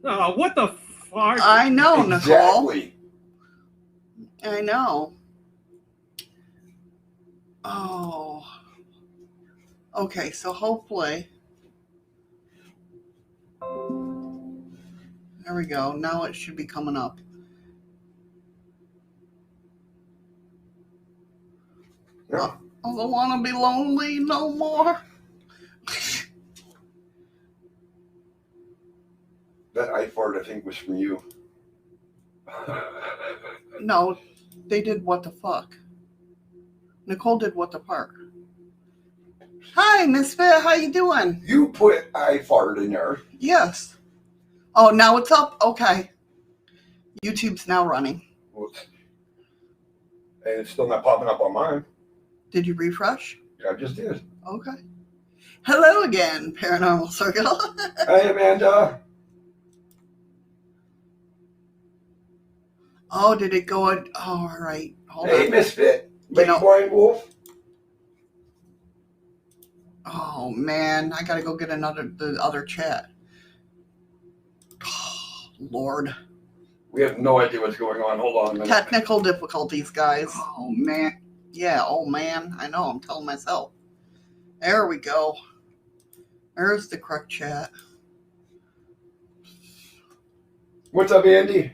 Oh, what the fuck? I know, Exactly. Nicole. I know. Oh. Okay, so hopefully. There we go. Now it should be coming up. Yeah. I don't want to be lonely no more. That I fart, I think, was from you. No, they did what the fuck. Nicole did what the fuck. Hi, Misfit. How you doing? You put I fart in there. Yes. Oh, now it's up? Okay. YouTube's now running. Whoops. And it's still not popping up on mine. Did you refresh? I just did. Okay. Hello again, Paranormal Circle. Hey, Amanda. Oh, did it go? Oh, all right. Hold Hey, on. Misfit. Lady Boy and Wolf. Oh man, I gotta go get the other chat. Oh, Lord. We have no idea what's going on. Hold on a minute. Technical difficulties, guys. Oh man. Yeah, oh man. I know, I'm telling myself. There we go. There's the correct chat. What's up, Andy?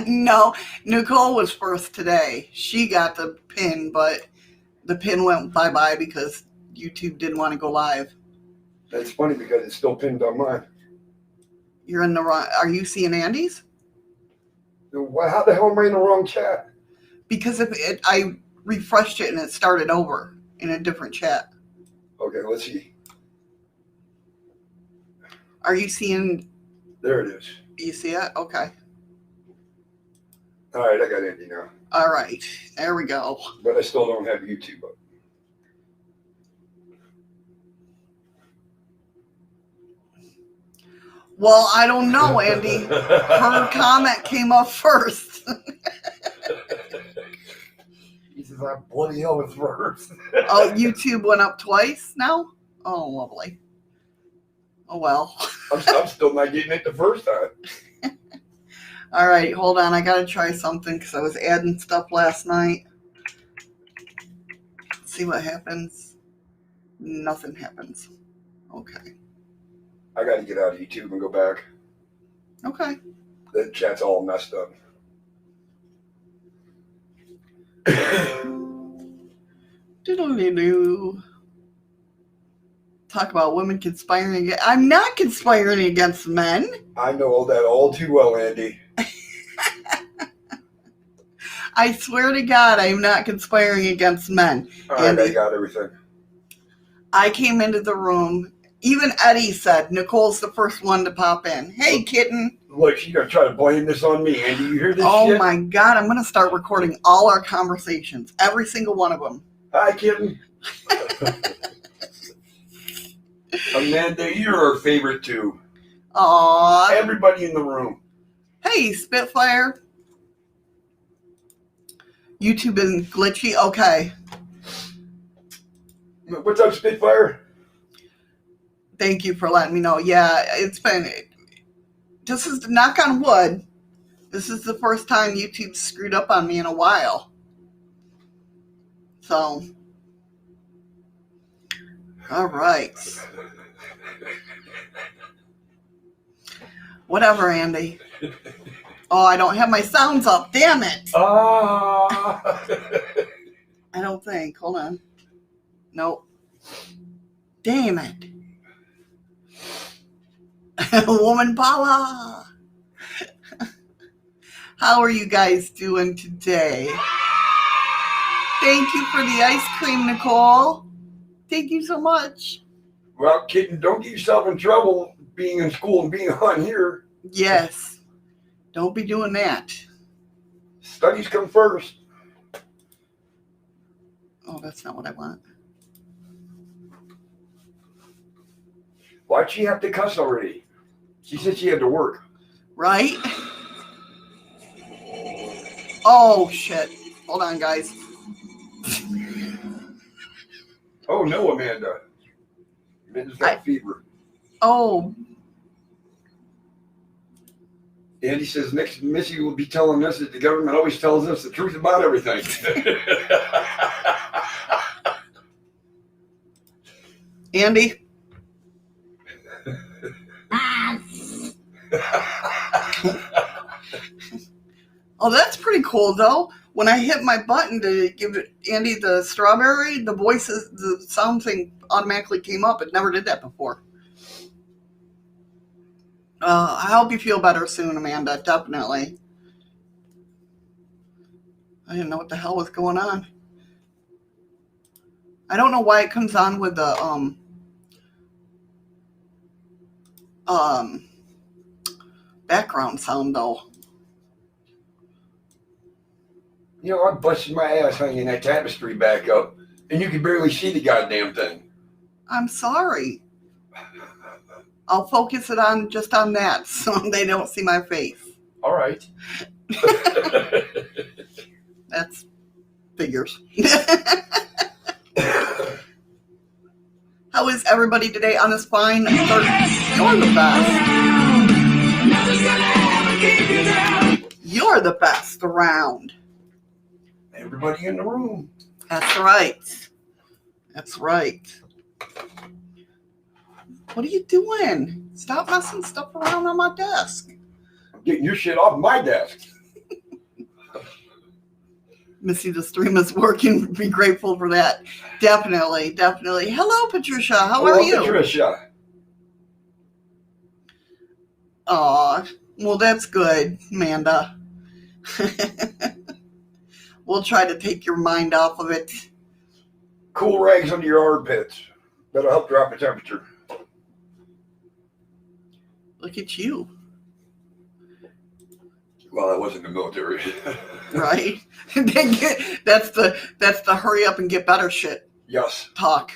No, Nicole was first today. She got the pin, but the pin went bye-bye because YouTube didn't want to go live. That's funny because it's still pinned on mine. You're in the wrong... Are you seeing Andy's? How the hell am I in the wrong chat? Because I refreshed it and it started over in a different chat. Okay, let's see. Are you seeing... There it is. You see it? Okay. All right, I got Andy now. All right. There we go. But I still don't have YouTube up. Well, I don't know, Andy. Her comment came up first. He says, I bloody hell was first. Oh, YouTube went up twice now? Oh, lovely. Oh, well. I'm still not getting it the first time. All right, hold on. I got to try something because I was adding stuff last night. Let's see what happens. Nothing happens. Okay. I got to get out of YouTube and go back. Okay. The chat's all messed up. Doodle-doo. Talk about women conspiring. I'm not conspiring against men. I know that all too well, Andy. I swear to God, I am not conspiring against men. All right, I got everything. I came into the room. Even Eddie said, Nicole's the first one to pop in. Hey, kitten. Look, she's going to try to blame this on me, Andy. You hear this shit? Oh, my God. I'm going to start recording all our conversations. Every single one of them. Hi, kitten. Amanda, you're our favorite, too. Aww. Everybody in the room. Hey, Spitfire. YouTube isn't glitchy? Okay. What's up, Spitfire? Thank you for letting me know. Yeah, it's been... This is, knock on wood, this is the first time YouTube screwed up on me in a while. So... All right. Whatever, Andy. Oh, I don't have my sounds up. Damn it. I don't think. Hold on. Nope. Damn it. Woman power. How are you guys doing today? Thank you for the ice cream, Nicole. Thank you so much. Well, kitten, don't get yourself in trouble being in school and being on here. Yes. Don't be doing that. Studies come first. Oh, that's not what I want. Why'd she have to cuss already? She said she had to work. Right? Oh, shit. Hold on, guys. Oh, no, Amanda. Amanda's got fever. Oh. Andy says next Missy will be telling us that the government always tells us the truth about everything. Andy? Oh, that's pretty cool, though. When I hit my button to give Andy the strawberry, the sound thing automatically came up. It never did that before. I hope you feel better soon, Amanda. Definitely. I didn't know what the hell was going on. I don't know why it comes on with the background sound, though. You know, I busted my ass hanging that tapestry back up, and you can barely see the goddamn thing. I'm sorry. I'll focus it on just on that so they don't see my face. All right. That's figures. How is everybody today on this fine? You're the best. You're the best around. Everybody in the room. That's right. That's right. What are you doing? Stop messing stuff around on my desk. I'm getting your shit off my desk. Missy, the stream is working. Be grateful for that. Definitely, definitely. Hello, Patricia. How are you? Patricia. Aw, well, that's good, Amanda. We'll try to take your mind off of it. Cool rags under your armpits. That'll help drop the temperature. Look at you. Well, I was in the military. Right? That's the hurry up and get better shit. Yes. Talk.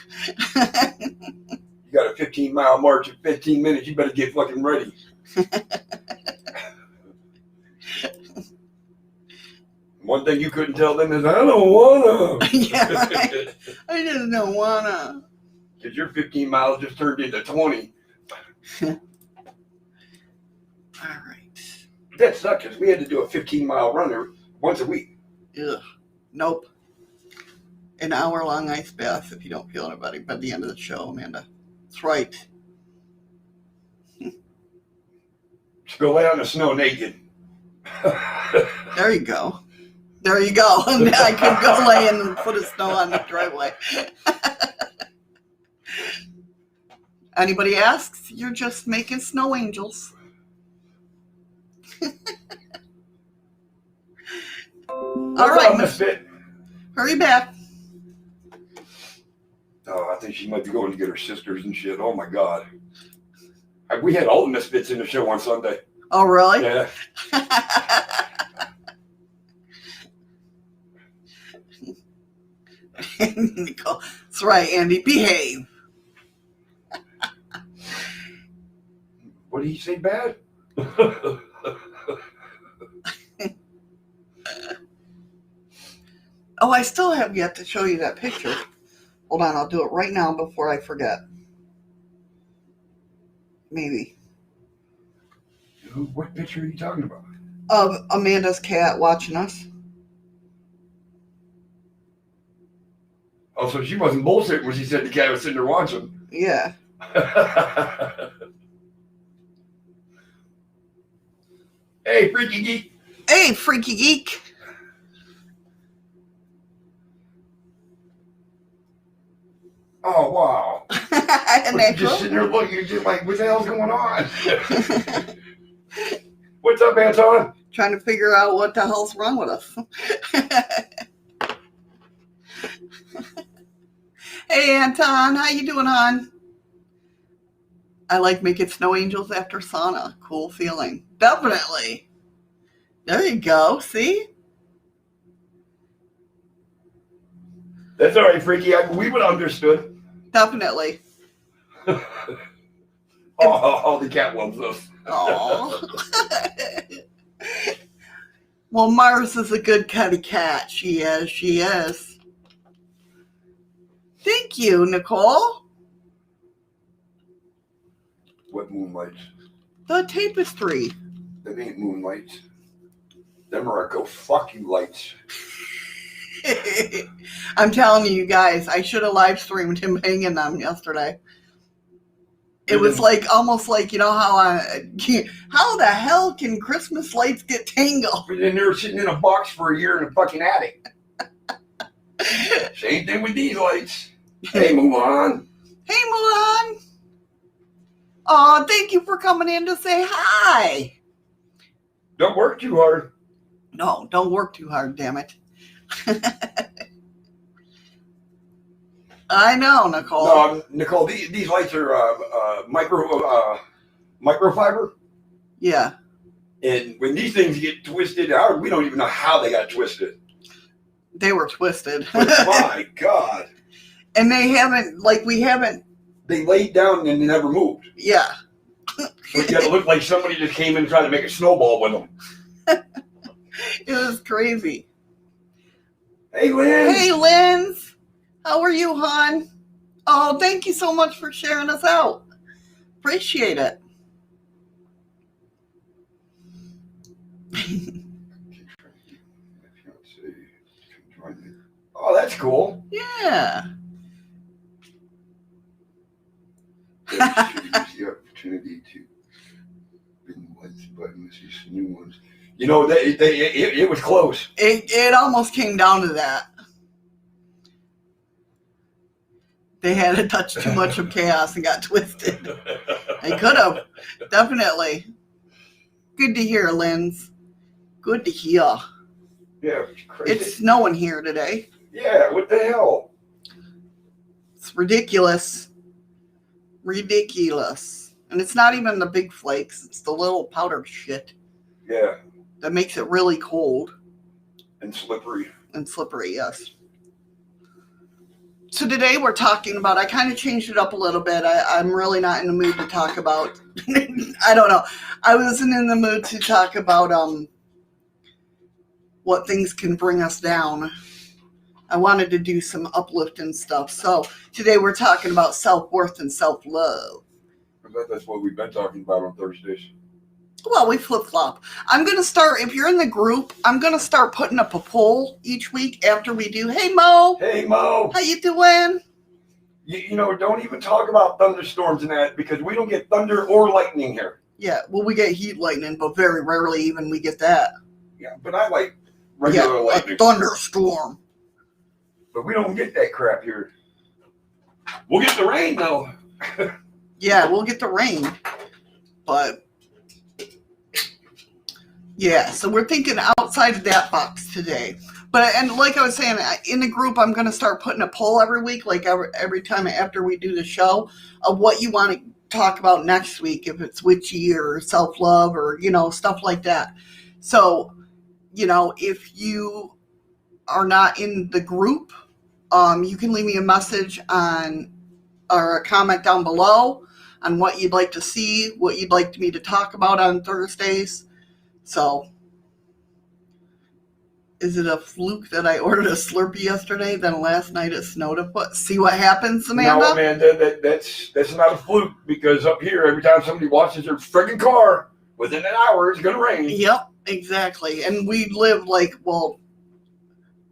You got a 15-mile march in 15 minutes. You better get fucking ready. One thing you couldn't tell them is, I don't wanna. Yeah, right. I just don't wanna. Because your 15 miles just turned into 20. All right. That sucked because we had to do a 15-mile run once a week. Ugh. Nope. An hour-long ice bath if you don't feel anybody by the end of the show, Amanda. That's right. Just go lay on the snow naked. There you go. There you go. I could go lay in and put a snow on the driveway. Anybody asks, you're just making snow angels. All right, Misfit. Hurry back. Oh, I think she might be going to get her sisters and shit. Oh my God. We had all the Misfits in the show on Sunday. Oh, really? Yeah. Nicole. That's right, Andy. Behave. What did he say bad? Oh, I still have yet to show you that picture. Hold on, I'll do it right now before I forget. Maybe. What picture are you talking about? Of Amanda's cat watching us. Oh, so she wasn't bullshitting when she said the cat was sitting there watching. Yeah. Hey, freaky geek. Hey, freaky geek. Oh, wow. And you're just sitting there looking, you're just like, what the hell's going on? What's up, Anton? Trying to figure out what the hell's wrong with us. Hey, Anton, how you doing, hon? I like making snow angels after sauna. Cool feeling. Definitely. There you go. See? That's all right, Freaky. We would have understood. Definitely. Oh, the cat loves us. Oh. Well, Mars is a good kitty cat. She is. She is. Thank you, Nicole. What moonlights? The tapestry. That ain't moonlights. Them are go fuck you lights. I'm telling you guys, I should have live streamed him hanging them yesterday. It was like almost like, you know how the hell can Christmas lights get tangled? And then they were sitting in a box for a year in a fucking attic. Same thing with these lights. Hey, Mulan. Hey, Mulan. Oh, thank you for coming in to say hi. Don't work too hard. No, don't work too hard, damn it. I know, Nicole. No, Nicole, these lights are microfiber. Yeah. And when these things get twisted, we don't even know how they got twisted. They were twisted. But my God. And they haven't, They laid down and they never moved. Yeah. So you gotta look like somebody just came in and tried to make a snowball with them. It was crazy. Hey, Lynn. Hey, Linz. How are you, hon? Oh, thank you so much for sharing us out. Appreciate it. Oh, that's cool. Yeah. The opportunity to button these new ones. You know, it was close. It almost came down to that. They had to touch too much of chaos and got twisted. They could have. Definitely. Good to hear, Linz. Good to hear. Yeah, it's crazy. It's snowing here today. Yeah, what the hell? It's ridiculous. Ridiculous. And it's not even the big flakes. It's the little powdered shit. Yeah. That makes it really cold. And slippery. And slippery, yes. So today we're talking about, I kind of changed it up a little bit. I'm really not in the mood to talk about, I don't know. I wasn't in the mood to talk about what things can bring us down. I wanted to do some uplifting stuff. So today we're talking about self-worth and self-love. That's what we've been talking about on Thursdays. Well, we flip-flop. I'm going to start, if you're in the group, I'm going to start putting up a poll each week after we do. Hey, Mo. Hey, Mo. How you doing? You know, don't even talk about thunderstorms and that because we don't get thunder or lightning here. Yeah, well, we get heat lightning, but very rarely even we get that. Yeah, but I like regular lightning. A thunderstorm. But we don't get that crap here. We'll get the rain, though. Yeah, we'll get the rain. But, yeah, so we're thinking outside of that box today. But, and like I was saying, in the group, I'm going to start putting a poll every week, like every time after we do the show, of what you want to talk about next week, if it's witchy or self-love or, you know, stuff like that. So, you know, if you are not in the group, you can leave me a message on or a comment down below on what you'd like to see, what you'd like me to talk about on Thursdays. So, is it a fluke that I ordered a Slurpee yesterday, then last night it snowed a foot? See what happens, Amanda? No, Amanda, that's not a fluke because up here, every time somebody washes their friggin' car, within an hour it's going to rain. Yep, exactly. And we live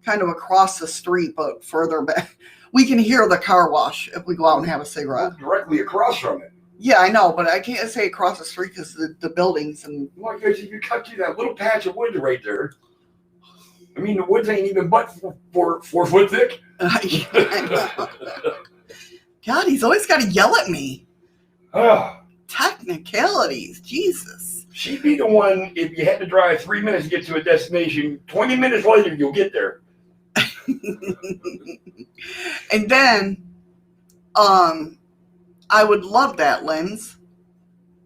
kind of across the street, but further back. We can hear the car wash if we go out and have a cigarette. Directly across from it. Yeah, I know, but I can't say across the street because the buildings and. Well, because if you cut through that little patch of wood right there, I mean, the woods ain't even but 4 foot thick. God, he's always got to yell at me. Technicalities, Jesus. She'd be the one, if you had to drive 3 minutes to get to a destination, 20 minutes later, you'll get there. And then, I would love that, Linz.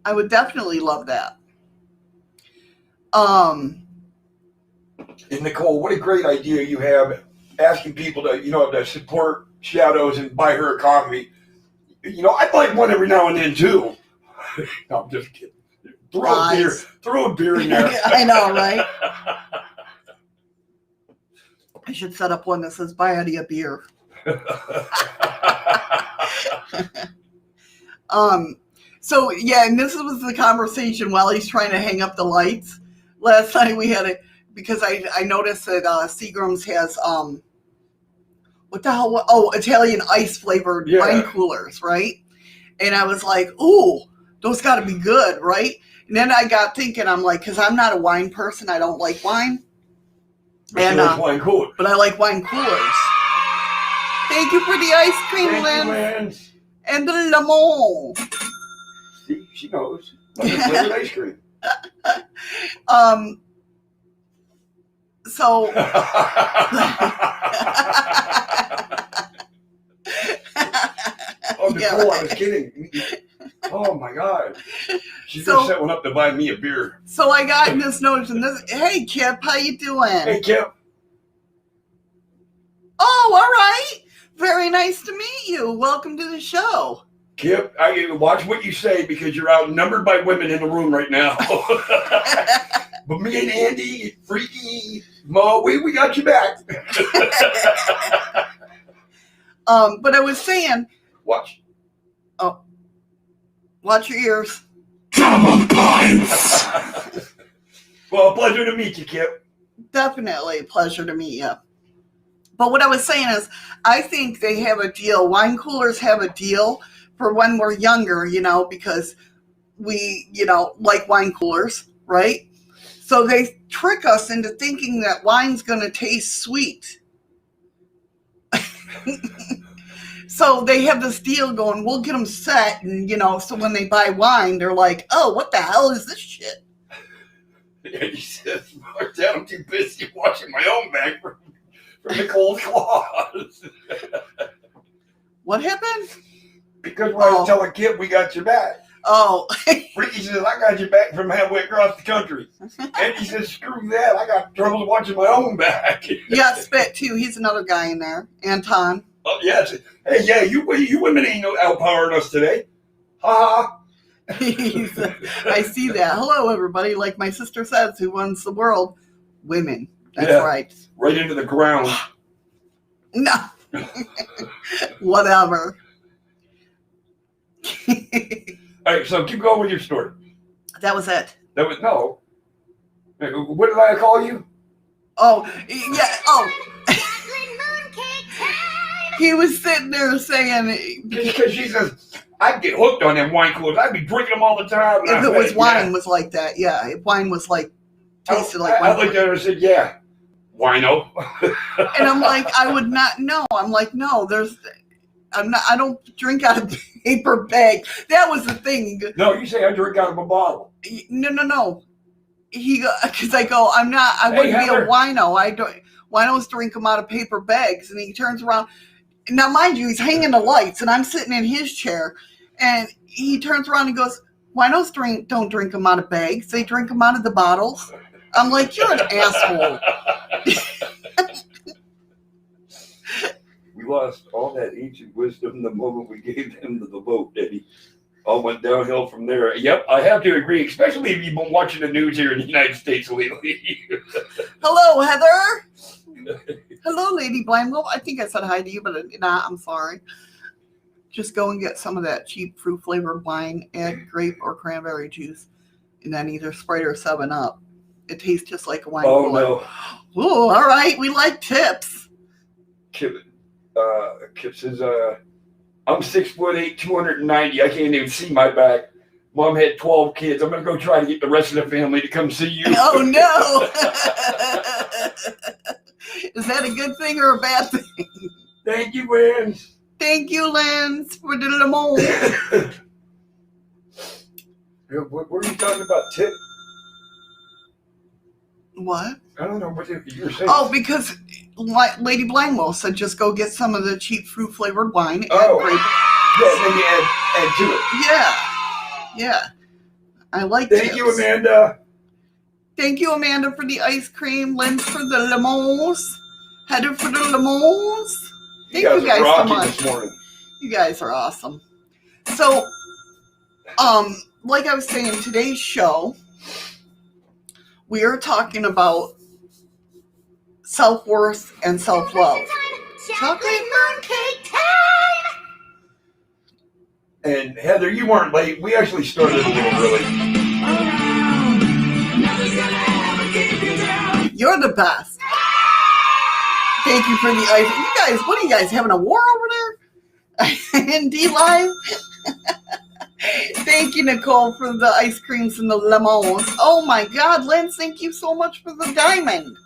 I would definitely love that. And Nicole, what a great idea you have, asking people to, to support Shadows and buy her a coffee. I'd like one every now and then too. No, I'm just kidding. Throw a beer in there. I know, right? I should set up one that says buy Eddie a beer. So, yeah, and this was the conversation while he's trying to hang up the lights. Last night we had it because I noticed that Seagram's has, what the hell? Oh, Italian ice flavored wine coolers, right? And I was like, ooh, those got to be good, right? And then I got thinking, I'm like, because I'm not a wine person. I don't like wine. And wine coolers. But I like wine coolers. Thank you for the ice cream, Lynn. And the lemon. See, she knows. Lemon ice cream. So. Oh, Nicole, I was kidding. Oh my God. She's gonna set one up to buy me a beer. So I got this notion. Hey Kip, how you doing? Hey Kip. Oh, all right. Very nice to meet you. Welcome to the show. Kip, I watch what you say because you're outnumbered by women in the room right now. But me and Andy, Freaky, Mo, we got you back. But I was saying, watch. Oh, watch your ears. Well, pleasure to meet you, Kip. Definitely a pleasure to meet you. But what I was saying is, I think they have a deal. Wine coolers have a deal for when we're younger, because we, like wine coolers, right? So they trick us into thinking that wine's going to taste sweet. So they have this deal going, we'll get them set, and, so when they buy wine, they're like, oh, what the hell is this shit? And he says, Dad, I'm too busy washing my own back from Nicole's claws. What happened? Because when I was telling Kip we got your back. Oh. Ricky says, I got your back from halfway across the country. And he says, screw that, I got trouble watching my own back. Yeah, Spit, too. He's another guy in there. Anton. Oh, yes. Hey, yeah, you women ain't outpowering us today. Ha ha. I see that. Hello, everybody. Like my sister says, who runs the world? Women. That's right. Right into the ground. No. Whatever. All right, so keep going with your story. That was it. No. What did I call you? Oh, yeah. Oh. He was sitting there saying... Because she says, I'd get hooked on them wine coolers. I'd be drinking them all the time. If it was wine was like that, yeah. If wine was like, tasted like wine. I looked at her and said, yeah, wino. And I'm like, I would not know. I'm like, no, I don't drink out of paper bag. That was the thing. No, you say I drink out of a bottle. No. Because I go, I wouldn't be a wino. Winos drink them out of paper bags. And he turns around. Now, mind you, he's hanging the lights, and I'm sitting in his chair, and he turns around and goes, winos don't drink them out of bags. They drink them out of the bottles. I'm like, you're an asshole. We lost all that ancient wisdom the moment we gave them the vote, Eddie. All went downhill from there. Yep, I have to agree, especially if you've been watching the news here in the United States lately. Hello, Heather. Hello, Lady Blindwolf. I think I said hi to you, but I'm sorry. Just go and get some of that cheap fruit-flavored wine, add grape or cranberry juice, and then either Sprite or 7-Up. It tastes just like a wine cooler. No. Oh, all right. We like tips. Kip says, I'm 6'8", 290. I can't even see my back. Mom had 12 kids. I'm going to go try to get the rest of the family to come see you. Oh, no. Is that a good thing or a bad thing? Thank you, Lance. Thank you, Lance, for the lemon. What were you talking about, Tip? What? I don't know what you were saying. Oh, because Lady Blindwell said just go get some of the cheap fruit-flavored wine. Oh. Yeah, then you add to it. Yeah. I like Thank you, Amanda. Thank you, Amanda, for the ice cream. Lynn for the lemons. Heather for the lemons. Thank you guys so much. This morning. You guys are awesome. So, like I was saying, today's show, we are talking about self-worth and self-love. Chocolate mooncake time! And Heather, you weren't late. We actually started a little early. You're the best. Thank you for the ice. You guys, what are you guys having a war over there? In D-Live? Thank you, Nicole, for the ice creams and the lemons. Oh my God, Lynn, thank you so much for the diamond.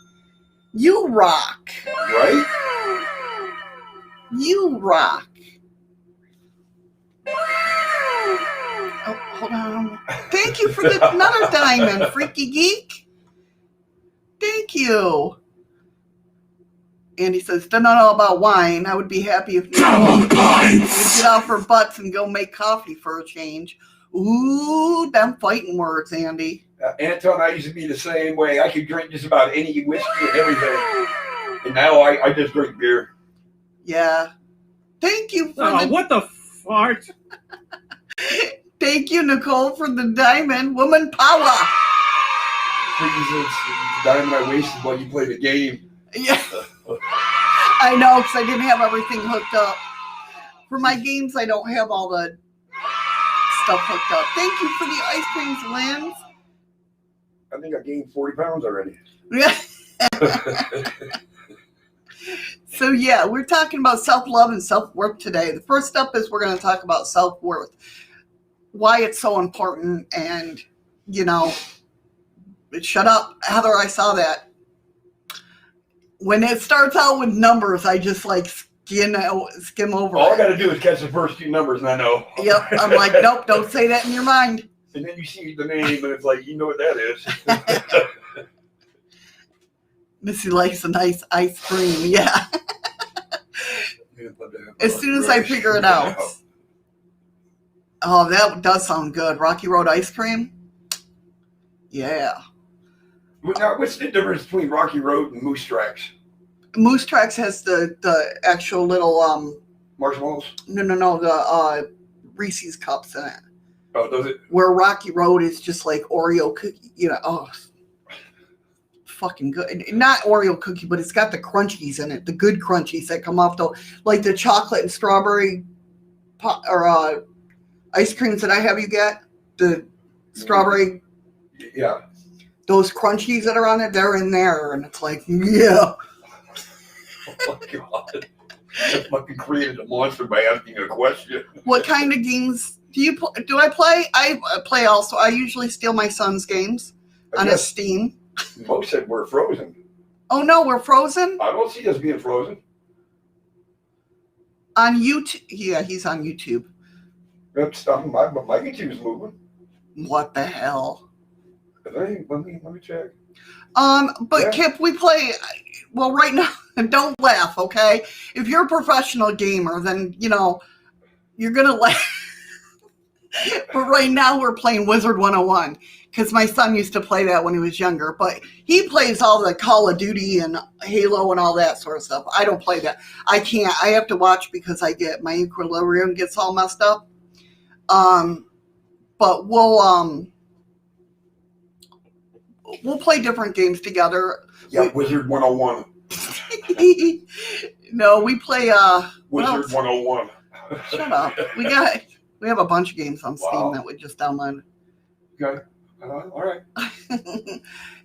You rock. Right? You rock. Oh, hold on. Thank you for another diamond, Freaky Geek. Thank you. Andy says, don't know about wine. I would be happy if Nicole would get off her butts and go make coffee for a change. Ooh, them fighting words, Andy. Anton, I used to be the same way. I could drink just about any whiskey and everything. And now I just drink beer. Yeah. Thank you for what the fart? Thank you, Nicole, for the diamond. Woman power. Jesus, the diamond I wasted while you played the game. Yeah. I know, because I didn't have everything hooked up. For my games, I don't have all the stuff hooked up. Thank you for the ice creams, Lynn. I think I gained 40 pounds already. Yeah. So, yeah, we're talking about self-love and self-worth today. The first step is we're going to talk about self-worth, why it's so important, and, you know, shut up, Heather, I saw that. When it starts out with numbers, I just like skim over All it. I got to do is catch the first two numbers and I know. Yep, I'm like, nope, don't say that in your mind. And then you see the name and it's like, you know what that is. Missy likes a nice ice cream, yeah. As soon as I figure it out. Oh, that does sound good. Rocky Road ice cream? Yeah. Now, what's the difference between Rocky Road and Moose Tracks? Moose Tracks has the actual little Marshmallows? No, the Reese's cups in it. Oh, does it? Where Rocky Road is just like Oreo cookie, you know. Oh, fucking good. Not Oreo cookie, but it's got the crunchies in it, the good crunchies that come off like the chocolate and strawberry ice creams that I have you get. The strawberry. Yeah. Those crunchies that are on it, they're in there, and it's like, yeah. Oh my God. I fucking created a monster by asking a question. What kind of games do I play? I play also. I usually steal my son's games on a Steam. Most said we're frozen. Oh no, we're frozen? I don't see us being frozen. On YouTube? Yeah, he's on YouTube. That's my YouTube's moving. What the hell? Let me check. But yeah. Kip, we play. Well, right now, don't laugh, okay? If you're a professional gamer, then you know you're gonna laugh. But right now, we're playing Wizard 101 because my son used to play that when he was younger. But he plays all the Call of Duty and Halo and all that sort of stuff. I don't play that. I can't. I have to watch because my equilibrium gets all messed up. But we'll play different games together. Yeah, Wizard 101. No, we play Wizard 101. Shut up. We have a bunch of games on Steam that we just downloaded. Okay. All right.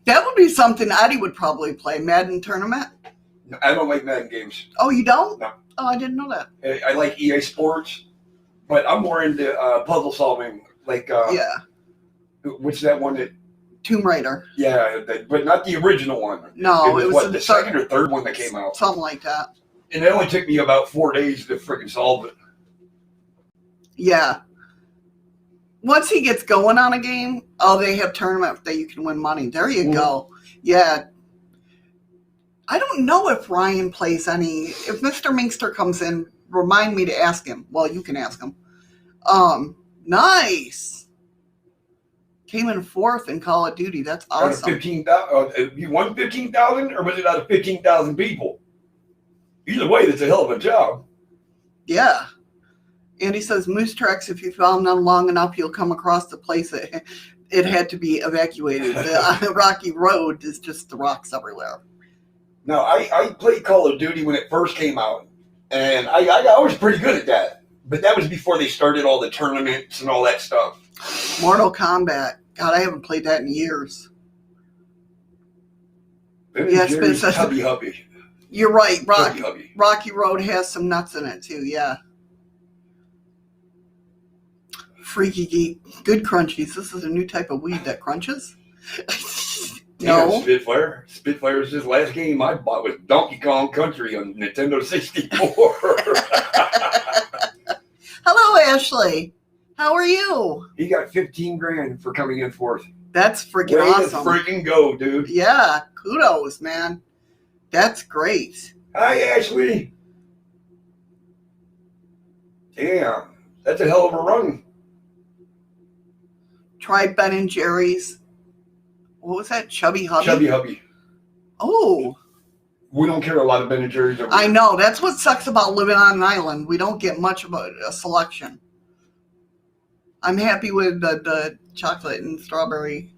That would be something Addie would probably play. Madden Tournament. I don't like Madden games. Oh, you don't? No. Oh, I didn't know that. I like EA Sports, but I'm more into puzzle solving. Like yeah. What's that one that? Tomb Raider. Yeah, but not the original one. No, it was the second or third one that came out. Something like that. And it only took me about 4 days to freaking solve it. Yeah. Once he gets going on a game, they have tournaments that you can win money. There you go. Yeah. I don't know if Ryan plays any. If Mr. Minkster comes in, remind me to ask him. Well, you can ask him. Nice. Came in 4th in Call of Duty. That's awesome. Out of 15,000, you won 15,000, or was it out of 15,000 people? Either way, that's a hell of a job. Yeah. Andy says, Moose Tracks, if you found them long enough, you'll come across the place that it had to be evacuated. The Rocky Road is just the rocks everywhere. No, I played Call of Duty when it first came out, and I was pretty good at that. But that was before they started all the tournaments and all that stuff. Mortal Kombat. God, I haven't played that in years. Yes, Jerry's Hubby Hubby. You're right. Hubby. Rocky Road has some nuts in it too. Yeah. Freaky Geek. Good crunchies. This is a new type of weed that crunches. No. Yeah, Spitfire. Spitfire's his last game I bought was Donkey Kong Country on Nintendo 64. Hello, Ashley. How are you? He got 15 grand for coming in fourth. That's freaking awesome. Way to freaking go, dude. Yeah, kudos, man. That's great. Hi, Ashley. Damn, that's a hell of a run. Try Ben & Jerry's. What was that? Chubby Hubby? Chubby Hubby. Oh. We don't care a lot of Ben & Jerry's. I know. That's what sucks about living on an island. We don't get much of a selection. I'm happy with the chocolate and strawberry.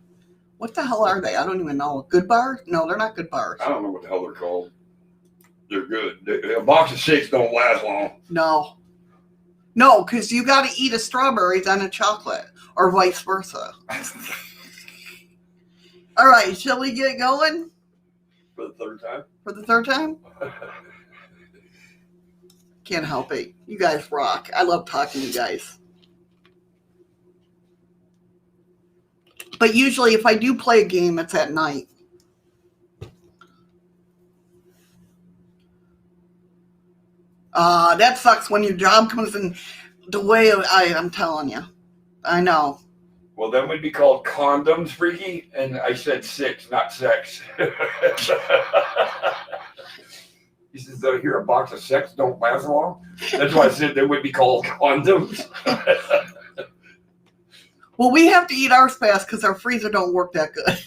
What the hell are they? I don't even know. Good Bar? No, they're not Good Bars. I don't know what the hell they're called. They're good. A box of 6 don't last long. No. No, because you got to eat a strawberry, then a chocolate, or vice versa. All right, shall we get going? For the third time? For the third time? Can't help it. You guys rock. I love talking to you guys. But usually if I do play a game, it's at night. That sucks when your job comes in the way of, I'm telling you. I know. Well, that would be called condoms, Freaky. And I said 6, not sex. He says, here, a box of 6 don't last long. That's why I said they would be called condoms. Well, we have to eat ours fast because our freezer don't work that good.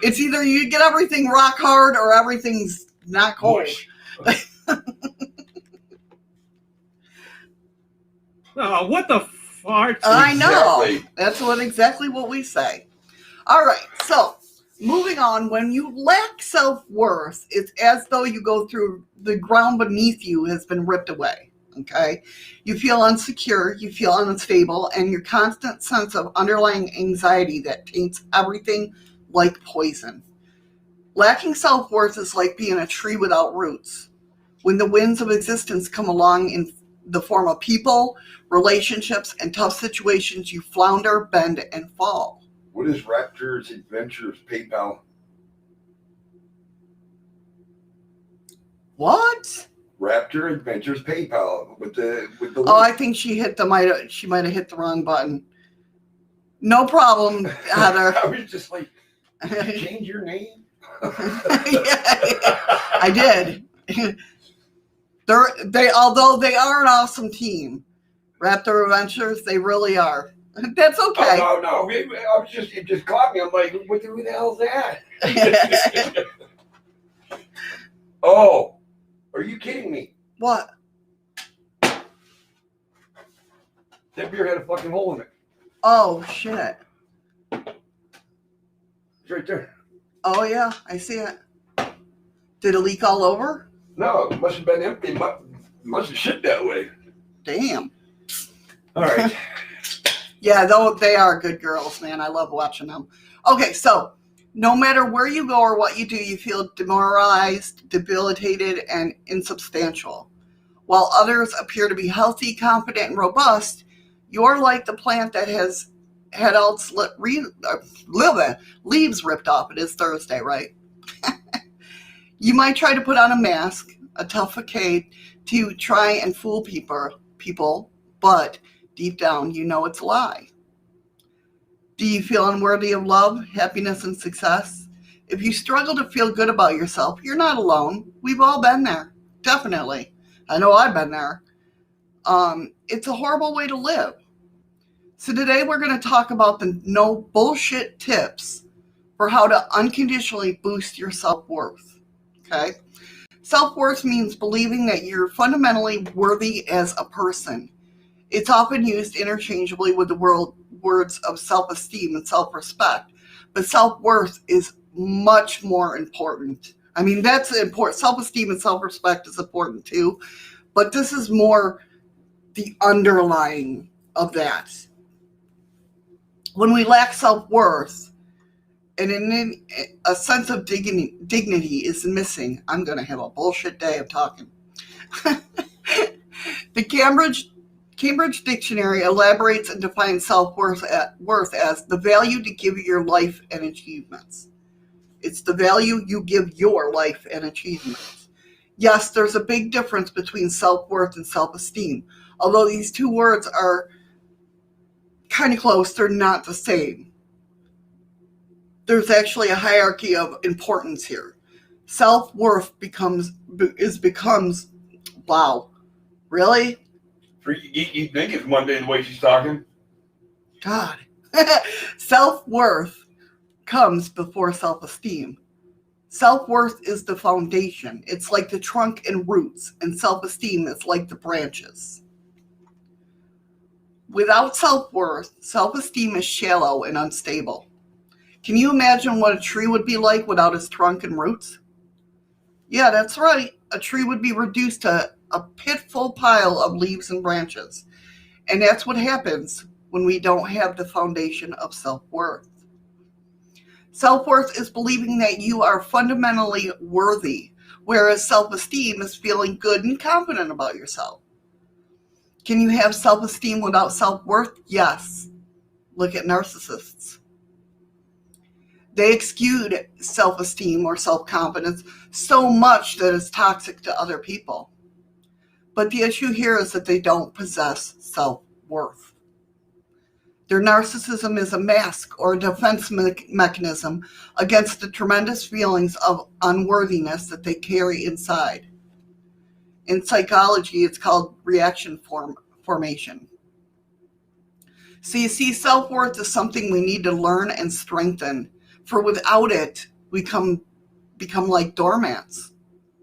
It's either you get everything rock hard or everything's not cold. Oh, what the fart? I know. That's exactly what we say. All right. So, moving on. When you lack self-worth, it's as though you go through the ground beneath you has been ripped away. Okay? You feel insecure, you feel unstable, and your constant sense of underlying anxiety that taints everything like poison. Lacking self-worth is like being a tree without roots. When the winds of existence come along in the form of people, relationships, and tough situations, you flounder, bend, and fall. What is Raptor's Adventures PayPal? What? Raptor Adventures PayPal with the Oh, I think she might have hit the wrong button. No problem, Heather. I was just like, did you change your name? I did. Although they are an awesome team, Raptor Adventures, they really are. That's okay. Oh, no. It just caught me. I'm like, who the hell's that? Oh, are you kidding me? What? That beer had a fucking hole in it. Oh, shit. It's right there. Oh, yeah, I see it. Did it leak all over? No, it must have been empty. Must have shit that way. Damn. All right. Yeah, though they are good girls, man. I love watching them. Okay, so no matter where you go or what you do, you feel demoralized, debilitated, and insubstantial. While others appear to be healthy, confident, and robust, you're like the plant that has had all its leaves ripped off. It is Thursday, right? You might try to put on a mask, a tough facade, to try and fool people, but deep down, you know it's a lie. Do you feel unworthy of love, happiness, and success? If you struggle to feel good about yourself, you're not alone. We've all been there. Definitely. I know I've been there. It's a horrible way to live. So today we're going to talk about the no bullshit tips for how to unconditionally boost your self-worth. Okay? Self-worth means believing that you're fundamentally worthy as a person. It's often used interchangeably with the words of self-esteem and self-respect, but self-worth is much more important. I mean, that's important. Self-esteem and self-respect is important too, but this is more the underlying of that. When we lack self-worth and a sense of dignity is missing, I'm going to have a bullshit day of talking. The Cambridge Dictionary elaborates and defines self-worth as the value to give your life and achievements. It's the value you give your life and achievements. Yes, there's a big difference between self-worth and self-esteem. Although these two words are kind of close, they're not the same. There's actually a hierarchy of importance here. Self-worth becomes, wow, really? You think it's Monday the way she's talking? God. Self-worth comes before self-esteem. Self-worth is the foundation. It's like the trunk and roots, and self-esteem is like the branches. Without self-worth, self-esteem is shallow and unstable. Can you imagine what a tree would be like without its trunk and roots? Yeah, that's right. A tree would be reduced to a pitiful pile of leaves and branches. And that's what happens when we don't have the foundation of self-worth. Self-worth is believing that you are fundamentally worthy, whereas self-esteem is feeling good and confident about yourself. Can you have self-esteem without self-worth? Yes. Look at narcissists. They exude self-esteem or self-confidence so much that it's toxic to other people. But the issue here is that they don't possess self-worth. Their narcissism is a mask or a defense mechanism against the tremendous feelings of unworthiness that they carry inside. In psychology, it's called reaction formation. So you see, self-worth is something we need to learn and strengthen, for without it, we become like doormats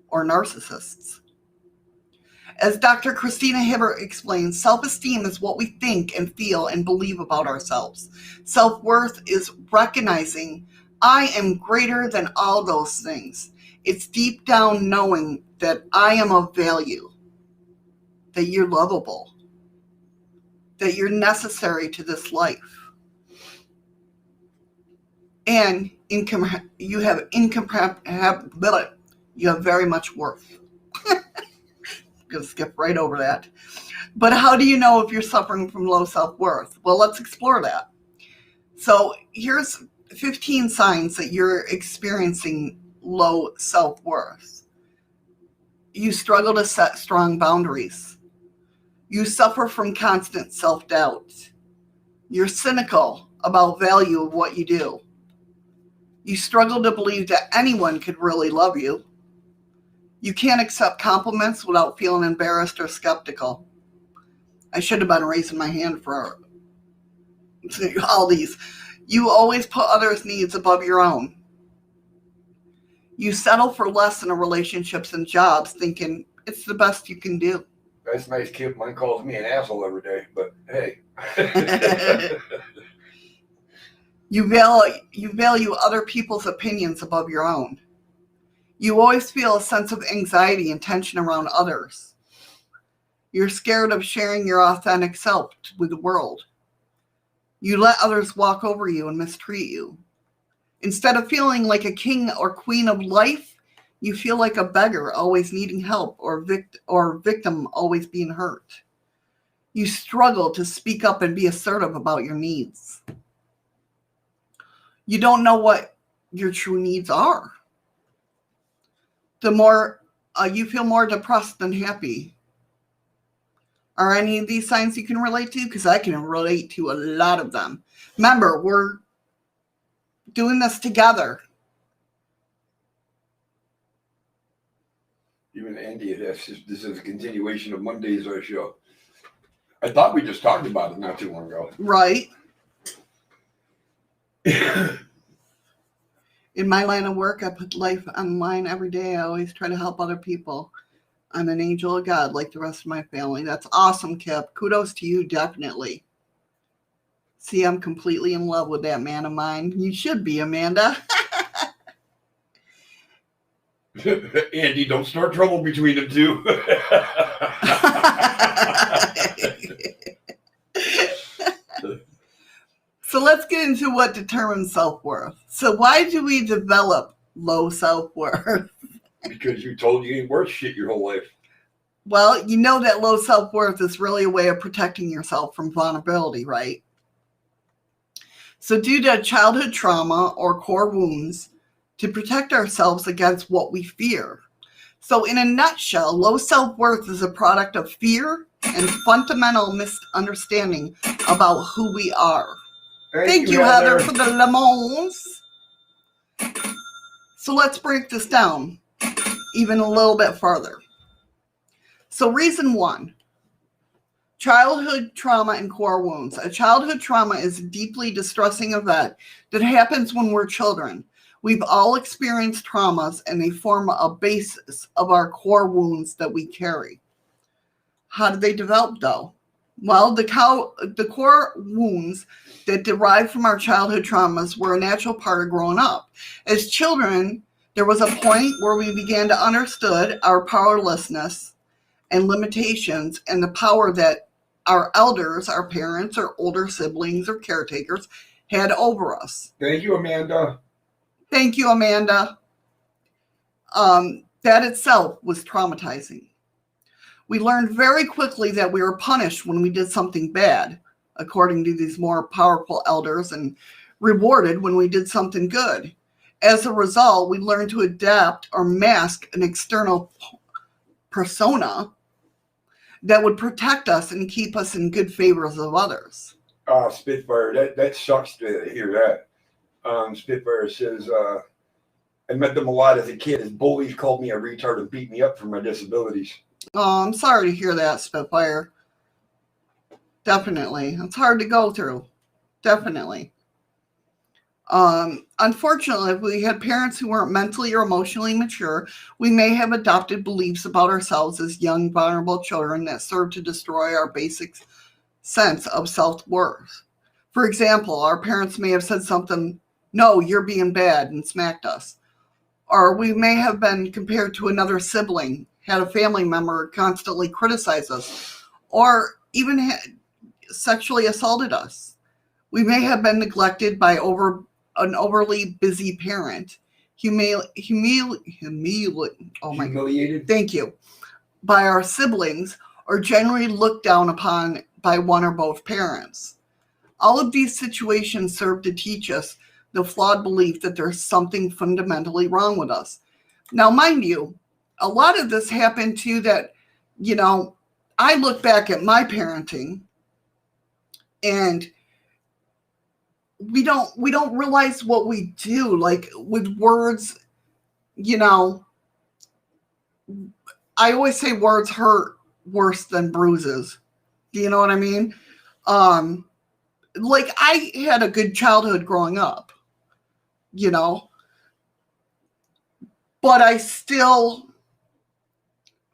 or narcissists. As Dr. Christina Hibbert explains, self-esteem is what we think and feel and believe about ourselves. Self-worth is recognizing I am greater than all those things. It's deep down knowing that I am of value, that you're lovable, that you're necessary to this life. And you have very much worth. I'm going to skip right over that. But how do you know if you're suffering from low self-worth? Well, let's explore that. So here's 15 signs that you're experiencing low self-worth. You struggle to set strong boundaries. You suffer from constant self-doubt. You're cynical about value of what you do. You struggle to believe that anyone could really love you. You can't accept compliments without feeling embarrassed or skeptical. I should have been raising my hand for all these. You always put others' needs above your own. You settle for less in relationships and jobs, thinking it's the best you can do. That's a nice kid. Mine calls me an asshole every day, but hey. You value other people's opinions above your own. You always feel a sense of anxiety and tension around others. You're scared of sharing your authentic self with the world. You let others walk over you and mistreat you. Instead of feeling like a king or queen of life, you feel like a beggar always needing help or victim always being hurt. You struggle to speak up and be assertive about your needs. You don't know what your true needs are. The more you feel more depressed than happy. Are any of these signs you can relate to? Because I can relate to a lot of them. Remember, we're doing this together. Even Andy, this is a continuation of Monday's show. I thought we just talked about it not too long ago. Right. In my line of work, I put life on the line every day. I always try to help other people. I'm an angel of God, like the rest of my family. That's awesome, Kip. Kudos to you, definitely. See, I'm completely in love with that man of mine. You should be, Amanda. Andy, don't start trouble between them two. So let's get into what determines self-worth. So why do we develop low self-worth? Because you told you ain't worth shit your whole life. Well, you know that low self-worth is really a way of protecting yourself from vulnerability, right? So due to childhood trauma or core wounds, to protect ourselves against what we fear. So in a nutshell, low self-worth is a product of fear and fundamental misunderstanding about who we are. Thank you, Heather, for the lemons. So let's break this down even a little bit further. So reason 1, childhood trauma and core wounds. A childhood trauma is a deeply distressing event that happens when we're children. We've all experienced traumas, and they form a basis of our core wounds that we carry. How did they develop, though? Well, the core wounds that derive from our childhood traumas were a natural part of growing up. As children, there was a point where we began to understand our powerlessness and limitations and the power that our elders, our parents, or older siblings or caretakers had over us. Thank you, Amanda. Thank you, Amanda. That itself was traumatizing. We learned very quickly that we were punished when we did something bad, according to these more powerful elders, and rewarded when we did something good. As a result, we learned to adapt or mask an external persona that would protect us and keep us in good favors of others. Spitfire, that sucks to hear that. Spitfire says, I met them a lot as a kid. As bullies called me a retard and beat me up for my disabilities. Oh, I'm sorry to hear that, Spitfire. Definitely. It's hard to go through. Definitely. Unfortunately, if we had parents who weren't mentally or emotionally mature, we may have adopted beliefs about ourselves as young, vulnerable children that serve to destroy our basic sense of self-worth. For example, our parents may have said something, "No, you're being bad," and smacked us. Or we may have been compared to another sibling, had a family member constantly criticize us, or even sexually assaulted us. We may have been neglected by an overly busy parent, humiliated. Thank you. By our siblings, or generally looked down upon by one or both parents. All of these situations serve to teach us the flawed belief that there's something fundamentally wrong with us. Now, mind you, a lot of this happened too that, I look back at my parenting and we don't realize what we do, like with words, I always say words hurt worse than bruises. Do you know what I mean? Like I had a good childhood growing up, but I still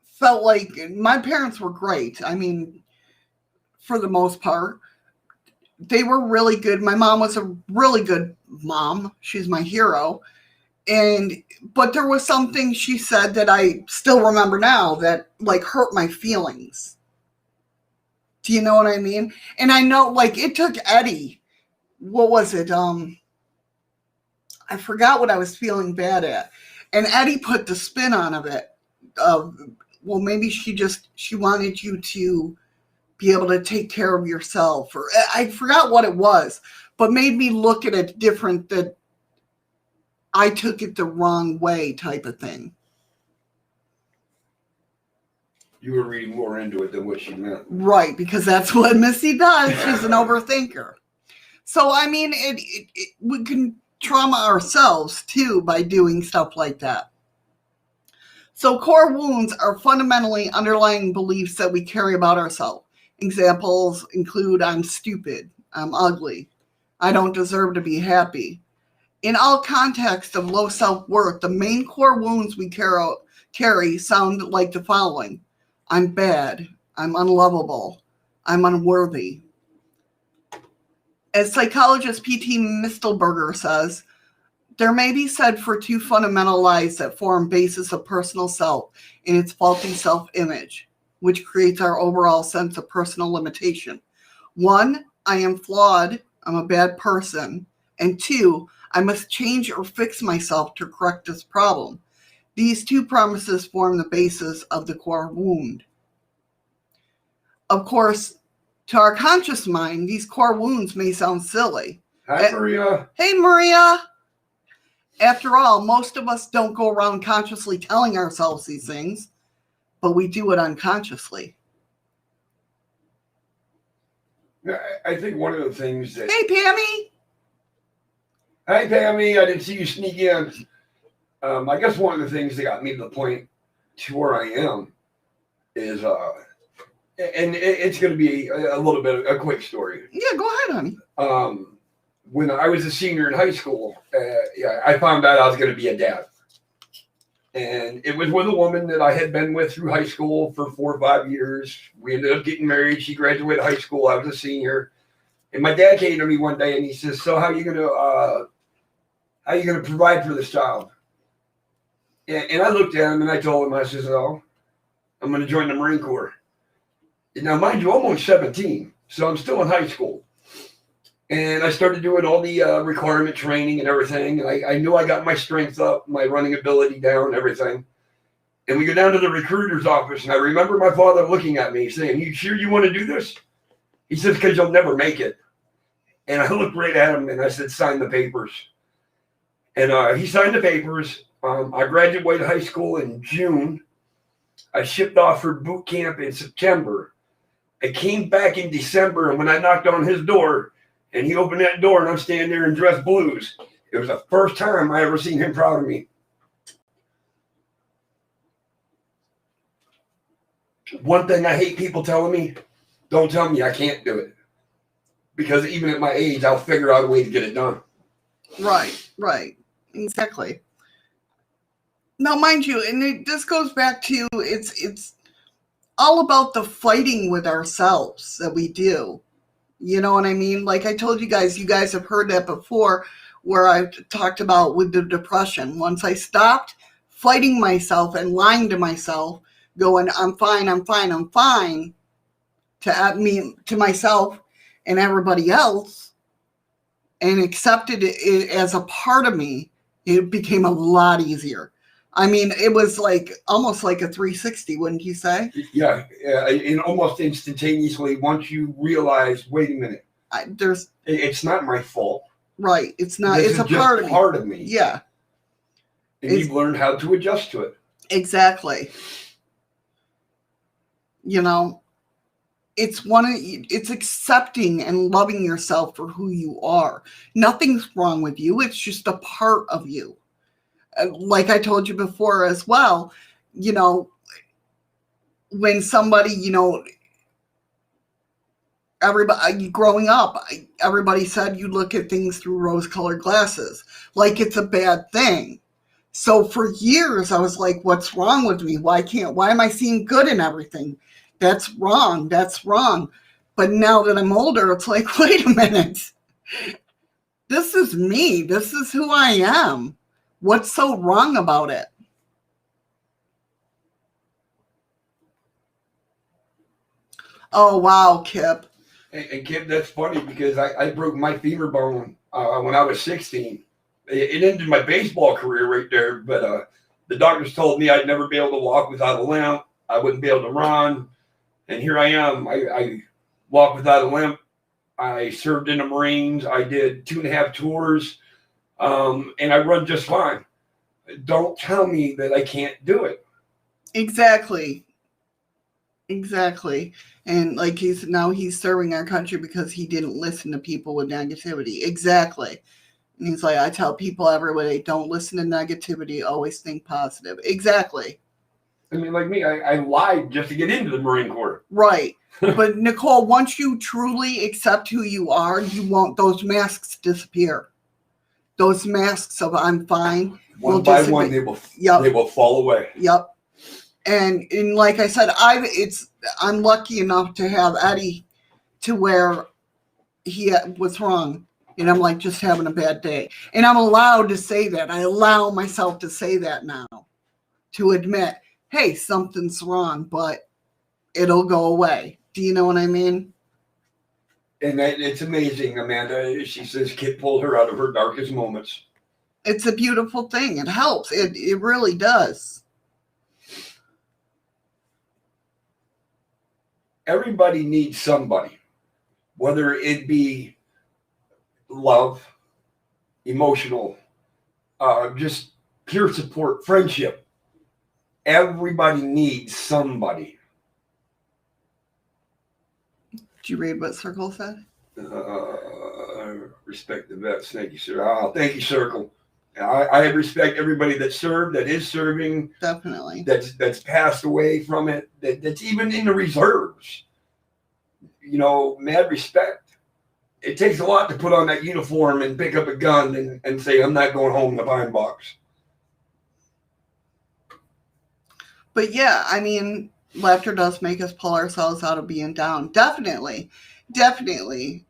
felt like my parents were great. I mean, for the most part, they were really good. My mom was a really good mom. She's my hero. But there was something she said that I still remember now that like hurt my feelings. Do you know what I mean? And I know like it took Eddie. What was it? I forgot what I was feeling bad at. And Eddie put the spin on of it. Well, maybe she wanted you to be able to take care of yourself, or I forgot what it was, but made me look at it different, that I took it the wrong way type of thing. You were reading more into it than what she meant. Right, because that's what Missy does. She's an overthinker. So, I mean, we can trauma ourselves too by doing stuff like that. So core wounds are fundamentally underlying beliefs that we carry about ourselves. Examples include I'm stupid, I'm ugly, I don't deserve to be happy. In all contexts of low self-worth, the main core wounds we carry sound like the following. I'm bad, I'm unlovable, I'm unworthy. As psychologist P.T. Mistelberger says, there may be said for two fundamental lies that form basis of personal self in its faulty self-image. which creates our overall sense of personal limitation. 1, I am flawed, I'm a bad person. And 2, I must change or fix myself to correct this problem. These 2 promises form the basis of the core wound. Of course, to our conscious mind, these core wounds may sound silly. Hi, Maria. Hey, Maria. After all, most of us don't go around consciously telling ourselves these things, but we do it unconsciously. I think one of the things that... Hey, Pammy. Hi, Pammy. I didn't see you sneak in. I guess one of the things that got me to the point to where I am is, and it's going to be a little bit of a quick story. Yeah, go ahead, honey. When I was a senior in high school, I found out I was going to be a dad. And it was with a woman that I had been with through high school for 4 or 5 years. We ended up getting married. She graduated high school. I was a senior. And my dad came to me one day and he says, so how are you going to provide for this child? And I looked at him and I told him, I says, oh, I'm going to join the Marine Corps. And now, mind you, I'm only 17, so I'm still in high school. And I started doing all the requirement training and everything. And I knew I got my strength up, my running ability down, everything. And we go down to the recruiter's office. And I remember my father looking at me saying, you sure you want to do this? He says, because you'll never make it. And I looked right at him and I said, sign the papers. And he signed the papers. I graduated high school in June. I shipped off for boot camp in September. I came back in December, and when I knocked on his door, and he opened that door, and I'm standing there in dress blues, it was the first time I ever seen him proud of me. One thing I hate people telling me, don't tell me I can't do it. Because even at my age, I'll figure out a way to get it done. Right. Exactly. Now, mind you, and this goes back to, it's all about the fighting with ourselves that we do. You know what I mean? Like I told you guys have heard that before, where I talked about with the depression. Once I stopped fighting myself and lying to myself, going, I'm fine, to myself and everybody else, and accepted it as a part of me, it became a lot easier. I mean, it was like almost like a 360, wouldn't you say? Yeah, and almost instantaneously, once you realize, wait a minute, it's not my fault. Right, it's not. It's a part of me. Yeah, and you've learned how to adjust to it. Exactly. You know, it's accepting and loving yourself for who you are. Nothing's wrong with you. It's just a part of you. Like I told you before as well, you know, when somebody, you know, everybody growing up, everybody said you look at things through rose-colored glasses, like it's a bad thing. So for years, I was like, what's wrong with me? Why am I seeing good in everything? That's wrong. But now that I'm older, it's like, wait a minute. This is me. This is who I am. What's so wrong about it? Oh, wow, Kip. And Kip, that's funny because I broke my femur bone when I was 16. It ended my baseball career right there, but the doctors told me I'd never be able to walk without a limp. I wouldn't be able to run. And here I am. I walk without a limp. I served in the Marines. I did 2.5 tours. And I run just fine. Don't tell me that I can't do it. Exactly. And like he's serving our country because he didn't listen to people with negativity. Exactly. And he's like, I tell people everybody, don't listen to negativity. Always think positive. Exactly. I mean, like me, I lied just to get into the Marine Corps. Right. But Nicole, once you truly accept who you are, you won't, those masks disappear. Those masks of I'm fine. One by one, they will fall away. Yep. And like I said, I'm lucky enough to have Eddie to where he was wrong. And I'm like just having a bad day. And I'm allowed to say that. I allow myself to say that now. To admit, hey, something's wrong, but it'll go away. Do you know what I mean? And it's amazing, Amanda. She says Kit pulled her out of her darkest moments. It's a beautiful thing. It helps. It really does. Everybody needs somebody, whether it be love, emotional, just pure support, friendship. Everybody needs somebody. Did you read what Circle said? Respect the vets. Thank you, sir. Oh, thank you, Circle. I respect everybody that served, that is serving. Definitely. That's passed away from it, that's even in the reserves. You know, mad respect. It takes a lot to put on that uniform and pick up a gun and say, I'm not going home in the pine box. But yeah, I mean, laughter does make us pull ourselves out of being down. Definitely. Definitely.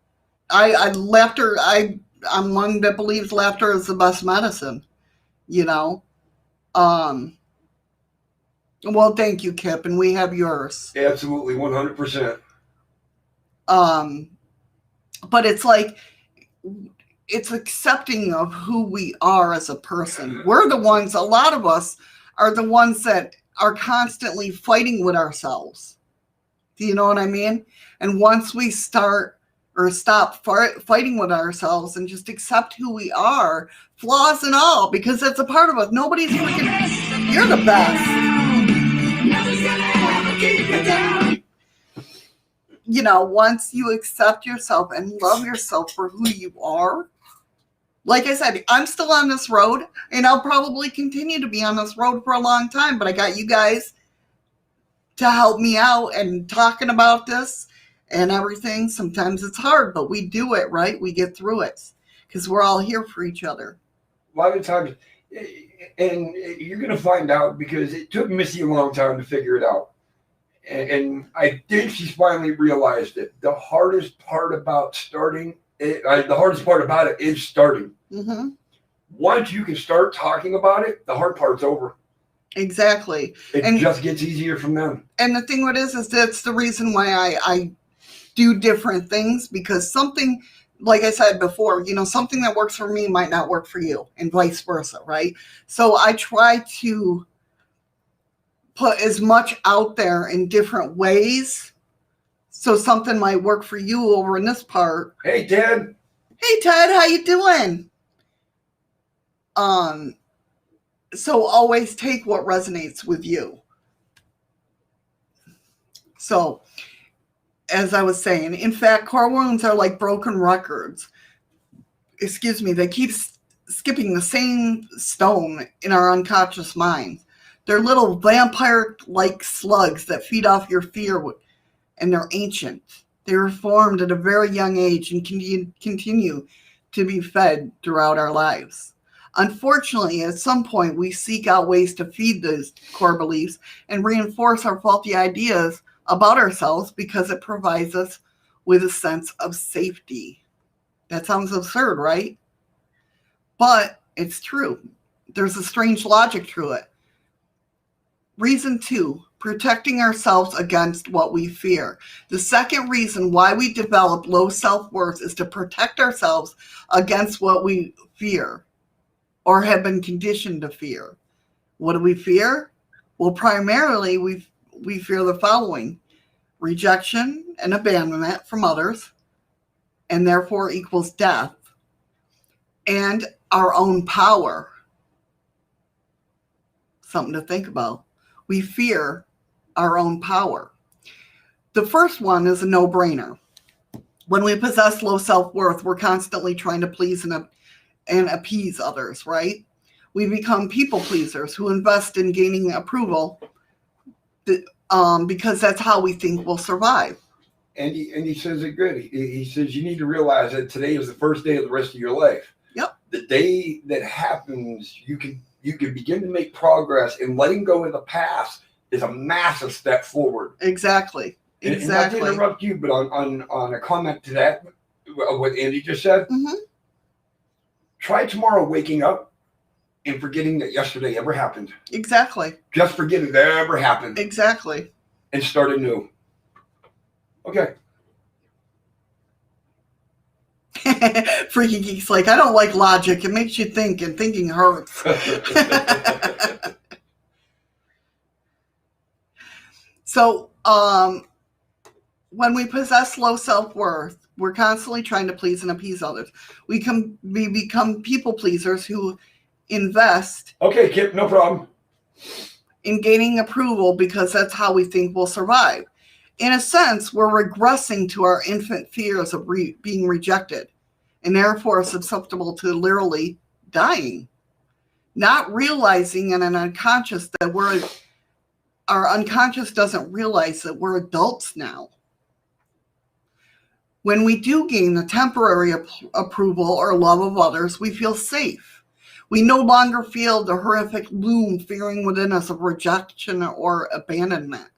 I'm one that believes laughter is the best medicine, you know. Well, thank you, Kip, and we have yours. Absolutely, 100%. But it's like, it's accepting of who we are as a person. We're the ones, a lot of us are the ones that are constantly fighting with ourselves. Do you know what I mean? And once we start or stop fighting with ourselves and just accept who we are, flaws and all, because that's a part of us. Nobody's freaking, you're the best. You know, once you accept yourself and love yourself for who you are, like I said, I'm still on this road and I'll probably continue to be on this road for a long time, but I got you guys to help me out and talking about this and everything. Sometimes it's hard, but we do it, right? We get through it because we're all here for each other. A lot of times, and you're going to find out because it took Missy a long time to figure it out. And I think she's finally realized it. The hardest part about starting, the hardest part about it is starting. Mm-hmm. Once you can start talking about it, the hard part's over. Exactly. It just gets easier from them. And the thing what is that's the reason why I do different things, because something, like I said before, you know, something that works for me might not work for you and vice versa, right? So I try to put as much out there in different ways. So something might work for you over in this part. Hey, Ted. Hey, Ted, how you doing? So always take what resonates with you. So, as I was saying, in fact, core wounds are like broken records. Excuse me, they keep skipping the same stone in our unconscious minds. They're little vampire-like slugs that feed off your fear, and they're ancient. They were formed at a very young age and continue to be fed throughout our lives. Unfortunately, at some point, we seek out ways to feed those core beliefs and reinforce our faulty ideas about ourselves because it provides us with a sense of safety. That sounds absurd, right? But it's true. There's a strange logic to it. Reason 2, protecting ourselves against what we fear. The second reason why we develop low self-worth is to protect ourselves against what we fear or have been conditioned to fear. What do we fear? Well, primarily we fear the following: rejection and abandonment from others, and therefore equals death, and our own power. Something to think about. We fear our own power. The first one is a no-brainer. When we possess low self-worth, we're constantly trying to please and appease others, right? We become people pleasers who invest in gaining approval because that's how we think we'll survive. And he says it good. He says you need to realize that today is the first day of the rest of your life. Yep. The day that happens, you can begin to make progress, and letting go of the past is a massive step forward. Exactly. And not to interrupt you, but on a comment to that, what Andy just said, try tomorrow waking up and forgetting that yesterday ever happened. Exactly. Just forget it ever happened. Exactly. And start anew. Okay. Freaky Geek's like, I don't like logic. It makes you think, and thinking hurts. So, when we possess low self-worth, we're constantly trying to please and appease others. We become people pleasers who invest. Okay, Kip, no problem. In gaining approval because that's how we think we'll survive. In a sense, we're regressing to our infant fears of being rejected, and therefore susceptible to literally dying. Not realizing in an unconscious that our unconscious doesn't realize that we're adults now. When we do gain the temporary approval or love of others, we feel safe. We no longer feel the horrific loom fearing within us of rejection or abandonment.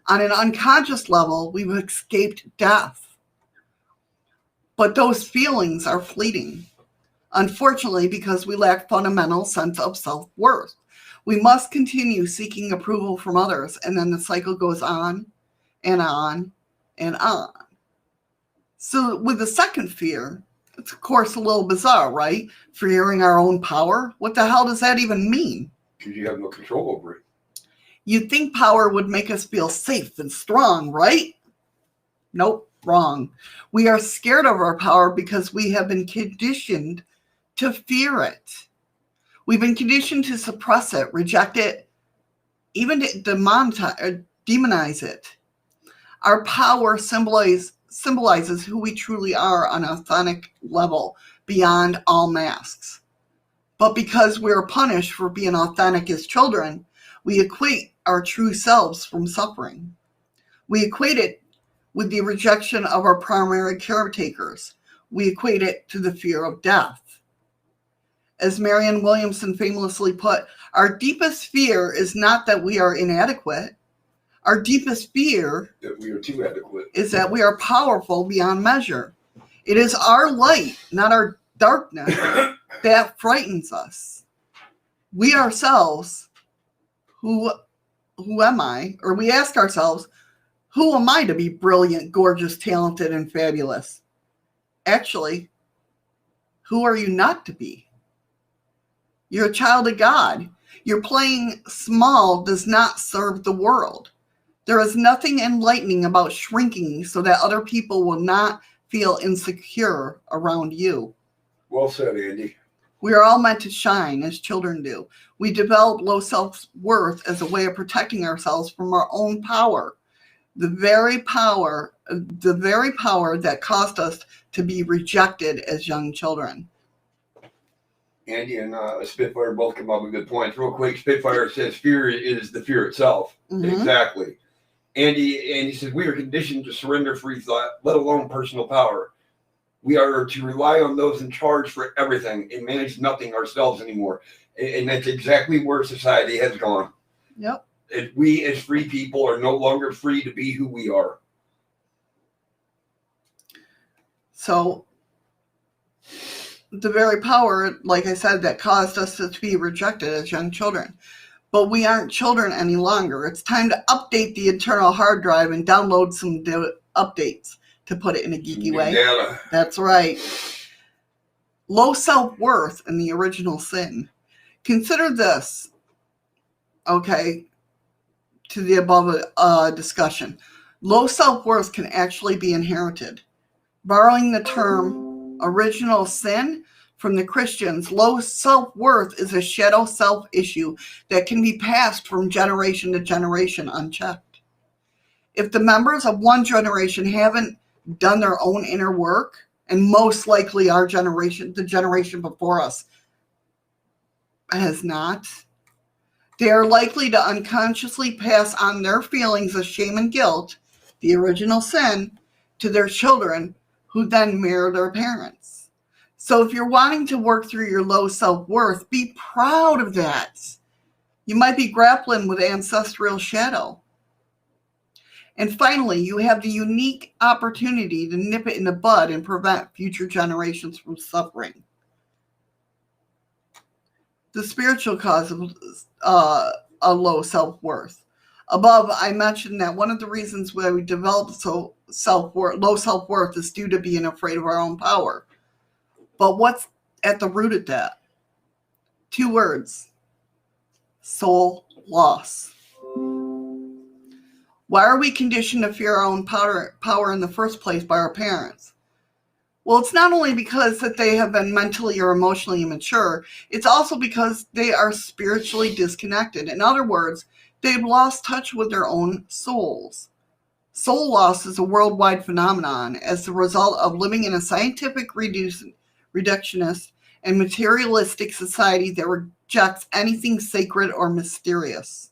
On an unconscious level, we've escaped death. But those feelings are fleeting. Unfortunately, because we lack fundamental sense of self-worth. We must continue seeking approval from others, and then the cycle goes on and on and on. So with the second fear, it's of course a little bizarre, right? Fearing our own power? What the hell does that even mean? Because you have no control over it. You'd think power would make us feel safe and strong, right? Nope, wrong. We are scared of our power because we have been conditioned to fear it. We've been conditioned to suppress it, reject it, even to demonize it. Our power symbolizes who we truly are on an authentic level beyond all masks. But because we're punished for being authentic as children, we equate our true selves from suffering. We equate it with the rejection of our primary caretakers. We equate it to the fear of death. As Marianne Williamson famously put, our deepest fear is not that we are inadequate. Our deepest fear that we are too adequate. Is that we are powerful beyond measure. It is our light, not our darkness, that frightens us. We ourselves, who am I? Or we ask ourselves, who am I to be brilliant, gorgeous, talented, and fabulous? Actually, who are you not to be? You're a child of God. Your playing small does not serve the world. There is nothing enlightening about shrinking so that other people will not feel insecure around you. Well said, Andy. We are all meant to shine as children do. We develop low self-worth as a way of protecting ourselves from our own power. The very power that caused us to be rejected as young children. Andy and Spitfire both come up with good points. Real quick, Spitfire says fear is the fear itself. Mm-hmm. Exactly. Andy says we are conditioned to surrender free thought, let alone personal power. We are to rely on those in charge for everything and manage nothing ourselves anymore. And that's exactly where society has gone. Yep. We as free people are no longer free to be who we are. So the very power, like I said, that caused us to be rejected as young children. But we aren't children any longer. It's time to update the internal hard drive and download some updates, to put it in a geeky way. Data. That's right. Low self-worth and the original sin. Consider this, okay, to the above discussion. Low self-worth can actually be inherited. Borrowing the term original sin from the Christians, low self-worth is a shadow self issue that can be passed from generation to generation unchecked. If the members of one generation haven't done their own inner work, and most likely our generation, the generation before us, has not, they are likely to unconsciously pass on their feelings of shame and guilt, the original sin, to their children, who then mirror their parents. So if you're wanting to work through your low self-worth, be proud of that. You might be grappling with ancestral shadow. And finally, you have the unique opportunity to nip it in the bud and prevent future generations from suffering. The spiritual cause of a low self-worth. Above, I mentioned that one of the reasons why we develop low self-worth is due to being afraid of our own power. But what's at the root of that? 2 words. Soul loss. Why are we conditioned to fear our own power in the first place by our parents? Well, it's not only because that they have been mentally or emotionally immature, it's also because they are spiritually disconnected. In other words, they've lost touch with their own souls. Soul loss is a worldwide phenomenon as the result of living in a scientific, reductionist, and materialistic society that rejects anything sacred or mysterious.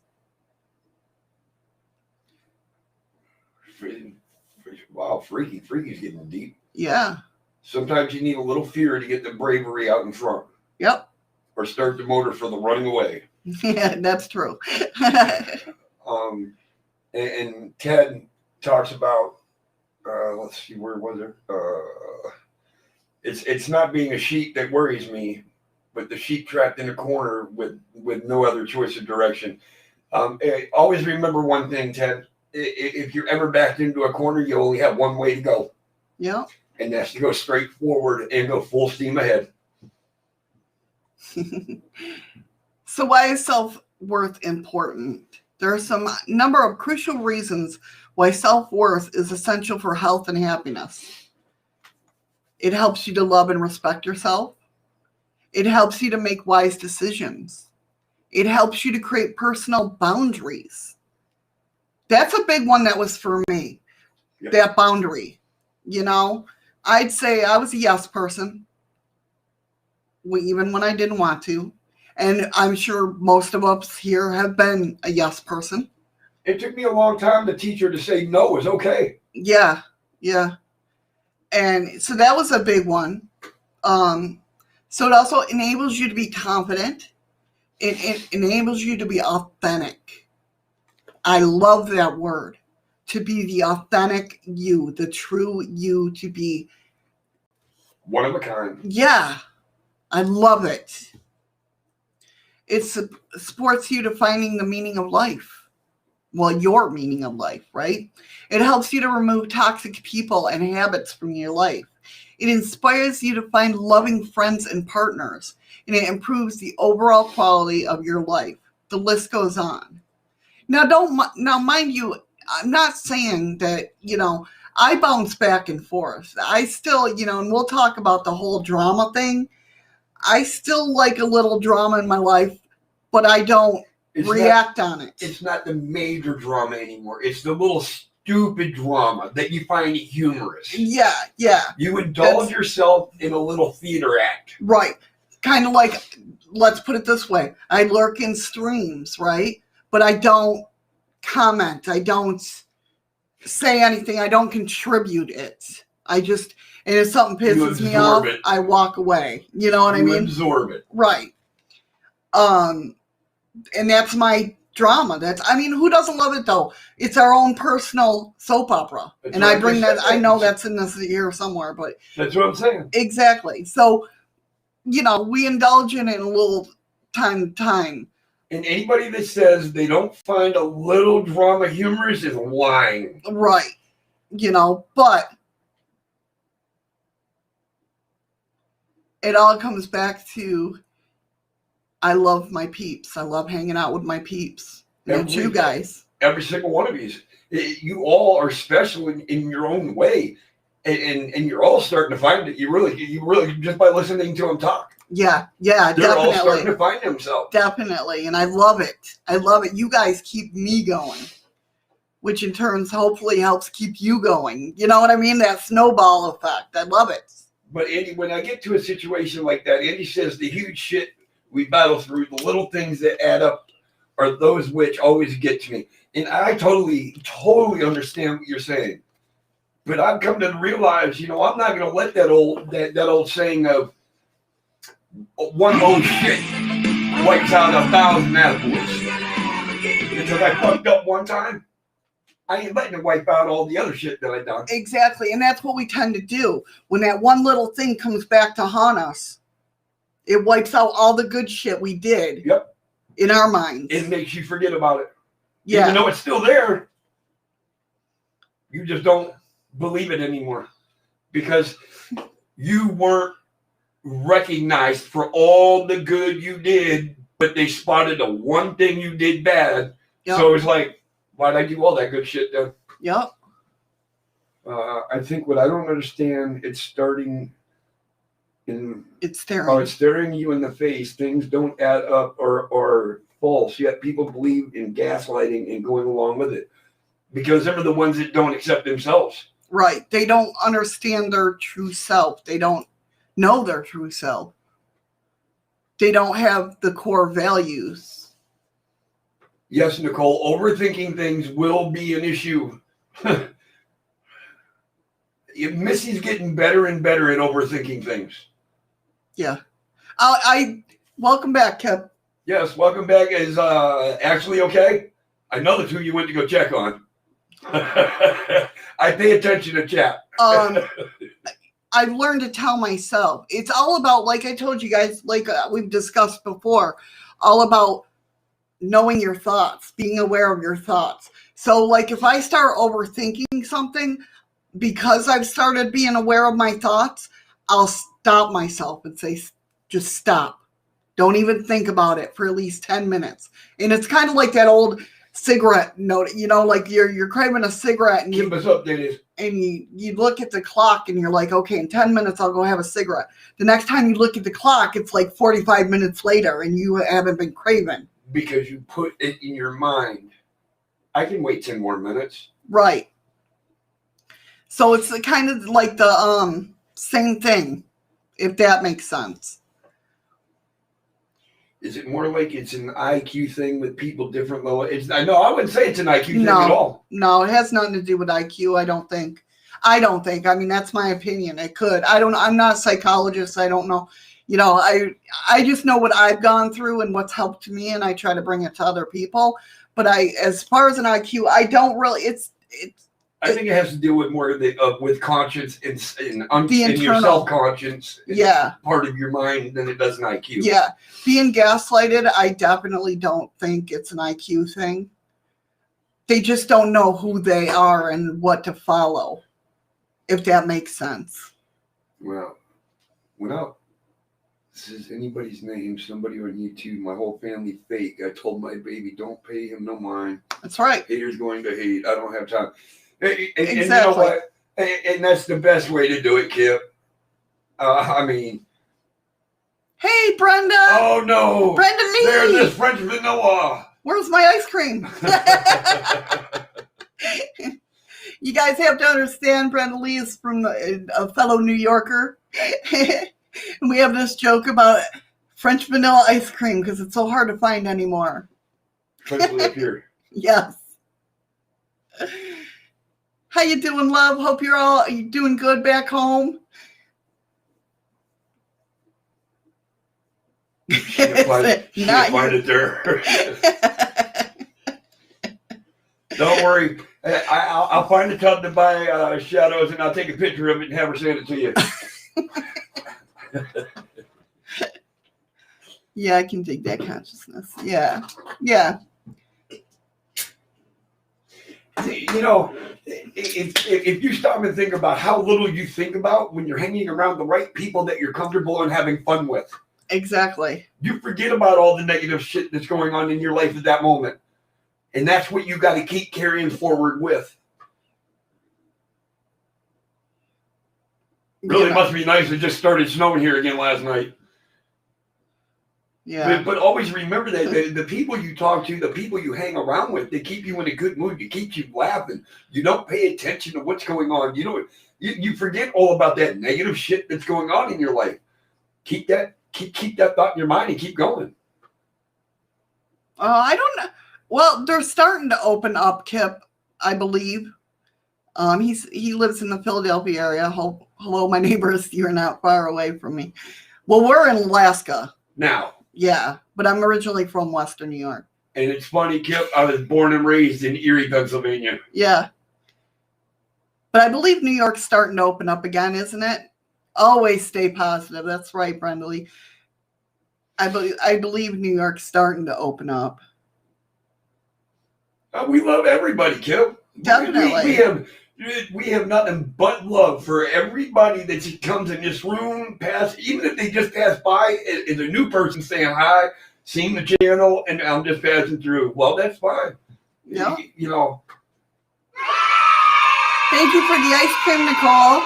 Wow, freaky. Freaky's getting deep. Yeah. Sometimes you need a little fear to get the bravery out in front. Yep. Or start the motor for the running away. Yeah, that's true. And Ted talks about, let's see, where was it? It's not being a sheep that worries me, but the sheep trapped in a corner with no other choice of direction. Always remember one thing, Ted. If you're ever backed into a corner, you only have one way to go. Yeah. And that's to go straight forward and go full steam ahead. So why is self-worth important? There are some number of crucial reasons why self-worth is essential for health and happiness. It helps you to love and respect yourself. It helps you to make wise decisions. It helps you to create personal boundaries. That's a big one that was for me, yeah. That boundary. You know, I'd say I was a yes person, even when I didn't want to. And I'm sure most of us here have been a yes person. It took me a long time to teach her to say no is okay. Yeah, yeah. And so that was a big one. So it also enables you to be confident. It enables you to be authentic. I love that word. To be the authentic you, the true you, to be one of a kind. Yeah, I love it. It supports you to finding the meaning of life. Well, your meaning of life, right? It helps you to remove toxic people and habits from your life. It inspires you to find loving friends and partners, and it improves the overall quality of your life. The list goes on. Now, mind you, I'm not saying that, I bounce back and forth. I still, and we'll talk about the whole drama thing. I still like a little drama in my life, but I don't react on it. It's not the major drama anymore. It's the little stupid drama that you find humorous. Yeah, yeah. You indulge yourself in a little theater act. Right. Kind of like, let's put it this way. I lurk in streams, right? But I don't comment. I don't say anything. I don't contribute it. And if something pisses me off, I walk away. You know what I mean? You absorb it. Right. And that's my drama. Who doesn't love it though? It's our own personal soap opera. And I bring that, I know that's in this here somewhere, but. That's what I'm saying. Exactly. So, we indulge in it a little time to time. And anybody that says they don't find a little drama humorous is lying. Right. But it all comes back to I love my peeps. I love hanging out with my peeps. And it's you guys. Every single one of these. You all are special in your own way. And you're all starting to find it. You really, just by listening to them talk. Yeah, They're definitely. all starting to find themselves. Definitely. And I love it. I love it. You guys keep me going, which in turn hopefully helps keep you going. You know what I mean? That snowball effect. I love it. But Andy, when I get to a situation like that, Andy says the huge shit we battle through, the little things that add up are those which always get to me. And I totally understand what you're saying. But I've come to realize, I'm not going to let that old saying of one old shit wipes out 1,000 attaboys. Because I fucked up one time, I ain't letting it wipe out all the other shit that I done. Exactly. And that's what we tend to do. When that one little thing comes back to haunt us, it wipes out all the good shit we did. Yep. In our minds. It makes you forget about it. Yeah. Even though it's still there, you just don't believe it anymore because you weren't recognized for all the good you did, but they spotted the one thing you did bad. Yep. So it's like, why'd I do all that good shit then? Yep. I think what I don't understand, it's starting in... It's staring. Oh, it's staring you in the face. Things don't add up or false, yet people believe in gaslighting and going along with it because they're the ones that don't accept themselves. Right. They don't understand their true self. They don't know their true self. They don't have the core values. Yes, Nicole, overthinking things will be an issue. Missy's getting better and better at overthinking things. Yeah. I welcome back, Kip. Yes, welcome back. Is Ashley okay? I know that's who you went to go check on. I pay attention to chat. I've learned to tell myself. It's all about, like I told you guys, like we've discussed before, all about knowing your thoughts, being aware of your thoughts. So, like, if I start overthinking something, because I've started being aware of my thoughts, I'll stop myself and say, just stop. Don't even think about it for at least 10 minutes. And it's kind of like that old cigarette note, you know, like you're craving a cigarette and keep us updated. And you look at the clock and you're like, okay, in 10 minutes I'll go have a cigarette. The next time you look at the clock, it's like 45 minutes later and you haven't been craving. Because you put it in your mind, I can wait 10 more minutes. Right. So it's the kind of like the same thing, if that makes sense. Is it more like it's an IQ thing with people different level? I wouldn't say it's an IQ thing at all. No, it has nothing to do with IQ, I don't think. I mean, that's my opinion. It could. I'm not a psychologist. I don't know. You know, I just know what I've gone through and what's helped me, and I try to bring it to other people. But as far as an IQ, I don't really, I think it has to do with more with conscience and your self-conscious part of your mind than it does an IQ. Yeah. Being gaslighted, I definitely don't think it's an IQ thing. They just don't know who they are and what to follow, if that makes sense. Well, without this is anybody's name, somebody on YouTube, my whole family fake. I told my baby, don't pay him no mind. That's right. Haters going to hate. I don't have time. Exactly. And you know what? And that's the best way to do it, Kip. I mean. Hey, Brenda. Oh, no. Brenda Lee. There's this French vanilla. Where's my ice cream? You guys have to understand, Brenda Lee is from a fellow New Yorker. And we have this joke about French vanilla ice cream because it's so hard to find anymore. Especially up here. Yes. How you doing, love? Hope you're doing good back home. Can't find it there. Don't worry. I'll find a tub to buy shadows, and I'll take a picture of it and have her send it to you. Yeah, I can dig that consciousness. Yeah. Yeah. You know, if you stop and think about how little you think about when you're hanging around the right people that you're comfortable and having fun with. Exactly. You forget about all the negative shit that's going on in your life at that moment. And that's what you got to keep carrying forward with. Really must be nice. It just started snowing here again last night. Yeah. But always remember that the people you talk to, the people you hang around with, they keep you in a good mood. You keep you laughing. You don't pay attention to what's going on. You forget all about that negative shit that's going on in your life. Keep that thought in your mind and keep going. I don't know. Well, they're starting to open up, Kip, I believe. He lives in the Philadelphia area. Hello, my neighbors. You're not far away from me. Well, we're in Alaska now. Yeah, but I'm originally from Western New York. And it's funny, Kip, I was born and raised in Erie, Pennsylvania. Yeah. But I believe New York's starting to open up again, isn't it? Always stay positive. That's right, Brenda Lee. I believe New York's starting to open up. We love everybody, Kim. Definitely. We have nothing but love for everybody that comes in this room, even if they just pass by as a new person saying hi, seeing the channel, and I'm just passing through. Well, that's fine. Yeah. You know. Thank you for the ice cream, Nicole.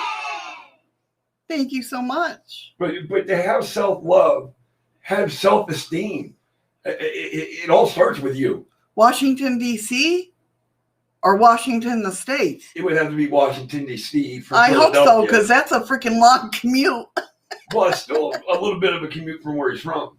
Thank you so much. But to have self-love, have self-esteem, it all starts with you. Washington, D.C. or Washington, the state? It would have to be Washington, D.C. I hope so, because that's a freaking long commute. Well, it's still a little bit of a commute from where he's from.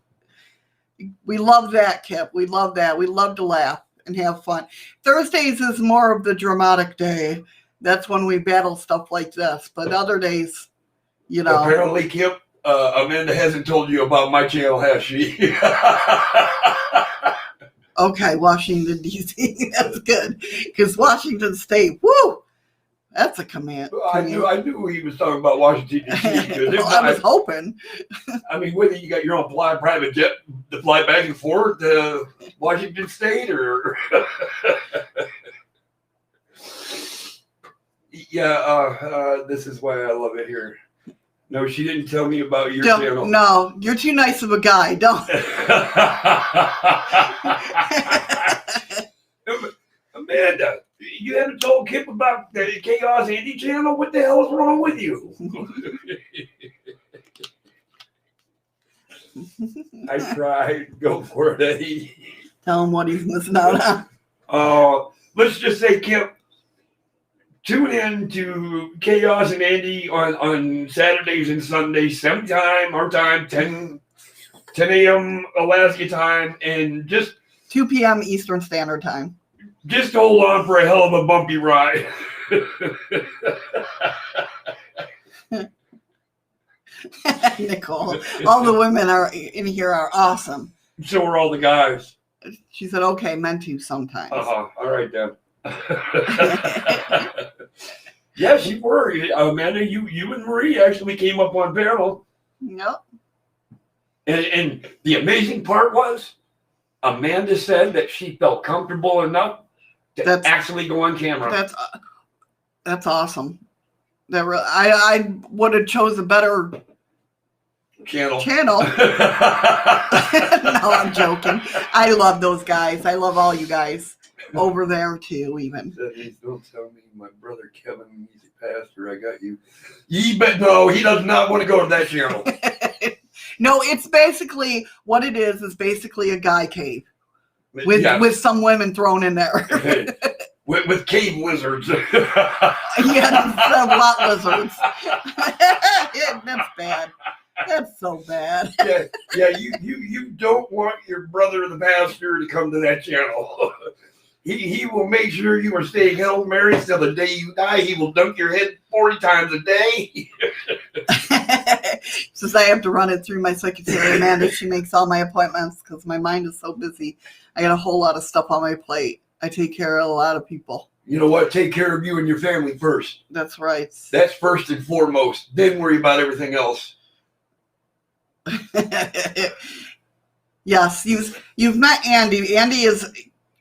We love that, Kip. We love that. We love to laugh and have fun. Thursdays is more of the dramatic day. That's when we battle stuff like this. But other days, you know. Apparently, Kip, Amanda hasn't told you about my channel, has she? Okay, Washington, D.C. That's good. Because Washington State, woo! That's a command. I knew he was talking about Washington, D.C. Well, I was hoping. I mean, whether you got your own private jet to fly back and forth to Washington State or... Yeah, this is why I love it here. No, she didn't tell me about your channel. No, you're too nice of a guy. Don't. Amanda, you haven't told Kip about the Chaos Andy channel? What the hell is wrong with you? I tried. Go for it, Eddie. Tell him what he's missing out on. Let's just say, Kip, tune in to Chaos and Andy on Saturdays and Sundays, same time, our time, 10 a.m. Alaska time, and just 2 p.m. Eastern Standard Time. Just hold on for a hell of a bumpy ride. Nicole, all the women are in here are awesome. So are all the guys. She said, okay, meant to sometimes. All right, then. Yes, you were. Amanda, you and Marie actually came up on panel. Yep. And the amazing part was, Amanda said that she felt comfortable enough to actually go on camera. That's awesome. I would have chose a better channel. No, I'm joking. I love those guys. I love all you guys over there too. Even don't tell me my brother Kevin, he's a pastor. I got you. But no, he does not want to go to that channel. No, it's basically what it is basically a guy cave. With some women thrown in there. with cave lizards. Yeah, lot lizards. That's bad. That's so bad. Yeah. You don't want your brother, the pastor, to come to that channel. He will make sure you are staying Hail Mary till the day you die. He will dunk your head 40 times a day. Since I have to run it through my secretary, Amanda, she makes all my appointments because my mind is so busy. I got a whole lot of stuff on my plate. I take care of a lot of people. You know what? Take care of you and your family first. That's right. That's first and foremost. Then worry about everything else. Yes, you've met Andy. Andy is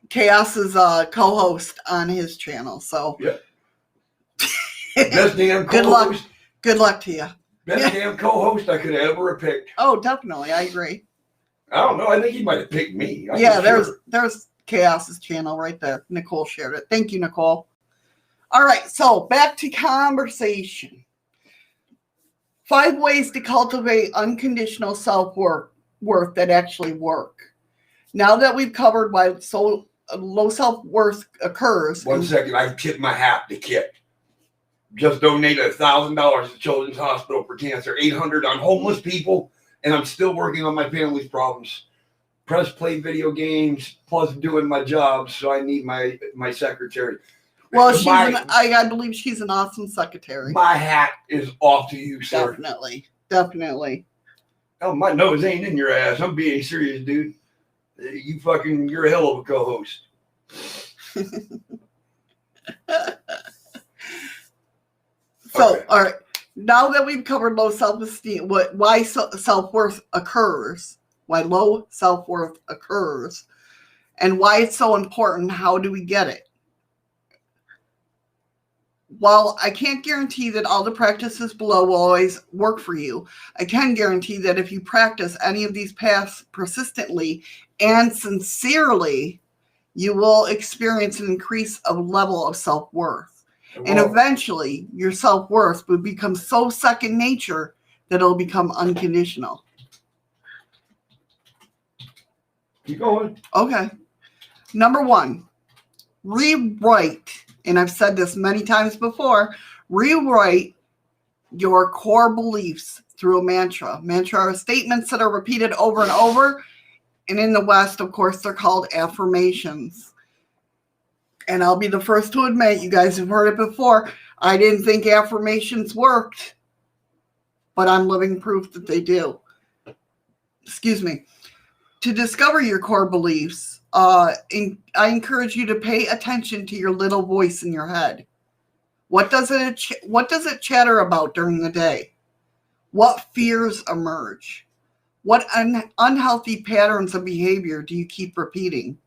Chaos's co-host on his channel. So yeah. Best damn co-host. Good luck to you. Best damn co-host I could ever have picked. Oh, definitely. I agree. I don't know. I think he might have picked me. There's Chaos's channel right there. Nicole shared it. Thank you, Nicole. All right. So back to conversation. 5 ways to cultivate unconditional self-worth that actually work. Now that we've covered why low self-worth occurs. 1 second. I tipped my hat to Kip. Just donated $1,000 to Children's Hospital for cancer, $800 on homeless people, and I'm still working on my family's problems. Press play video games, plus doing my job, so I need my secretary. Well, I believe she's an awesome secretary. My hat is off to you, sir. Definitely. Oh, my nose ain't in your ass. I'm being serious, dude. You're a hell of a co-host. So, okay. All right. Now that we've covered low self-esteem, why self-worth occurs, why low self-worth occurs, and why it's so important. How do we get it? While I can't guarantee that all the practices below will always work for you, I can guarantee that if you practice any of these paths persistently and sincerely, you will experience an increase of level of self-worth. And eventually, your self-worth will become so second nature that it'll become unconditional. Keep going. Okay. Number 1, rewrite. And I've said this many times before, rewrite your core beliefs through a mantra. Mantra are statements that are repeated over and over. And in the West, of course, they're called affirmations. And I'll be the first to admit, you guys have heard it before, I didn't think affirmations worked. But I'm living proof that they do. Excuse me. To discover your core beliefs, I encourage you to pay attention to your little voice in your head. What does it chatter about during the day? What fears emerge? What unhealthy patterns of behavior do you keep repeating?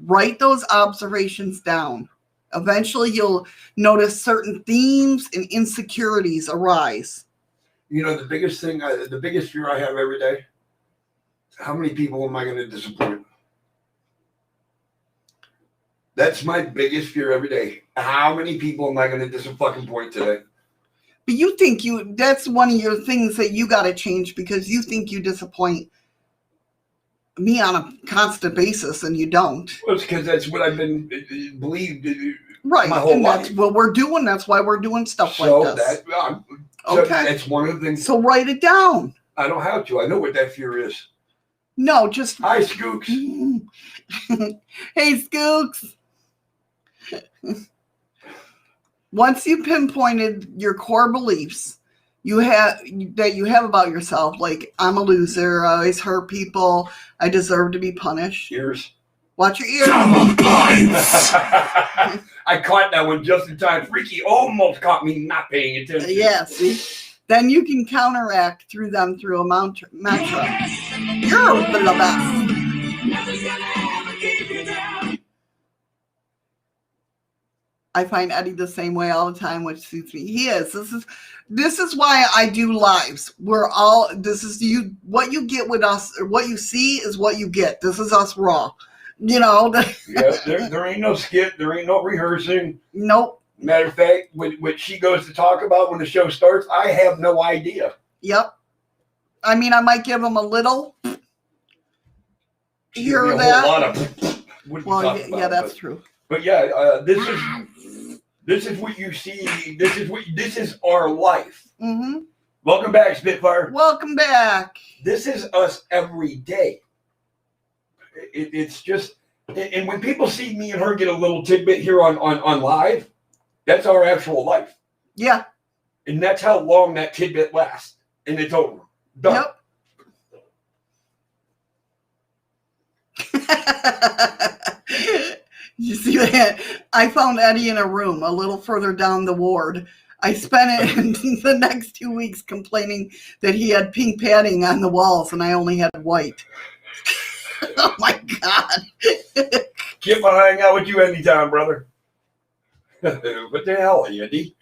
Write those observations down. Eventually, you'll notice certain themes and insecurities arise. You know, the biggest fear I have every day, how many people am I going to disappoint? That's my biggest fear every day. How many people am I going to disappoint today? But you think that's one of your things that you got to change, because you think you disappoint me on a constant basis and you don't. Well, it's because that's what I've been believed right. my whole and life. That's what we're doing. That's why we're doing stuff like this. Okay. That's one of the things. So write it down. I don't have to. I know what that fear is. No, just. Hi, Skooks. Hey, Skooks. Once you pinpointed your core beliefs you have about yourself, like I'm a loser, I always hurt people, I deserve to be punished. Ears. Watch your ears. I caught that one just in time. Freaky almost caught me not paying attention. Yeah, see? Then you can counteract through a mantra. You're the best. I find Eddie the same way all the time, which suits me. He is. This is why I do lives. This is you. What you get with us, or what you see is what you get. This is us raw. You know. Yeah, there ain't no skit. There ain't no rehearsing. Nope. Matter of fact, what she goes to talk about when the show starts, I have no idea. Yep. I mean, I might give him a little. Hear that? A lot of. Yeah, that's true. But yeah, this is what you see. This is our life. Mm-hmm. Welcome back, Spitfire. Welcome back. This is us every day. It's just, and when people see me and her get a little tidbit here on live, that's our actual life. Yeah. And that's how long that tidbit lasts. And it's over. Done. Yep. You see that? I found Eddie in a room a little further down the ward. I spent the next 2 weeks complaining that he had pink padding on the walls and I only had white. Oh my God. Get my hang out with you anytime, brother. What the hell, Andy?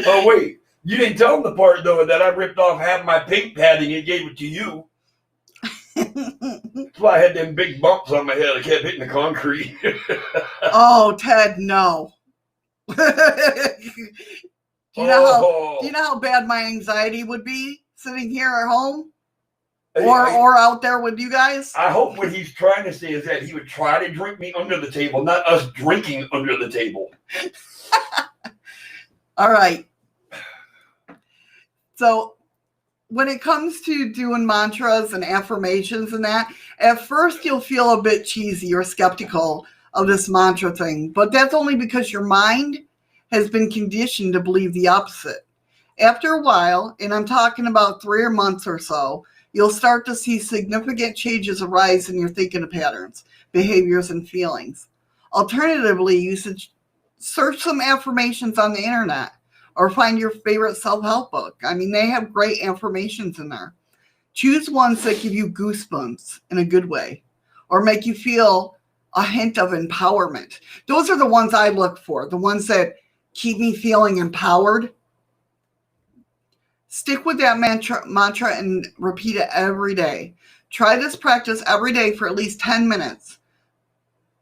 Oh, wait. You didn't tell him the part, though, that I ripped off half my pink padding and gave it to you. That's why I had them big bumps on my head. I kept hitting the concrete. Oh, Ted, no. Do you know how bad my anxiety would be sitting here at home? Or out there with you guys? I hope what he's trying to say is that he would try to drink me under the table, not us drinking under the table. All right. So when it comes to doing mantras and affirmations and that, at first you'll feel a bit cheesy or skeptical of this mantra thing, but that's only because your mind has been conditioned to believe the opposite. After a while, and I'm talking about 3 months or so, you'll start to see significant changes arise in your thinking patterns, behaviors, and feelings. Alternatively, you should search some affirmations on the internet or find your favorite self-help book. I mean, they have great affirmations in there. Choose ones that give you goosebumps in a good way or make you feel a hint of empowerment. Those are the ones I look for, the ones that keep me feeling empowered. Stick with that mantra and repeat it every day. Try this practice every day for at least 10 minutes.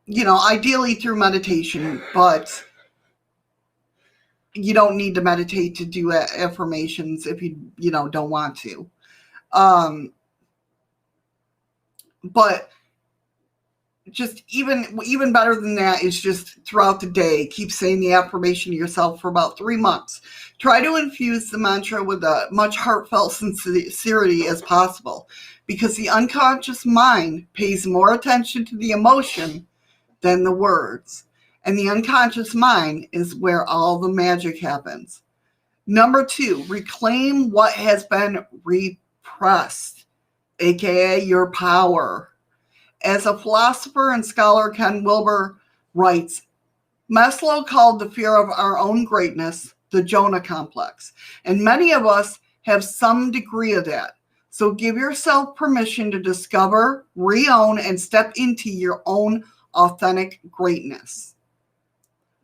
Ideally through meditation, but you don't need to meditate to do affirmations if you don't want to. But just even better than that is just throughout the day, keep saying the affirmation to yourself for about 3 months. Try to infuse the mantra with a much heartfelt sincerity as possible, because the unconscious mind pays more attention to the emotion than the words. And the unconscious mind is where all the magic happens. Number 2, reclaim what has been repressed, aka your power. As a philosopher and scholar, Ken Wilber writes, Maslow called the fear of our own greatness the Jonah complex, and many of us have some degree of that. So give yourself permission to discover, re-own, and step into your own authentic greatness.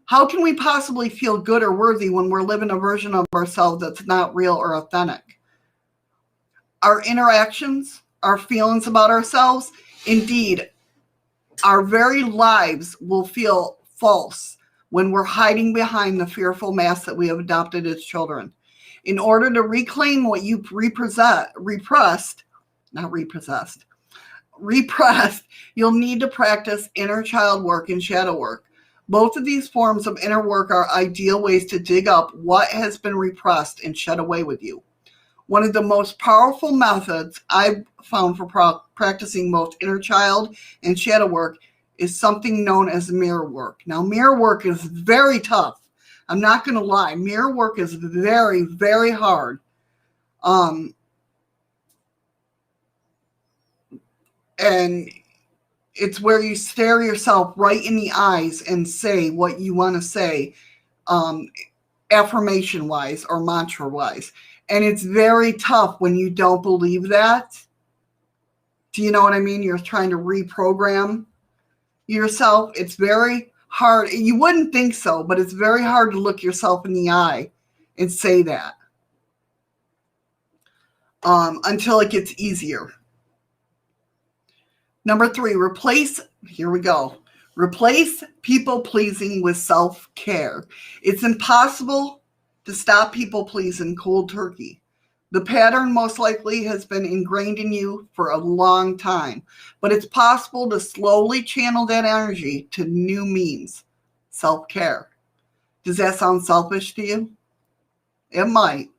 How can we possibly feel good or worthy when we're living a version of ourselves that's not real or authentic? Our interactions, our feelings about ourselves, indeed, our very lives will feel false when we're hiding behind the fearful mask that we have adopted as children. In order to reclaim what you repressed, you'll need to practice inner child work and shadow work. Both of these forms of inner work are ideal ways to dig up what has been repressed and shed away with you. One of the most powerful methods I've found for practicing both inner child and shadow work is something known as mirror work. Now, mirror work is very tough. I'm not going to lie. Mirror work is very, very hard. And it's where you stare yourself right in the eyes and say what you want to say, affirmation-wise or mantra-wise. And it's very tough when you don't believe that. Do you know what I mean? You're trying to reprogram yourself. It's very hard. You wouldn't think so, but it's very hard to look yourself in the eye and say that until it gets easier. Number 3, replace people-pleasing with self-care. It's impossible to stop people-pleasing cold turkey. The pattern most likely has been ingrained in you for a long time, but it's possible to slowly channel that energy to new means, self-care. Does that sound selfish to you? It might.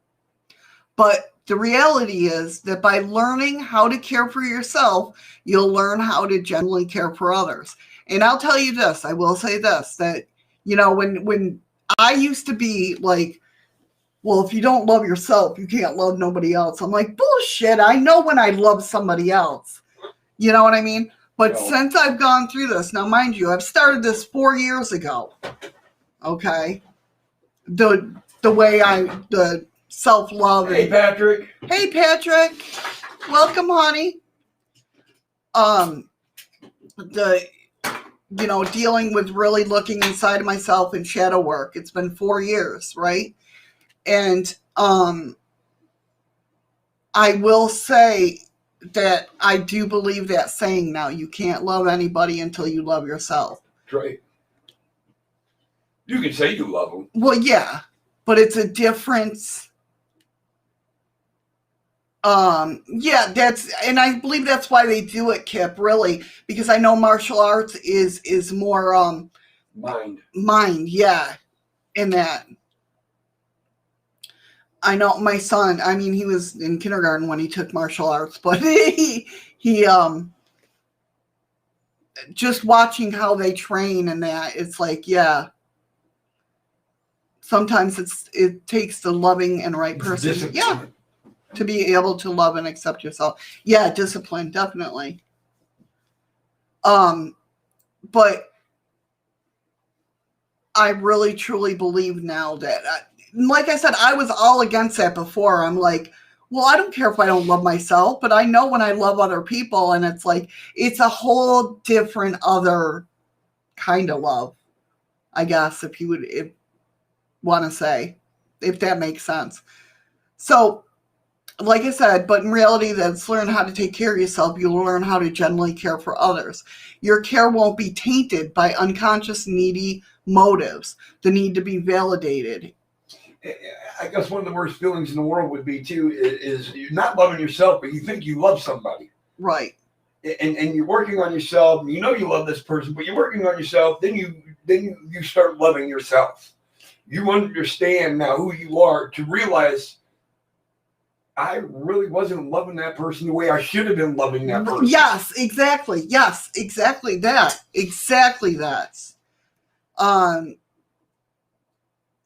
But the reality is that by learning how to care for yourself, you'll learn how to genuinely care for others. And I'll tell you this, I will say this, that, when I used to be like, well, if you don't love yourself, you can't love nobody else. I'm like, bullshit. I know when I love somebody else. You know what I mean? But since I've gone through this, now mind you, I've started this 4 years ago. Okay. The self-love. Hey, Patrick. Hey, Patrick. Welcome, honey. Dealing with really looking inside of myself in shadow work. It's been 4 years, right? And I will say that I do believe that saying now, you can't love anybody until you love yourself. That's right. You can say you love them. Well, yeah, but it's a difference. And I believe that's why they do it, Kip, really, because I know martial arts is more mind, yeah, in that. I know my son, I mean, he was in kindergarten when he took martial arts, but he just watching how they train and that, it's like, yeah, sometimes it takes the loving and right person. Discipline. Yeah. To be able to love and accept yourself. Yeah, discipline, definitely. But I really, truly believe now that, like I said, I was all against that before. I'm like, Well, I don't care if I don't love myself, but I know when I love other people, and it's like, it's a whole different other kind of love, I guess, if you would want to say, if that makes sense. So, like I said, but in reality, that's learn how to take care of yourself. You'll learn how to genuinely care for others. Your care won't be tainted by unconscious, needy motives, the need to be validated. I guess one of the worst feelings in the world would be, too, is you're not loving yourself, but you think you love somebody. Right. And you're working on yourself. You know you love this person, but you're working on yourself. Then you start loving yourself. You understand now who you are to realize I really wasn't loving that person the way I should have been loving that person. Yes, exactly. Yes, exactly that. Exactly that.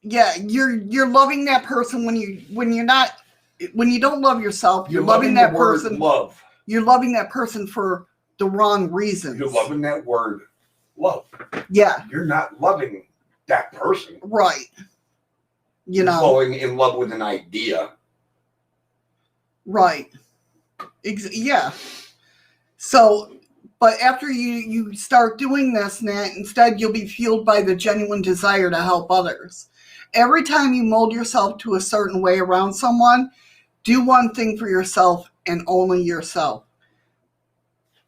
Yeah, you're loving that person when you don't love yourself. You're loving that person. Love. You're loving that person for the wrong reasons. You're loving that word, love. Yeah. You're not loving that person. Right. You're falling in love with an idea. Right. Yeah. So, but after you start doing this, instead you'll be fueled by the genuine desire to help others. Every time you mold yourself to a certain way around someone, do one thing for yourself and only yourself.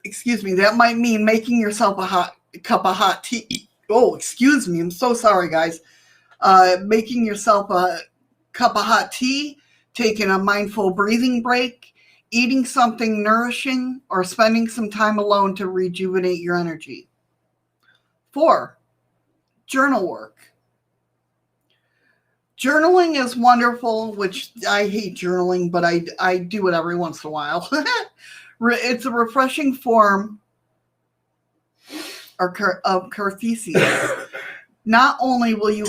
Excuse me, that might mean making yourself a cup of hot tea. Oh, excuse me, I'm so sorry, guys. Making yourself a cup of hot tea, taking a mindful breathing break, eating something nourishing, or spending some time alone to rejuvenate your energy. 4, journal work. Journaling is wonderful, which I hate journaling, but I do it every once in a while. It's a refreshing form of catharsis. Not only will it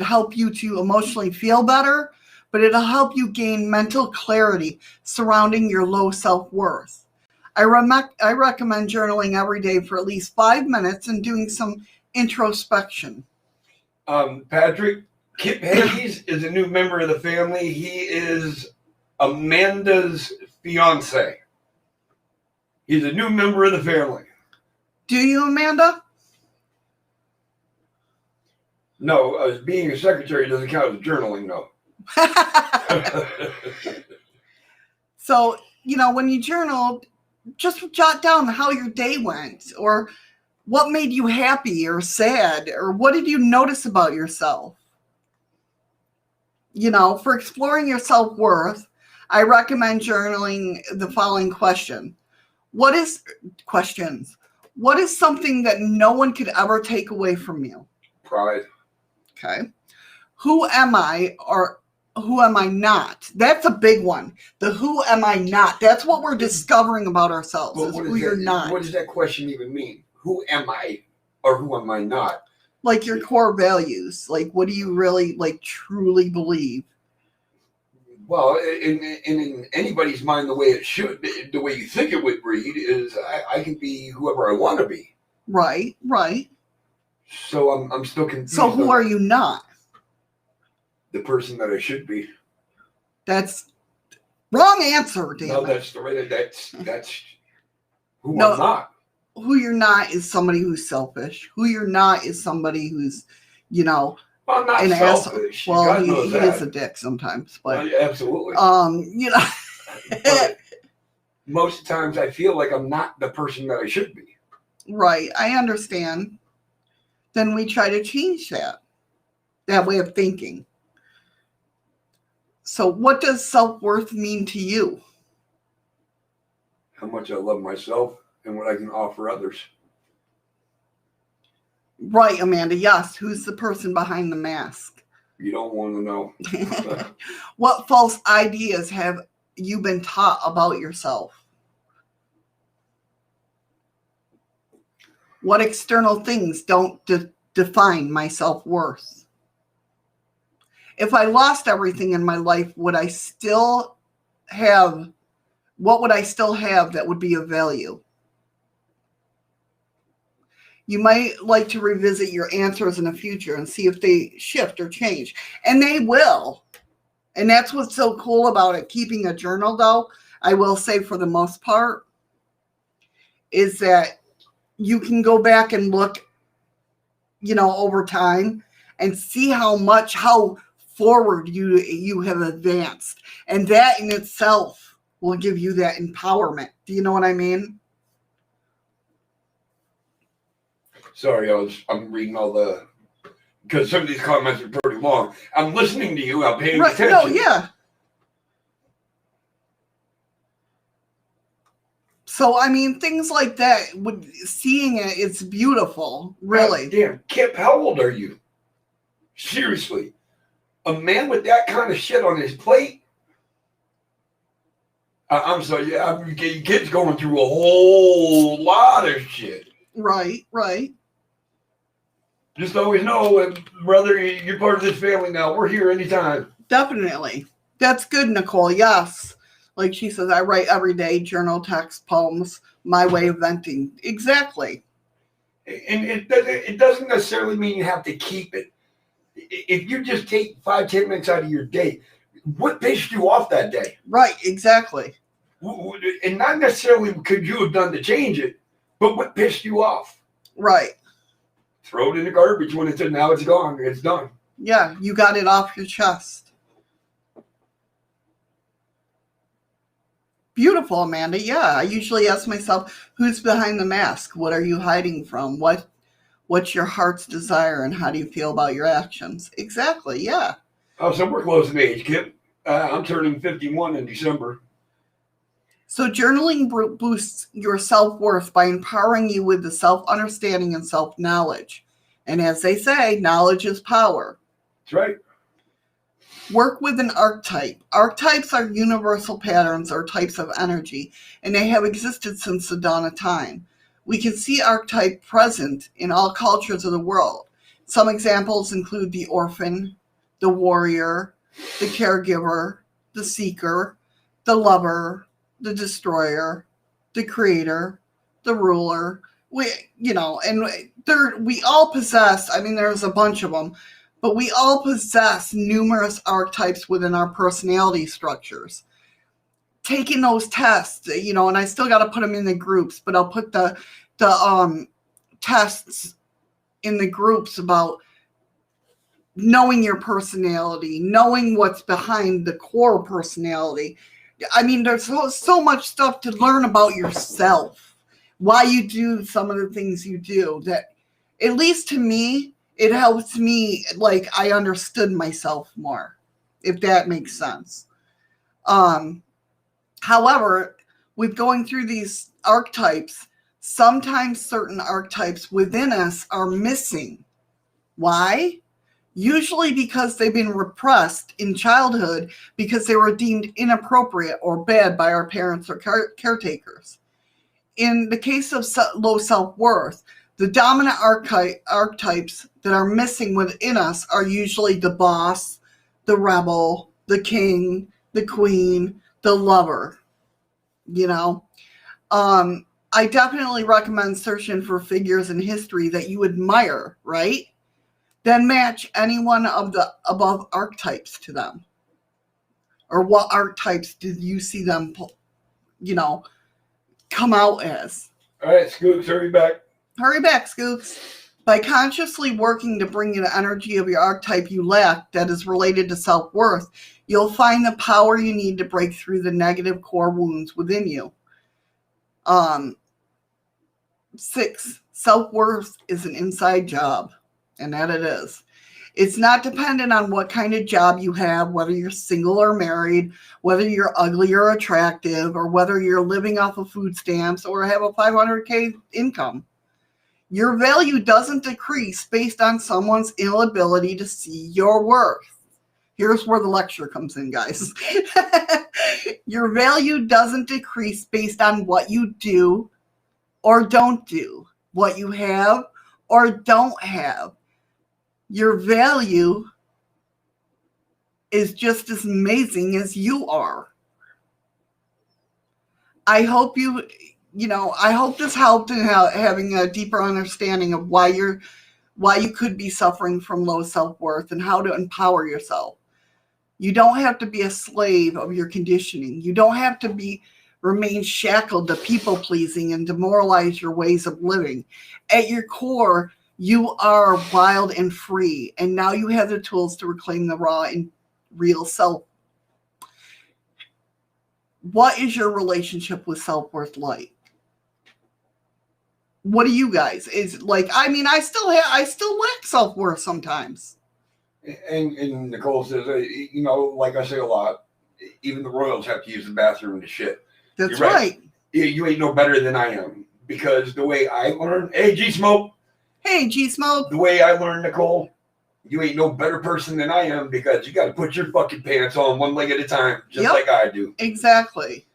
help you to emotionally feel better, but it'll help you gain mental clarity surrounding your low self-worth. I recommend journaling every day for at least 5 minutes and doing some introspection. Patrick, Kip Hayes is a new member of the family. He is Amanda's fiance. He's a new member of the family. Do you, Amanda? No, being a secretary doesn't count as journaling, no. So, when you journal, just jot down how your day went, or what made you happy or sad, or what did you notice about yourself? For exploring your self-worth, I recommend journaling the following question. What is something that no one could ever take away from you? Pride. Okay. Who am I or who am I not? That's a big one. The who am I not? That's what we're discovering about ourselves, is who you're not. What does that question even mean? Who am I or who am I not? Like your core values. Like, what do you really, truly believe? Well, in anybody's mind, the way you think it would read is I can be whoever I want to be. Right. So I'm still confused. So who are you not? The person that I should be. That's wrong answer, damn No, it. that's the way that's who I'm not. Who you're not is somebody who's selfish. Who you're not is somebody who's, Well, I'm not an selfish. asshole. Well, he is a dick sometimes, but absolutely. But most times I feel like I'm not the person that I should be. Right, I understand. Then we try to change that way of thinking. So what does self-worth mean to you? How much I love myself and what I can offer others. Right, Amanda, yes. Who's the person behind the mask? You don't want to know. What false ideas have you been taught about yourself? What external things don't define my self-worth? If I lost everything in my life, what would I still have that would be of value? You might like to revisit your answers in the future and see if they shift or change. And they will. And that's what's so cool about it. Keeping a journal, though, I will say for the most part, is that you can go back and look, over time and see how forward you have advanced. And that in itself will give you that empowerment. Do you know what I mean? Sorry, I'm reading all the, because some of these comments are pretty long. I'm listening to you. I'm paying attention. No, yeah. So, I mean, things like that, seeing it, it's beautiful, really. God damn, Kip, how old are you? Seriously. A man with that kind of shit on his plate? I'm sorry, your kid's going through a whole lot of shit. Right. Just always know, brother, you're part of this family now. We're here anytime. Definitely. That's good, Nicole. Yes. Like she says, I write every day, journal, text, poems, my way of venting. Exactly. And it doesn't necessarily mean you have to keep it. If you just take 5-10 minutes out of your day, what pissed you off that day? Right, exactly. And not necessarily could you have done to change it, but what pissed you off? Right. Throw it in the garbage when now it's gone. It's done. Yeah, you got it off your chest. Beautiful, Amanda. Yeah, I usually ask myself, who's behind the mask? What are you hiding from? What's your heart's desire, and how do you feel about your actions? Exactly, yeah. Oh, so we're close in age, Kip. I'm turning 51 in December. So journaling boosts your self-worth by empowering you with the self-understanding and self-knowledge. And as they say, knowledge is power. That's right. Work with an archetype. Archetypes are universal patterns or types of energy, and they have existed since the dawn of time. We can see archetype present in all cultures of the world. Some examples include the orphan, the warrior, the caregiver, the seeker, the lover, the destroyer, the creator, the ruler. We all possess, there's a bunch of them, but we all possess numerous archetypes within our personality structures. Taking those tests, and I still got to put them in the groups, but I'll put the tests in the groups about knowing your personality, knowing what's behind the core personality. There's so much stuff to learn about yourself, why you do some of the things you do, that, at least to me, it helps me, like, I understood myself more, if that makes sense. However, with going through these archetypes, sometimes certain archetypes within us are missing. Why? Usually because they've been repressed in childhood because they were deemed inappropriate or bad by our parents or caretakers. In the case of low self-worth, the dominant archetypes that are missing within us are usually the boss, the rebel, the king, the queen, the lover. I definitely recommend searching for figures in history that you admire, right? Then match any one of the above archetypes to them. Or what archetypes did you see them, come out as? All right, Scoops, hurry back. Hurry back, Scoops. By consciously working to bring in the energy of your archetype you lack that is related to self-worth, you'll find the power you need to break through the negative core wounds within you. 6, self-worth is an inside job, and that it is. It's not dependent on what kind of job you have, whether you're single or married, whether you're ugly or attractive, or whether you're living off of food stamps or have a $500K income. Your value doesn't decrease based on someone's inability to see your worth. Here's where the lecture comes in, guys. Your value doesn't decrease based on what you do or don't do, what you have or don't have. Your value is just as amazing as you are. I hope I hope this helped in having a deeper understanding of why you could be suffering from low self-worth and how to empower yourself. You don't have to be a slave of your conditioning. You don't have to remain shackled to people pleasing and demoralize your ways of living. At your core, you are wild and free, and now you have the tools to reclaim the raw and real self. What is your relationship with self-worth like? What do you guys? Is like, I mean, I still lack self-worth sometimes. And Nicole says, you know, like I say a lot, even the royals have to use the bathroom to shit. That's right. You ain't no better than I am, because the way I learned, hey, G-Smoke. Hey, G-Smoke. The way I learned, Nicole, you ain't no better person than I am, because you got to put your fucking pants on one leg at a time, just like I do. Exactly.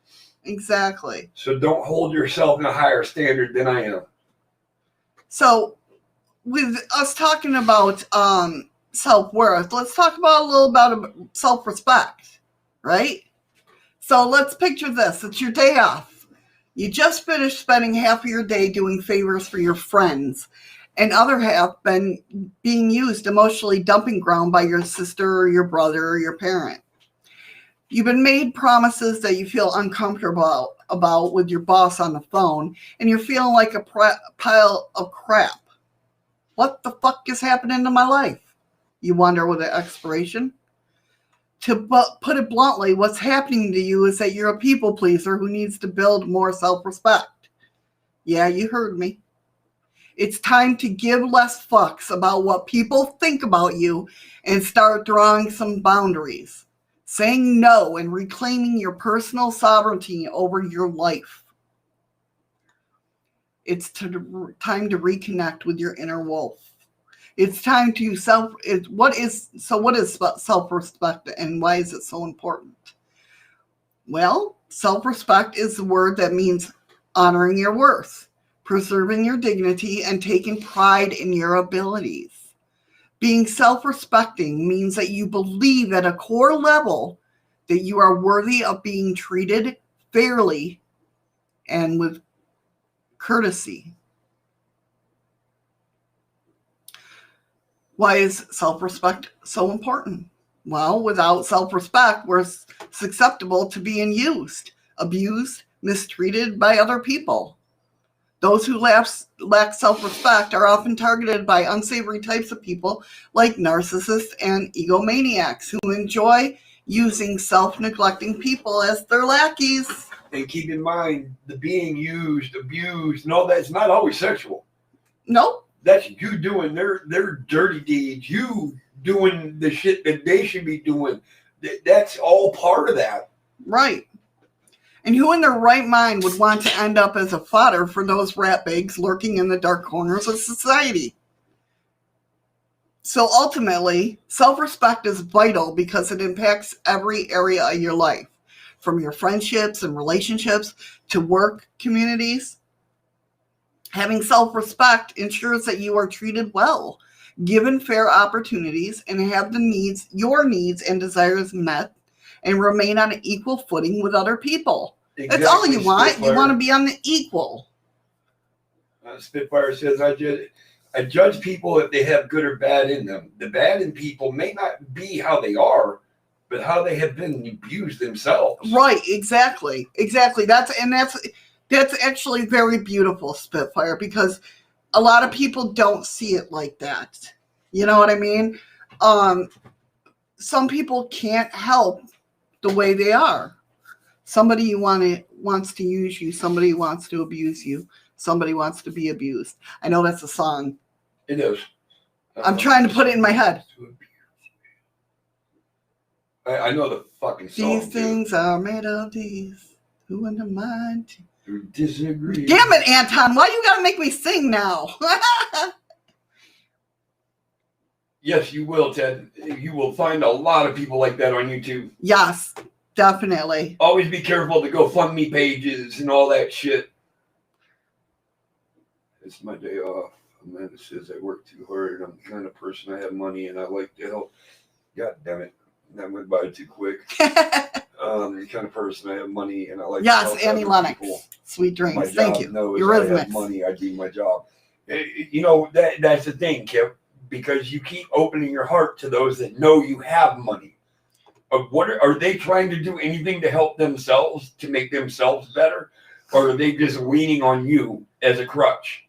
Exactly. So don't hold yourself in a higher standard than I am. So with us talking about self-worth, let's talk about a little about self-respect, right? So let's picture this. It's your day off. You just finished spending half of your day doing favors for your friends, and other half being used emotionally dumping ground by your sister or your brother or your parent. You've been made promises that you feel uncomfortable about with your boss on the phone, and you're feeling like a pile of crap. What the fuck is happening to my life? You wonder with an expiration. To put it bluntly, what's happening to you is that you're a people pleaser who needs to build more self-respect. Yeah, you heard me. It's time to give less fucks about what people think about you and start drawing some boundaries. Saying no and reclaiming your personal sovereignty over your life. It's time to reconnect with your inner wolf. It's time to what is self-respect, and why is it so important? Well, self-respect is the word that means honoring your worth, preserving your dignity, and taking pride in your abilities. Being self-respecting means that you believe at a core level that you are worthy of being treated fairly and with courtesy. Why is self-respect so important? Well, without self-respect, we're susceptible to being used, abused, mistreated by other people. Those who lack self-respect are often targeted by unsavory types of people like narcissists and egomaniacs who enjoy using self-neglecting people as their lackeys. And keep in mind, the being used, abused, no, that's not always sexual. Nope. That's you doing their dirty deeds, you doing the shit that they should be doing. That's all part of that. Right. And who in their right mind would want to end up as a fodder for those rat bags lurking in the dark corners of society? So ultimately, self-respect is vital because it impacts every area of your life, from your friendships and relationships to work communities. Having self-respect ensures that you are treated well, given fair opportunities, and have your needs and desires met, and remain on an equal footing with other people. Exactly. That's all you want. Spitfire. You want to be on the equal. Spitfire says, I judge people if they have good or bad in them. The bad in people may not be how they are, but how they have been abused themselves. Right, exactly. That's actually very beautiful, Spitfire, because a lot of people don't see it like that. You know what I mean? Some people can't help the way they are. Somebody wants to use you. Somebody wants to abuse you. Somebody wants to be abused. I know that's a song. It is. I'm trying to put it in my head. I know the fucking song. These things are made of these. Who in the mind? Who disagree? Damn it, Anton. Why you gotta make me sing now? Yes, you will, Ted. You will find a lot of people like that on YouTube. Yes, definitely. Always be careful to GoFundMe pages and all that shit. It's my day off. Amanda says I work too hard. I'm the kind of person, I have money and I like to help. God damn it. That went by too quick. The kind of person, I have money and I like to help. Yes, Annie Lennox. People. Sweet dreams. My Thank job you. knows Your I have money. I do my job. You know, that's the thing, Kip, because you keep opening your heart to those that know you have money. Are they trying to do anything to help themselves, to make themselves better? Or are they just leaning on you as a crutch?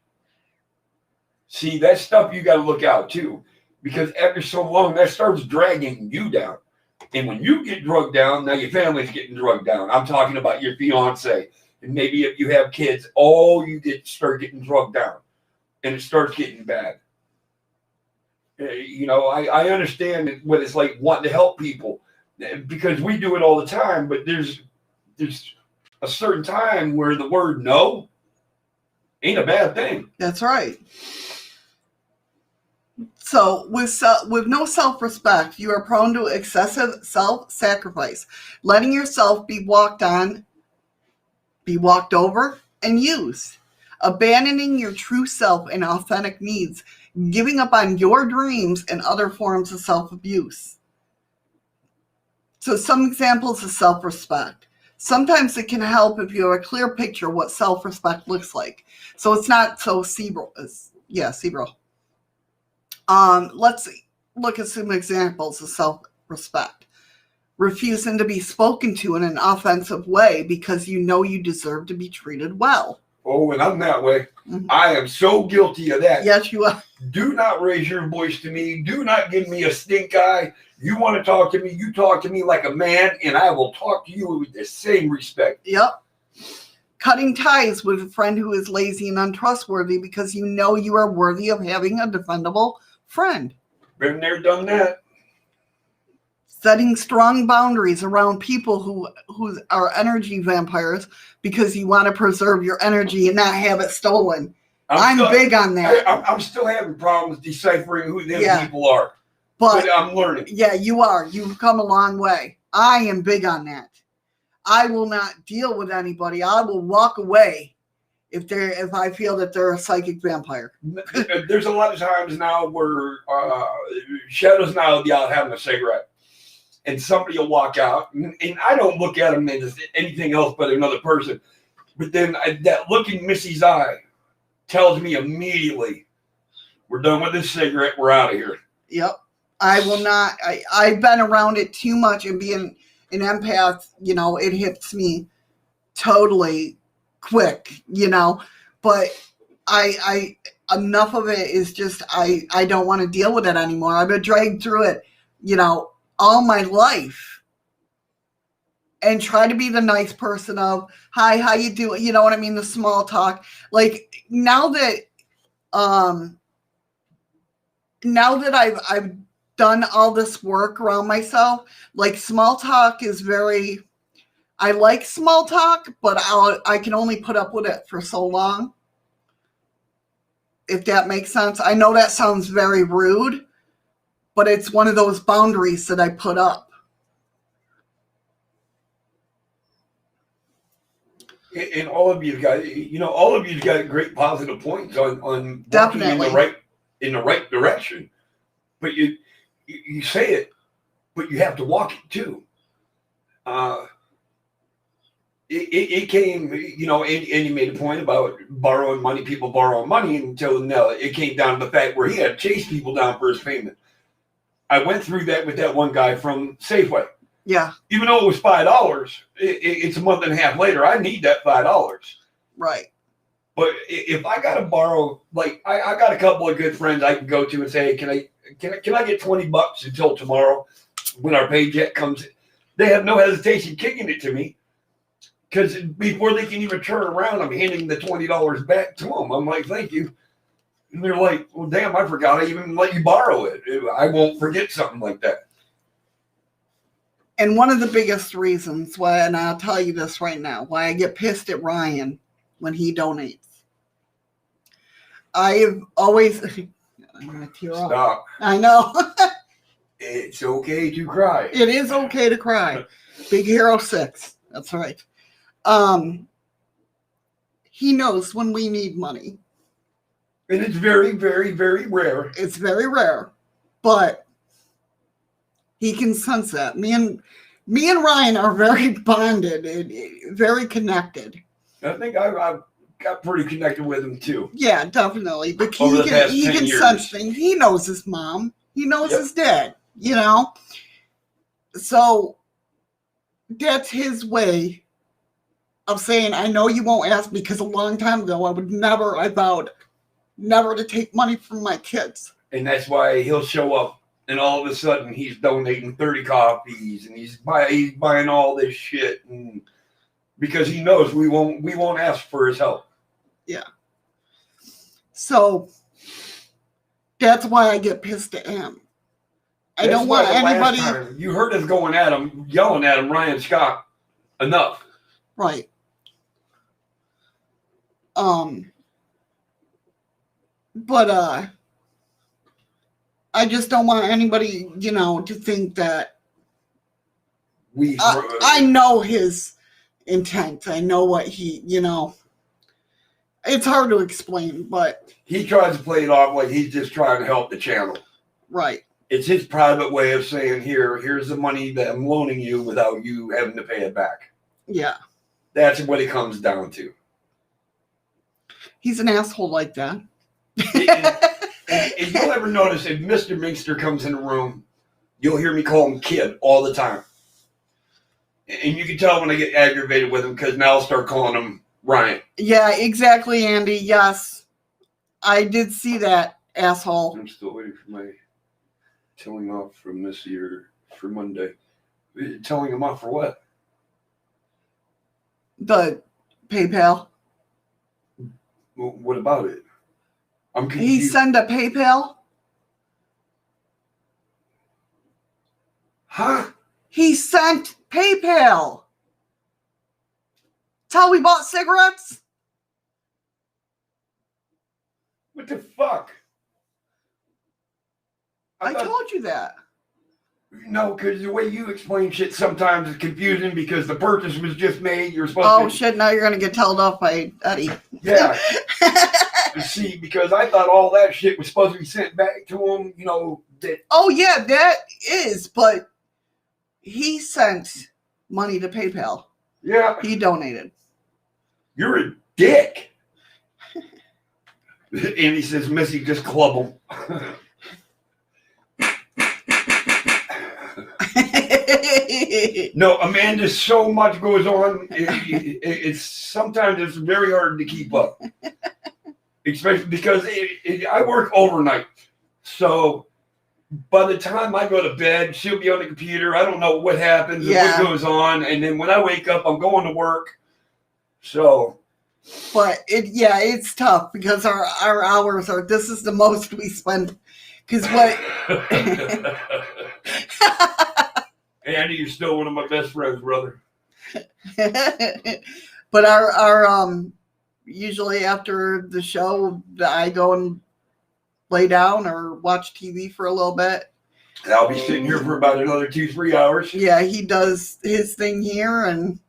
See, that stuff you got to look out too, because after so long, that starts dragging you down. And when you get drugged down, now your family's getting drugged down. I'm talking about your fiance. And maybe if you have kids, start getting drugged down. And it starts getting bad. I understand what it's like wanting to help people, because we do it all the time, but there's a certain time where the word no ain't a bad thing. That's right. So with no self-respect, you are prone to excessive self-sacrifice, letting yourself be walked on, be walked over, and used, abandoning your true self and authentic needs, giving up on your dreams, and other forms of self-abuse. So some examples of self-respect. Sometimes it can help if you have a clear picture of what self-respect looks like. So it's not so cerebral. Cerebral. Let's look at some examples of self-respect. Refusing to be spoken to in an offensive way because you know you deserve to be treated well. Oh, and I'm that way. Mm-hmm. I am so guilty of that. Yes, you are. Do not raise your voice to me. Do not give me a stink eye. You want to talk to me, you talk to me like a man, and I will talk to you with the same respect. Yep. Cutting ties with a friend who is lazy and untrustworthy because you know you are worthy of having a defendable friend. Been there, done that. Setting strong boundaries around people who are energy vampires because you want to preserve your energy and not have it stolen. I'm big on that. I'm still having problems deciphering who them people are. But I'm learning. Yeah, you are. You've come a long way. I am big on that. I will not deal with anybody. I will walk away if I feel that they're a psychic vampire. There's a lot of times now where Shadows now out having a cigarette, and somebody will walk out, and I don't look at them as anything else but another person. But then that look in Missy's eye tells me immediately, we're done with this cigarette. We're out of here. Yep. I will not. I've been around it too much, and being an empath, it hits me totally quick, but I enough of it is just, I don't want to deal with it anymore. I've been dragged through it, all my life, and try to be the nice person of, hi, how you doing? You know what I mean? The small talk. Like now that I've done all this work around myself, like small talk is I like small talk, but I can only put up with it for so long. If that makes sense. I know that sounds very rude, but it's one of those boundaries that I put up. And all of you guys, got great positive points on walking definitely in the right direction. But you say it, but you have to walk it too. It came, and you made a point about borrowing money, people borrowing money until it came down to the fact where he had to chase people down for his payment. I went through that with that one guy from Safeway. Yeah. Even though it was $5, it's a month and a half later. I need that $5. Right. But if I got to borrow, like I got a couple of good friends I can go to and say, hey, can I get $20 until tomorrow when our paycheck comes in? They have no hesitation kicking it to me, because before they can even turn around, I'm handing the $20 back to them. I'm like, thank you. And they're like, well, damn, I forgot I even let you borrow it. I won't forget something like that. And one of the biggest reasons why, and I'll tell you this right now, why I get pissed at Ryan when he donates. I have always... I'm going to tear up. Stop. I know. It's okay to cry. It is okay to cry. Big Hero 6. That's right. He knows when we need money. And it's very, very, very rare. It's very rare. But he can sense that. Me and Ryan are very bonded and very connected. I think I've got pretty connected with him too. Yeah, definitely. But he can sense things. He knows his mom. He knows his dad, So that's his way of saying, I know you won't ask me because a long time ago I vowed never to take money from my kids. And that's why he'll show up and all of a sudden he's donating 30 copies and he's buying all this shit, and because he knows we won't ask for his help. Yeah. So that's why I get pissed at him. I don't want anybody. You heard us going at him, yelling at him, Ryan Scott. Enough. Right. But I just don't want anybody, to think that I know his intent. I know what he, it's hard to explain, but he tries to play it off like he's just trying to help the channel. Right. It's his private way of saying, here's the money that I'm loaning you without you having to pay it back. Yeah. That's what it comes down to. He's an asshole like that. And you'll ever notice if Mr. Minkster comes in the room, you'll hear me call him kid all the time. And you can tell when I get aggravated with him because now I'll start calling him Ryan. Yeah, exactly, Andy. Yes. I did see that, asshole. I'm still waiting for my telling off from this year for Monday. Telling him off for what? The PayPal. What about it? I'm confused. He sent a PayPal? Huh? He sent PayPal. That's how we bought cigarettes? What the fuck? I told you that. No, because the way you explain shit sometimes is confusing because the purchase was just made. You're supposed to... shit, now you're going to get told off by Eddie. Yeah. See, because I thought all that shit was supposed to be sent back to him, that... Oh, yeah, that is, but he sent money to PayPal. Yeah. He donated. You're a dick. Andy says, Missy, just club him. No, Amanda, so much goes on. It's sometimes it's very hard to keep up, especially because I work overnight. So by the time I go to bed, she'll be on the computer. I don't know what happens, what goes on, and then when I wake up, I'm going to work. So, but it's tough because our hours are. This is the most we spend. Because what? Andy, you're still one of my best friends, brother. But our usually after the show, I go and lay down or watch TV for a little bit. I'll be sitting here for about another 2-3 hours. Yeah, he does his thing here, and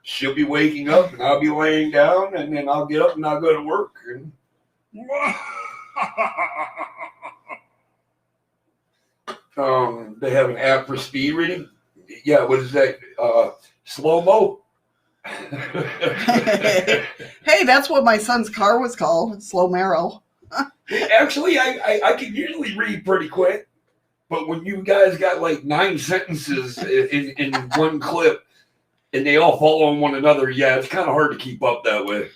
she'll be waking up, and I'll be laying down, and then I'll get up and I'll go to work. And... they have an app for speed reading. Yeah, what is that? Slow-mo? Hey, that's what my son's car was called, Slow Marrow. Actually, I can usually read pretty quick, but when you guys got like 9 sentences in one clip, and they all follow on one another, yeah, it's kind of hard to keep up that way.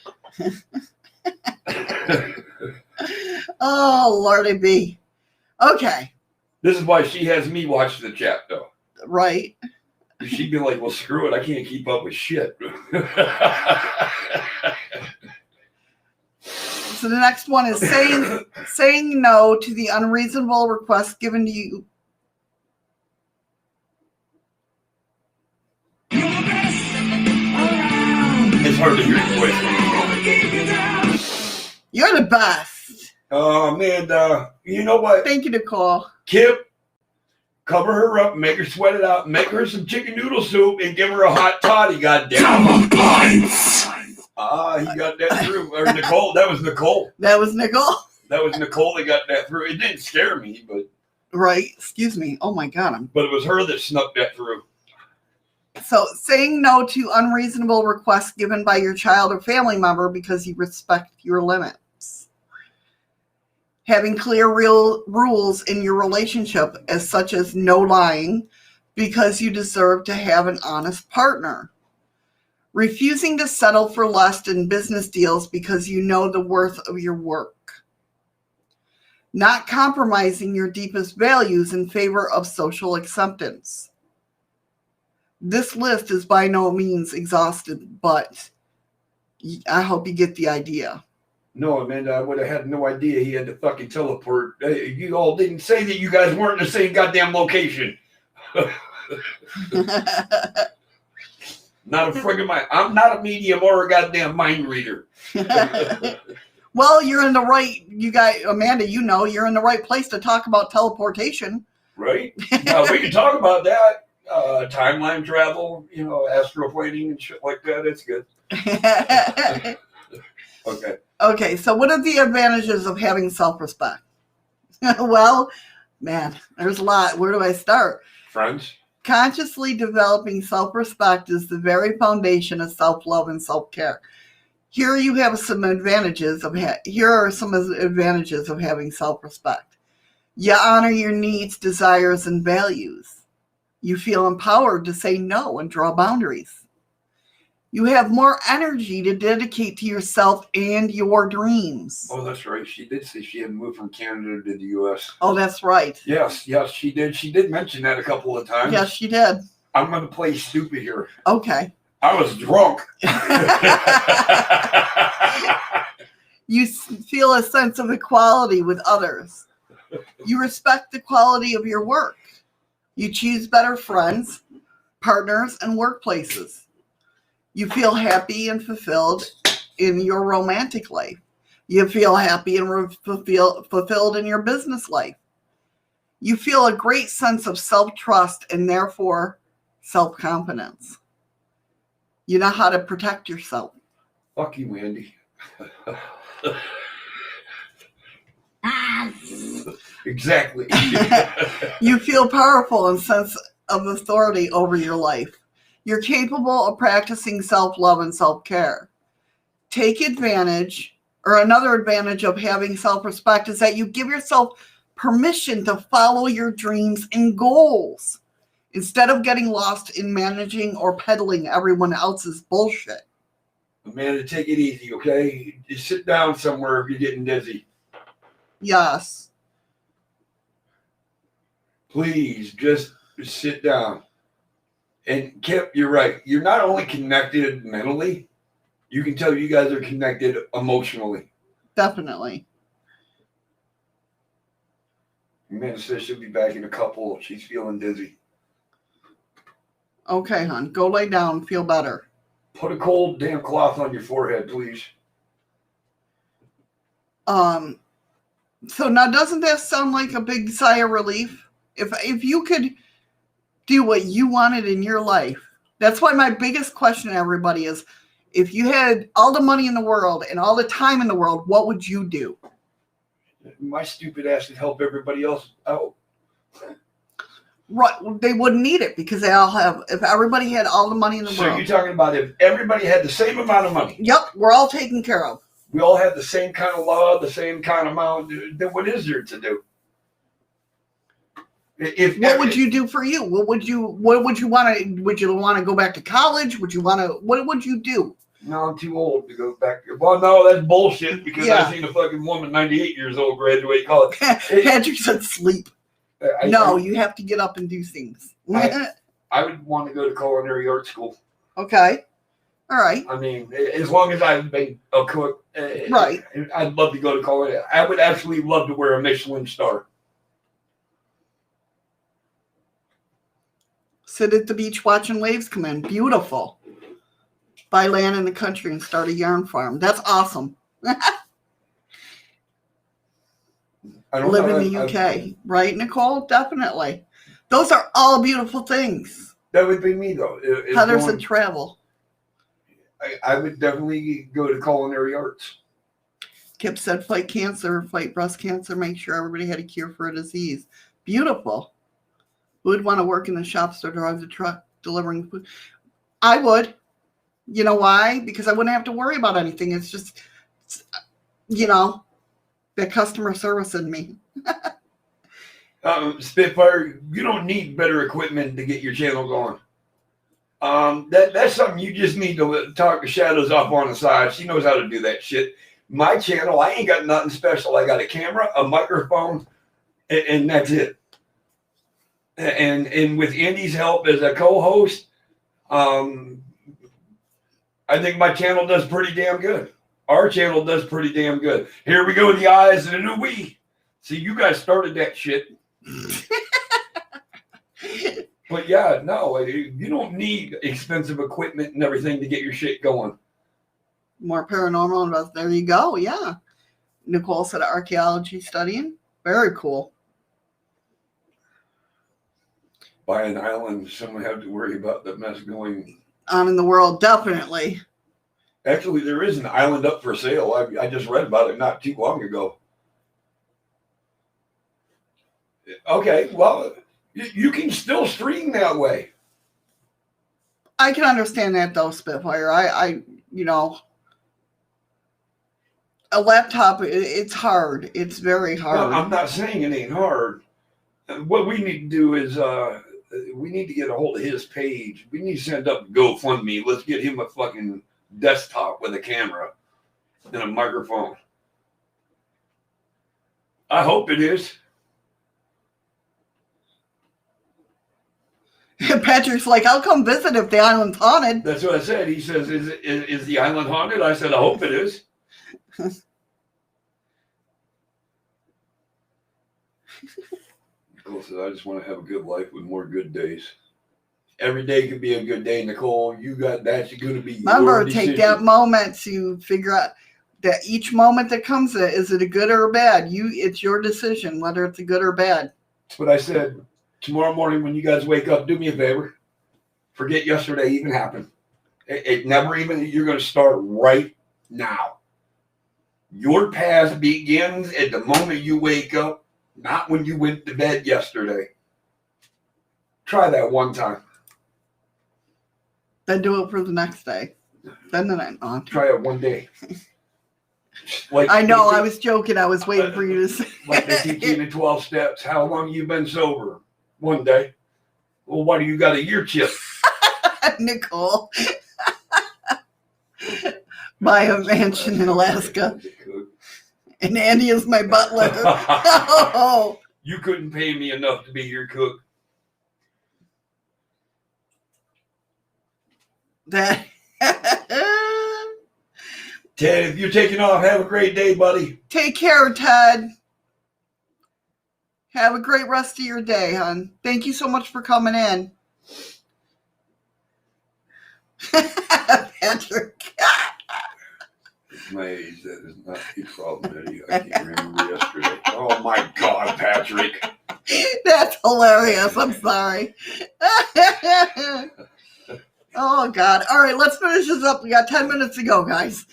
Oh, Lordy B. Okay. This is why she has me watch the chat, though. Right. She'd be like, well, screw it. I can't keep up with shit. So the next one is saying no to the unreasonable request given to you. It's hard to hear your voice. You're the best. Oh, man. You know what? Thank you, Nicole. Kip, cover her up, make her sweat it out, make her some chicken noodle soup, and give her a hot toddy, goddamn. He got that through. Or Nicole, that was Nicole. That was Nicole. That was Nicole that got that through. It didn't scare me, but... Right. Excuse me. Oh, my God. But it was her that snuck that through. So, saying no to unreasonable requests given by your child or family member because you respect your limits. Having clear rules in your relationship, as such as no lying, because you deserve to have an honest partner. Refusing to settle for less in business deals because you know the worth of your work. Not compromising your deepest values in favor of social acceptance. This list is by no means exhaustive, but I hope you get the idea. No, Amanda, I would have had no idea he had to fucking teleport. You all didn't say that you guys weren't in the same goddamn location. Not a friggin' mind. I'm not a medium or a goddamn mind reader. Well, you're in the right, you guys, Amanda, you know, you're in the right place to talk about teleportation. Right? Now, we can talk about that. Timeline travel, you know, astroplaning and shit like that. It's good. Okay. Okay, so what are the advantages of having self-respect? Well, man, there's a lot. Where do I start? Friends? Consciously developing self-respect is the very foundation of self-love and self-care. Here you have some advantages of here are some advantages of having self-respect. You honor your needs, desires, and values. You feel empowered to say no and draw boundaries. You have more energy to dedicate to yourself and your dreams. Oh, that's right. She did say she had moved from Canada to the U.S. Oh, that's right. Yes, she did. She did mention that a couple of times. Yes, she did. I'm going to play stupid here. Okay. I was drunk. You feel a sense of equality with others. You respect the quality of your work. You choose better friends, partners, and workplaces. You feel happy and fulfilled in your romantic life. You feel happy and fulfilled in your business life. You feel a great sense of self-trust and therefore self-confidence. You know how to protect yourself. Fuck you, Andy. Exactly. You feel powerful and sense of authority over your life. You're capable of practicing self-love and self-care. Take advantage, or another advantage of having self-respect is that you give yourself permission to follow your dreams and goals instead of getting lost in managing or peddling everyone else's bullshit. Amanda, take it easy, okay? Just sit down somewhere if you're getting dizzy. Yes. Please, just sit down. And Kip, you're right. You're not only connected mentally, you can tell you guys are connected emotionally. Definitely. Amanda says she'll be back in a couple. She's feeling dizzy. Okay, hon. Go lay down. Feel better. Put a cold damn cloth on your forehead, please. So now doesn't that sound like a big sigh of relief? If you could do what you wanted in your life. That's why my biggest question to everybody is, if you had all the money in the world and all the time in the world, what would you do? My stupid ass would help everybody else out. Right, they wouldn't need it because they all have, if everybody had all the money in the So world. you're talking about if everybody had the same amount of money. Yep, we're all taken care of. We all had the same kind of love, the same kind of amount. Then what is there to do? What would you do for you? What would you want to, would you want to go back to college? Would you want to, what would you do? No, I'm too old to go back there. Well, no, that's bullshit because Yeah. I seen a fucking woman, 98 years old, graduate college. Patrick said sleep. You have to get up and do things. I would want to go to culinary art school. Okay. All right. I mean, as long as I've been a cook, Right. I'd love to go to culinary. I would actually love to wear a Michelin star. Sit at the beach watching waves come in. Beautiful. Buy land in the country and start a yarn farm. That's awesome. Live in the UK. Right, Nicole? Definitely. Those are all beautiful things. That would be me, though. Heather said travel. I would definitely go to culinary arts. Kip said fight cancer, fight breast cancer, make sure everybody had a cure for a disease. Beautiful. Who would want to work in the shops or drive the truck delivering food? I would. You know why? Because I wouldn't have to worry about anything. It's just, the customer service in me. Spitfire, you don't need better equipment to get your channel going. That's something you just need to talk to Shadows off on the side. She knows how to do that shit. My channel, I ain't got nothing special. I got a camera, a microphone, and that's it. And with Andy's help as a co-host, I think my channel does pretty damn good. Our channel does pretty damn good. Here we go, the eyes and the we. See, you guys started that shit. But yeah, no, you don't need expensive equipment and everything to get your shit going. More paranormal about there you go, yeah. Nicole said archaeology studying. Very cool. Buy an island, someone have to worry about the mess going on in the world, definitely. Actually, there is an island up for sale. I just read about it not too long ago. Okay, well, you can still stream that way. I can understand that though, Spitfire. I you know, a laptop, it's hard. It's very hard. No, I'm not saying it ain't hard. What we need to do is we need to get a hold of his page. We need to send up GoFundMe. Let's get him a fucking desktop with a camera and a microphone. I hope it is. Patrick's like, I'll come visit if the island's haunted. That's what I said. He says, is the island haunted? I said, I hope it is. Nicole says, I just want to have a good life with more good days. Every day could be a good day, Nicole. You got that's going to be Remember, take that moment to figure out that each moment that comes, is it a good or a bad? It's your decision whether it's a good or bad. That's what I said. Tomorrow morning when you guys wake up, do me a favor. Forget yesterday even happened. It never even, you're going to start right now. Your past begins at the moment you wake up, not when you went to bed yesterday. Try that one time. Then do it for the next day. Then the night on. Try it one day. Like I know, I was joking. I was waiting for you to say. Like they teach you in the 12 steps. How long you been sober? One day. Well, why do you got a year chip? Nicole. Buy a mansion in Alaska. And Andy is my butler. Oh. You couldn't pay me enough to be your cook. That. Ted, if you're taking off, have a great day, buddy. Take care, Ted. Have a great rest of your day, hon. Thank you so much for coming in. Patrick. My age, that is not a problem, Eddie. I can't remember yesterday. Oh, my God, Patrick. That's hilarious. I'm sorry. Oh, God. All right, let's finish this up. We got 10 minutes to go, guys.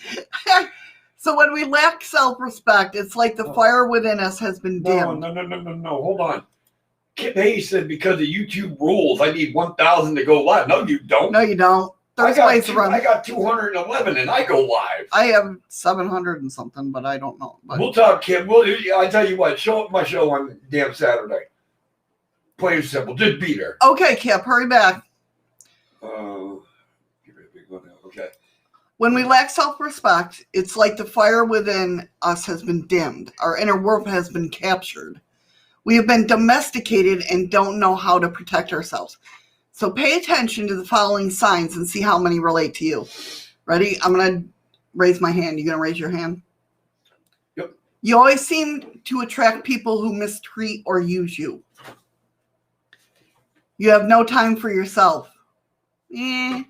So when we lack self-respect, it's like the fire within us has been dimmed. No. Hold on. Kip Hayes said because of YouTube rules, I need 1,000 to go live. No, you don't. No, you don't. I got 211 and I go live. I have 700 and something, but I don't know. But we'll talk, Kim. I tell you what, show up my show on damn Saturday. Plain and simple. Just be there. Okay, Kip, hurry back. Okay. When we lack self-respect, it's like the fire within us has been dimmed. Our inner world has been captured. We have been domesticated and don't know how to protect ourselves. So pay attention to the following signs and see how many relate to you. Ready? I'm going to raise my hand. You going to raise your hand? Yep. You always seem to attract people who mistreat or use you. You have no time for yourself. That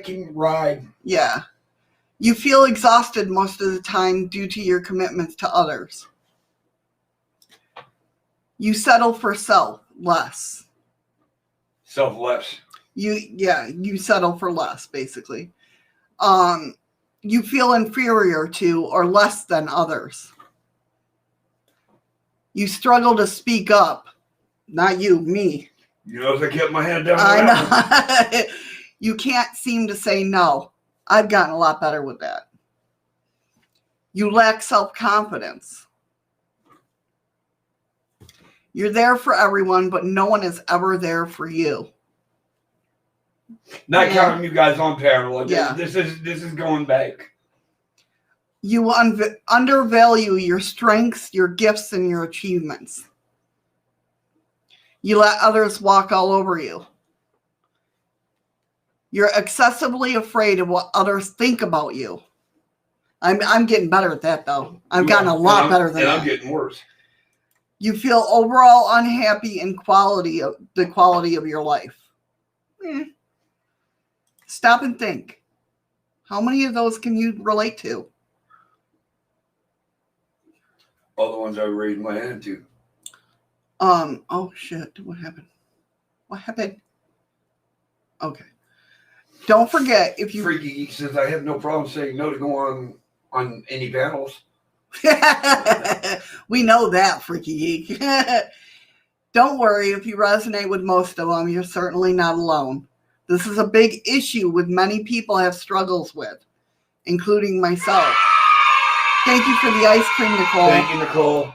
can ride. Yeah. You feel exhausted most of the time due to your commitments to others. You settle for less. Selfless. You settle for less, basically. You feel inferior to or less than others. You struggle to speak up. Not you, me. You know, if I kept my hand down. I know. You can't seem to say no. I've gotten a lot better with that. You lack self-confidence. You're there for everyone, but no one is ever there for you. Not counting you guys on panel. Yeah. This is going back. You undervalue your strengths, your gifts, and your achievements. You let others walk all over you. You're excessively afraid of what others think about you. I'm getting better at that, though. I've gotten a lot better than that. And I'm getting worse. You feel overall unhappy in the quality of your life. Stop and think. How many of those can you relate to? All the ones I raised my hand to. Oh shit, what happened? What happened? Okay. Don't forget if you Freaky Geek says I have no problem saying no to go on any panels. We know that, Freaky Geek. Don't worry if you resonate with most of them, you're certainly not alone. This is a big issue with many people have struggles with, including myself. Thank you for the ice cream, Nicole. Thank you, Nicole.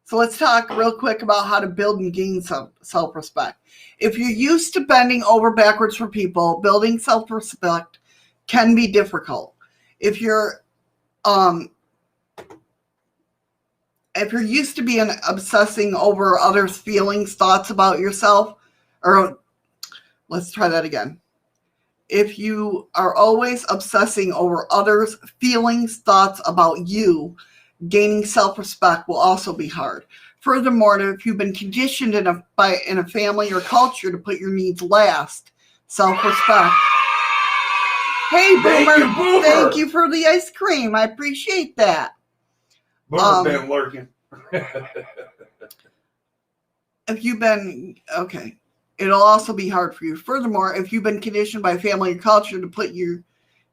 So let's talk real quick about how to build and gain self-respect. If you're used to bending over backwards for people, building self-respect can be difficult. If you're used to being obsessing over others' feelings, thoughts about yourself, or let's try that again. If you are always obsessing over others' feelings, thoughts about you, gaining self-respect will also be hard. Furthermore, if you've been conditioned in a family or culture to put your needs last, self-respect. Hey, Boomer. Thank you for the ice cream. I appreciate that. Boomer's been lurking. If you've been, okay, it'll also be hard for you. Furthermore, if you've been conditioned by family or culture to put your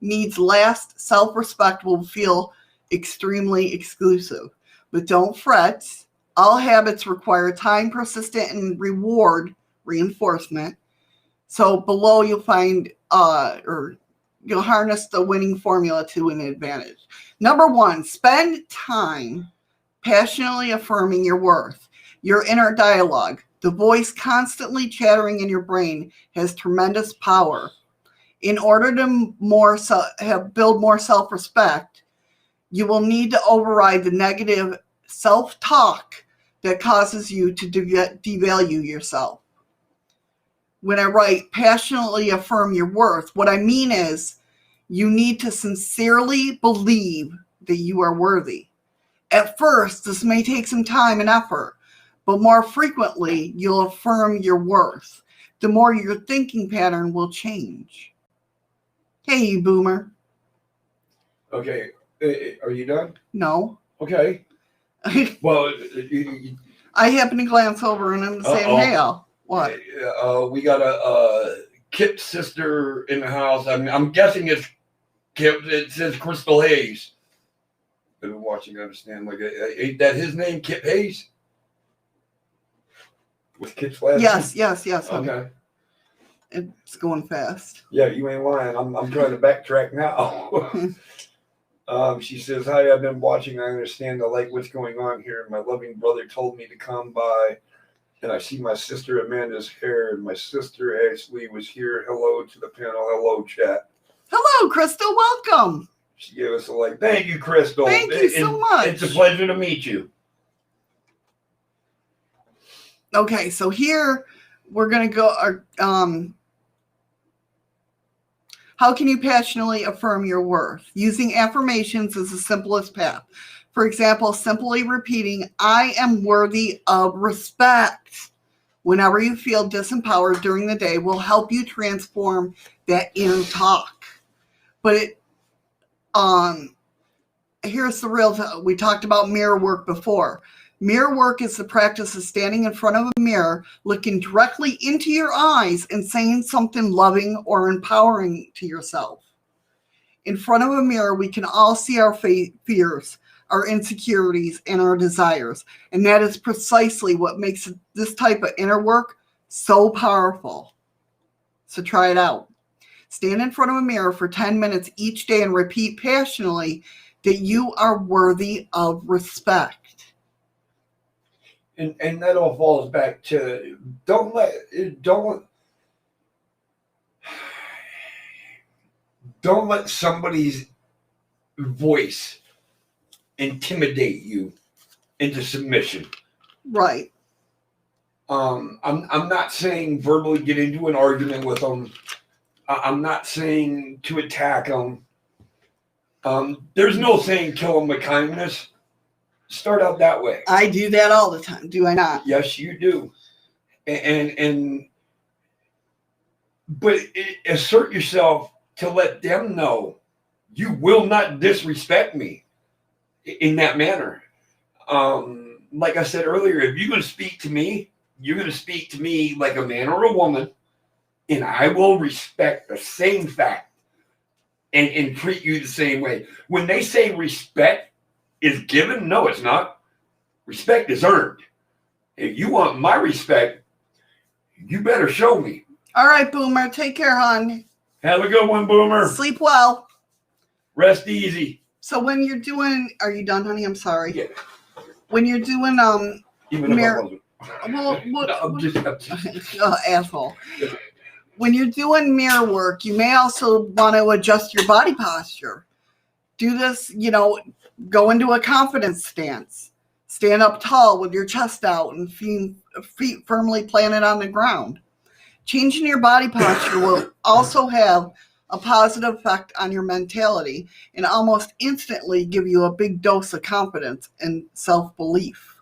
needs last, self-respect will feel extremely exclusive. But don't fret. All habits require time, persistent, and reinforcement. So below you'll find, or you'll harness the winning formula to an advantage. Number 1, spend time passionately affirming your worth. Your inner dialogue, the voice constantly chattering in your brain, has tremendous power. In order to build more self-respect, you will need to override the negative self-talk that causes you to devalue yourself. When I write passionately affirm your worth, what I mean is you need to sincerely believe that you are worthy. At first, this may take some time and effort, but more frequently, you'll affirm your worth. The more your thinking pattern will change. Hey, Boomer. Okay. Are you done? No. Okay. Well, I happened to glance over and I'm saying, hey, Al. What? We got a Kip's sister in the house. I'm guessing it's Kip. It says Crystal Hayes. I've been watching, understand. Like, ain't that his name, Kip Hayes? Was Kip's last name? Yes. Okay. Honey. It's going fast. Yeah, you ain't lying. I'm trying to backtrack now. She says, hi, I've been watching. I understand. I like what's going on here. My loving brother told me to come by, and I see my sister Amanda's hair, and my sister Ashley was here. Hello to the panel. Hello, chat. Hello, Crystal. Welcome. She gave us a like. Thank you, Crystal. Thank you so much. It's a pleasure to meet you. Okay, so here we're going to go, how can you passionately affirm your worth? Using affirmations is the simplest path. For example, simply repeating, I am worthy of respect whenever you feel disempowered during the day will help you transform that inner talk. But here's the real, we talked about mirror work before. Mirror work is the practice of standing in front of a mirror, looking directly into your eyes and saying something loving or empowering to yourself. In front of a mirror, we can all see our fears, our insecurities, and our desires. And that is precisely what makes this type of inner work so powerful. So try it out. Stand in front of a mirror for 10 minutes each day and repeat passionately that you are worthy of respect. And that all falls back to don't let somebody's voice intimidate you into submission. Right. I'm not saying verbally get into an argument with them. I'm not saying to attack them. There's no saying kill them with kindness. Start out that way. I do that all the time. Do I not? Yes, you do. But assert yourself to let them know you will not disrespect me in that manner. Like I said earlier, if you're going to speak to me, you're going to speak to me like a man or a woman, and I will respect the same fact and treat you the same way. When they say respect is given, no, it's not. Respect is earned. If you want my respect, you better show me. All right, Boomer. Take care, hon. Have a good one, Boomer. Sleep well. Rest easy. So when you're doing, are you done, honey? I'm sorry. Yeah. When you're doing Even if I wasn't. well, what? No, I'm just Asshole. When you're doing mirror work, you may also want to adjust your body posture. Do this, go into a confidence stance. Stand up tall with your chest out and feet firmly planted on the ground. Changing your body posture will also have a positive effect on your mentality and almost instantly give you a big dose of confidence and self-belief.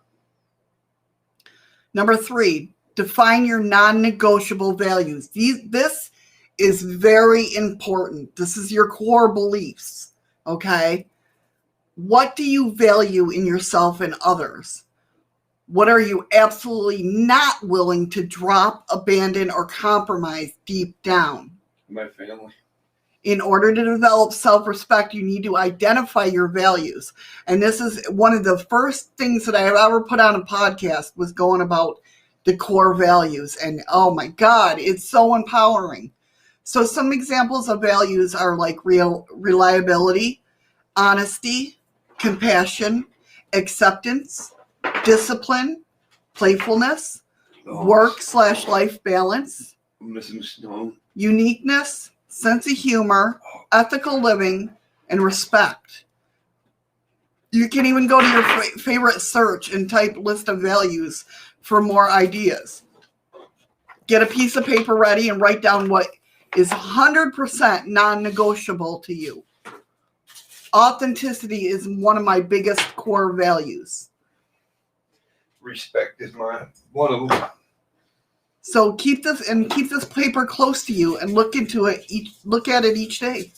Number 3, define your non-negotiable values. This is very important. This is your core beliefs, okay? What do you value in yourself and others? What are you absolutely not willing to drop, abandon, or compromise deep down? My family. In order to develop self-respect, you need to identify your values. And this is one of the first things that I have ever put on a podcast was going about the core values. And oh my God, it's so empowering. So some examples of values are like reliability, honesty, compassion, acceptance, discipline, playfulness, work/life balance, I'm missing Stone. uniqueness, sense of humor, ethical living, and respect. You can even go to your favorite search and type list of values for more ideas. Get a piece of paper ready and write down what is 100% non-negotiable to you. Authenticity is one of my biggest core values. Respect is one of them. So keep this paper close to you and look at it each day.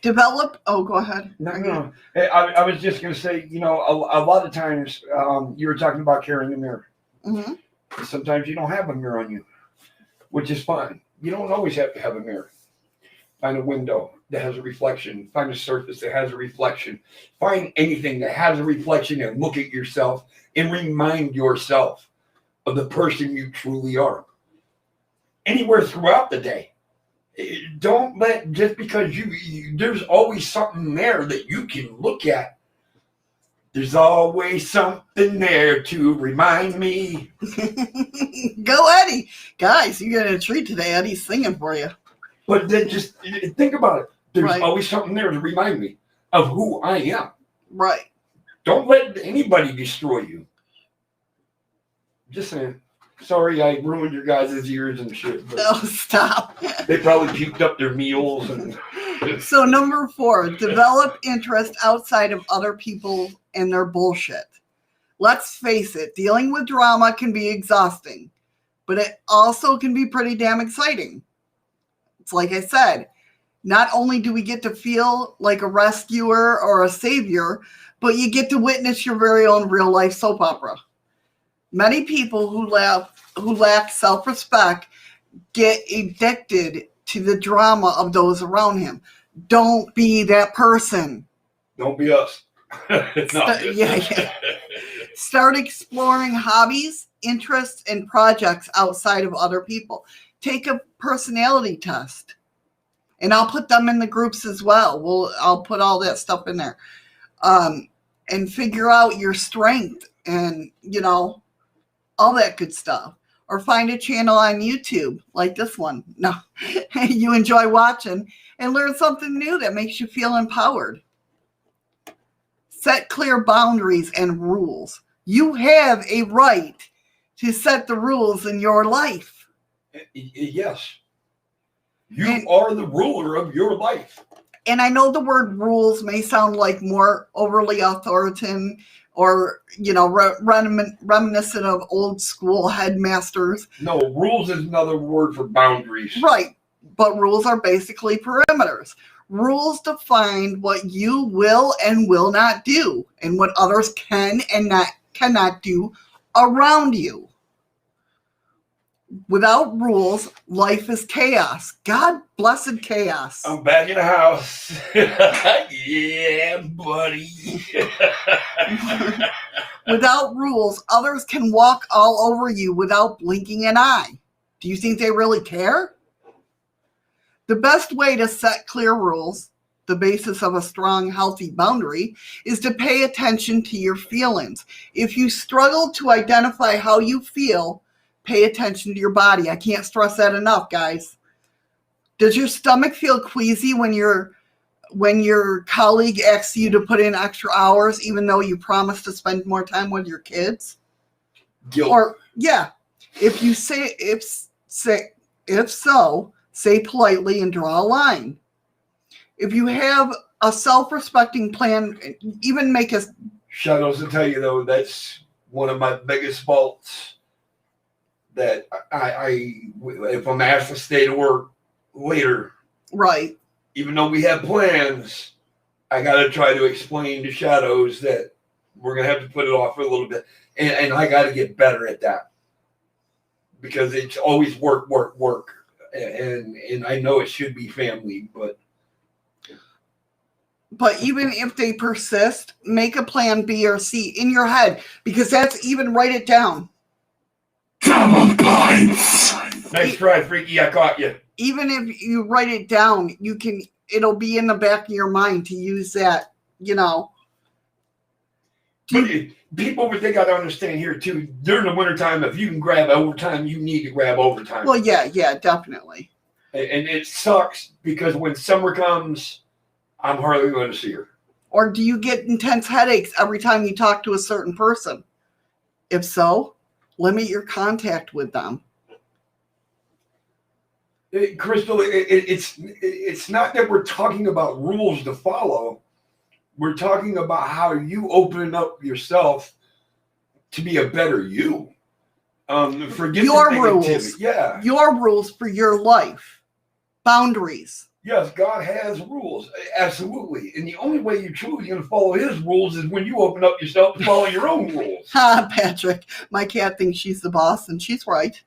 Develop. Oh, go ahead. No. Hey, I was just going to say, a lot of times you were talking about carrying a mirror. Mm-hmm. Sometimes you don't have a mirror on you, which is fine. You don't always have to have a mirror. Find a window that has a reflection. Find a surface that has a reflection. Find anything that has a reflection and look at yourself and remind yourself of the person you truly are. Anywhere throughout the day. Don't let, just because there's always something there that you can look at. There's always something there to remind me. Go, Eddie. Guys, you got a treat today. Eddie's singing for you. But then just think about it. There's right. always something there to remind me of who I am. Right. Don't let anybody destroy you. Just saying. Sorry, I ruined your guys' ears and shit. But oh, stop. They probably puked up their meals. So number 4, develop interest outside of other people and their bullshit. Let's face it, dealing with drama can be exhausting, but it also can be pretty damn exciting. It's like I said, not only do we get to feel like a rescuer or a savior, but you get to witness your very own real life soap opera. Many people who lack self-respect get addicted to the drama of those around him. Don't be that person. Don't be us. Yeah. Start exploring hobbies, interests, and projects outside of other people. Take a personality test. And I'll put them in the groups as well. I'll put all that stuff in there. and figure out your strength and, all that good stuff. Or find a channel on YouTube like this one. No, you enjoy watching and learn something new that makes you feel empowered. Set clear boundaries and rules. You have a right to set the rules in your life. Yes. You are the ruler of your life. And I know the word rules may sound like more overly authoritative or, reminiscent of old school headmasters. No, rules is another word for boundaries. Right. But rules are basically perimeters. Rules define what you will and will not do and what others can and cannot do around you. Without rules, life is chaos. God blessed chaos. I'm back in the house. Yeah, buddy. Without rules, others can walk all over you without blinking an eye. Do you think they really care? The best way to set clear rules, the basis of a strong, healthy boundary, is to pay attention to your feelings. If you struggle to identify how you feel, pay attention to your body. I can't stress that enough, guys. Does your stomach feel queasy when your colleague asks you to put in extra hours, even though you promised to spend more time with your kids? Guilt. Or, if you if so, say politely and draw a line. If you have a self-respecting plan, even make a... Shadows will tell you, though, that's one of my biggest faults. That if I'm asked to stay to work later, right, even though we have plans, I got to try to explain to Shadows that we're going to have to put it off for a little bit. And I got to get better at that. Because it's always work. And I know it should be family, but even if they persist, make a plan B or C in your head. Because that's even write it down. Double points. Nice try, Freaky. I caught you. Even if you write it down, it'll be in the back of your mind to use that, But people would think I don't understand here, too. During the wintertime, if you can grab overtime, you need to grab overtime. Well, yeah, definitely. And it sucks because when summer comes, I'm hardly going to see her. Or do you get intense headaches every time you talk to a certain person? If so, limit your contact with them. Crystal, it's not that we're talking about rules to follow. We're talking about how you open up yourself to be a better you. Forget your negativity. Rules. Yeah. Your rules for your life. Boundaries. Yes, God has rules. Absolutely. And the only way you're truly going to follow his rules is when you open up yourself to follow your own rules. Patrick, my cat thinks she's the boss, and she's right.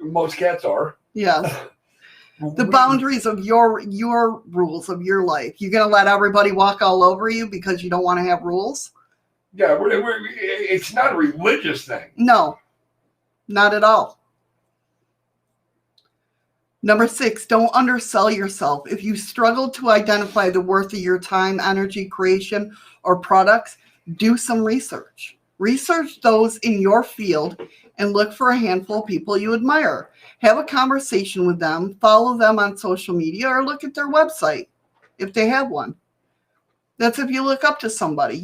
Most cats are. Yes. The boundaries of your rules of your life. You're going to let everybody walk all over you because you don't want to have rules? Yeah, it's not a religious thing. No, not at all. Number 6, don't undersell yourself. If you struggle to identify the worth of your time, energy, creation, or products, do some research. Research those in your field and look for a handful of people you admire. Have a conversation with them, follow them on social media, or look at their website if they have one. That's if you look up to somebody,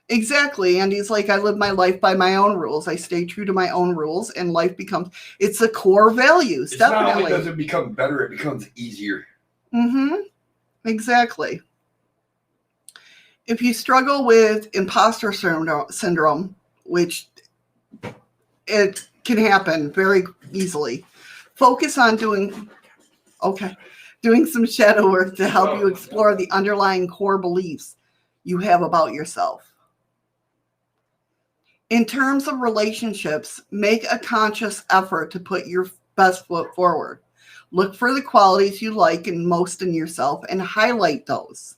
Exactly. Andy's like, I live my life by my own rules. I stay true to my own rules, and life it's a core values. Definitely. Not only does it become better, it becomes easier. Mm-hmm. Exactly. If you struggle with imposter syndrome, which it can happen very easily, focus on doing some shadow work to help you explore the underlying core beliefs you have about yourself. In terms of relationships, make a conscious effort to put your best foot forward. Look for the qualities you like and most in yourself and highlight those.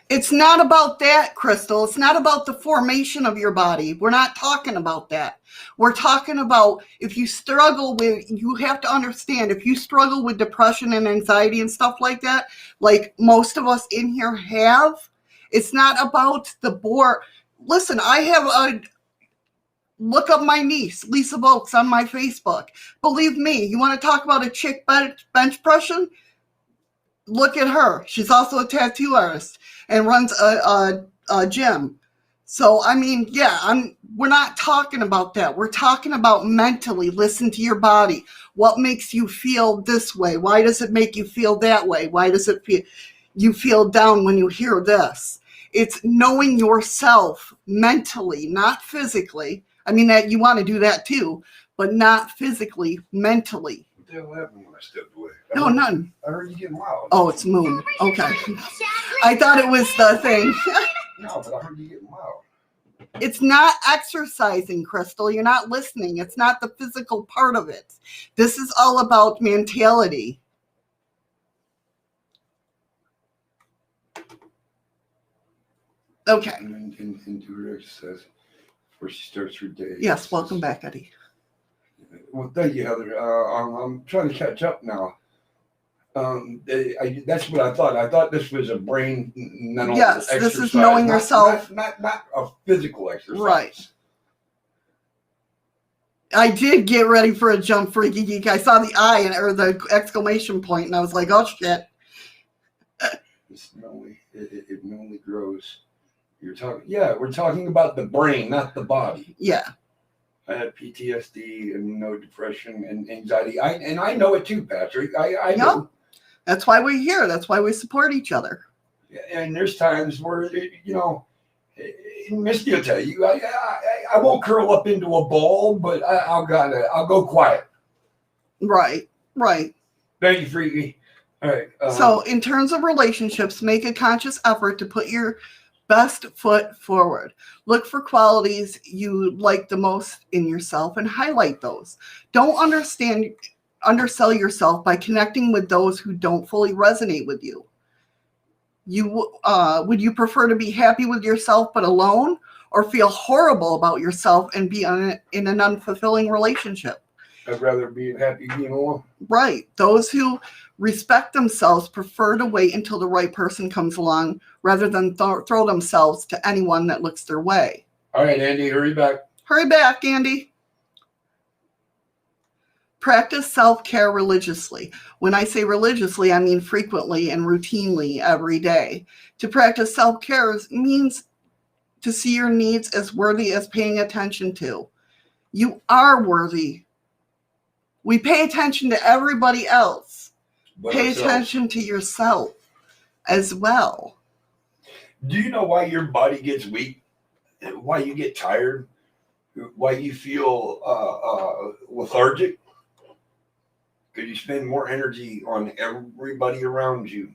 It's not about that, Crystal. It's not about the formation of your body. We're not talking about that. We're talking about if you struggle with, you have to understand, if you struggle with depression and anxiety and stuff like that, like most of us in here have, it's not about the bore. Listen, I have a, look up my niece, Lisa Volks, on my Facebook. Believe me, you want to talk about a chick bench pressing? Look at her. She's also a tattoo artist and runs a gym. So, I mean, yeah, we're not talking about that. We're talking about mentally. Listen to your body. What makes you feel this way? Why does it make you feel that way? Why does it feel you feel down when you hear this? It's knowing yourself mentally, not physically. I mean, that you want to do that too, but not physically, mentally. What the hell happened when I stepped away? No, none. I heard you getting loud. Oh, it's Moon. Okay. I thought it was the thing. No, but I heard you getting loud. It's not exercising, Crystal. You're not listening. It's not the physical part of it. This is all about mentality. Okay. And do her exercise before she starts her day. Yes, welcome back, Eddie. Well, thank you, Heather. I'm trying to catch up now. That's what I thought. I thought this was a brain mental exercise. This is knowing yourself. Not a physical exercise. Right. I did get ready for a jump, Freaky Geek. I saw the eye or the exclamation point, and I was like, oh, shit. It normally grows. We're talking about the brain, not the body. Yeah. I had PTSD and no depression and anxiety. I know it too, Patrick. I know. That's why we're here. That's why we support each other. And there's times where, Misty will tell you, I won't curl up into a ball, but I'll go quiet. Right. Thank you, Freaky. All right. So in terms of relationships, make a conscious effort to put your best foot forward. Look for qualities you like the most in yourself and highlight those. Don't undersell yourself by connecting with those who don't fully resonate with you. Would you prefer to be happy with yourself but alone, or feel horrible about yourself and be in an unfulfilling relationship? I'd rather be happy being alone. Right. Those who respect themselves prefer to wait until the right person comes along rather than throw themselves to anyone that looks their way. All right, Andy, hurry back. Hurry back, Andy. Practice self-care religiously. When I say religiously, I mean frequently and routinely every day. To practice self-care means to see your needs as worthy as paying attention to. You are worthy. We pay attention to everybody else. Pay attention to yourself as well. Do you know why your body gets weak? Why you get tired? Why you feel lethargic? Because you spend more energy on everybody around you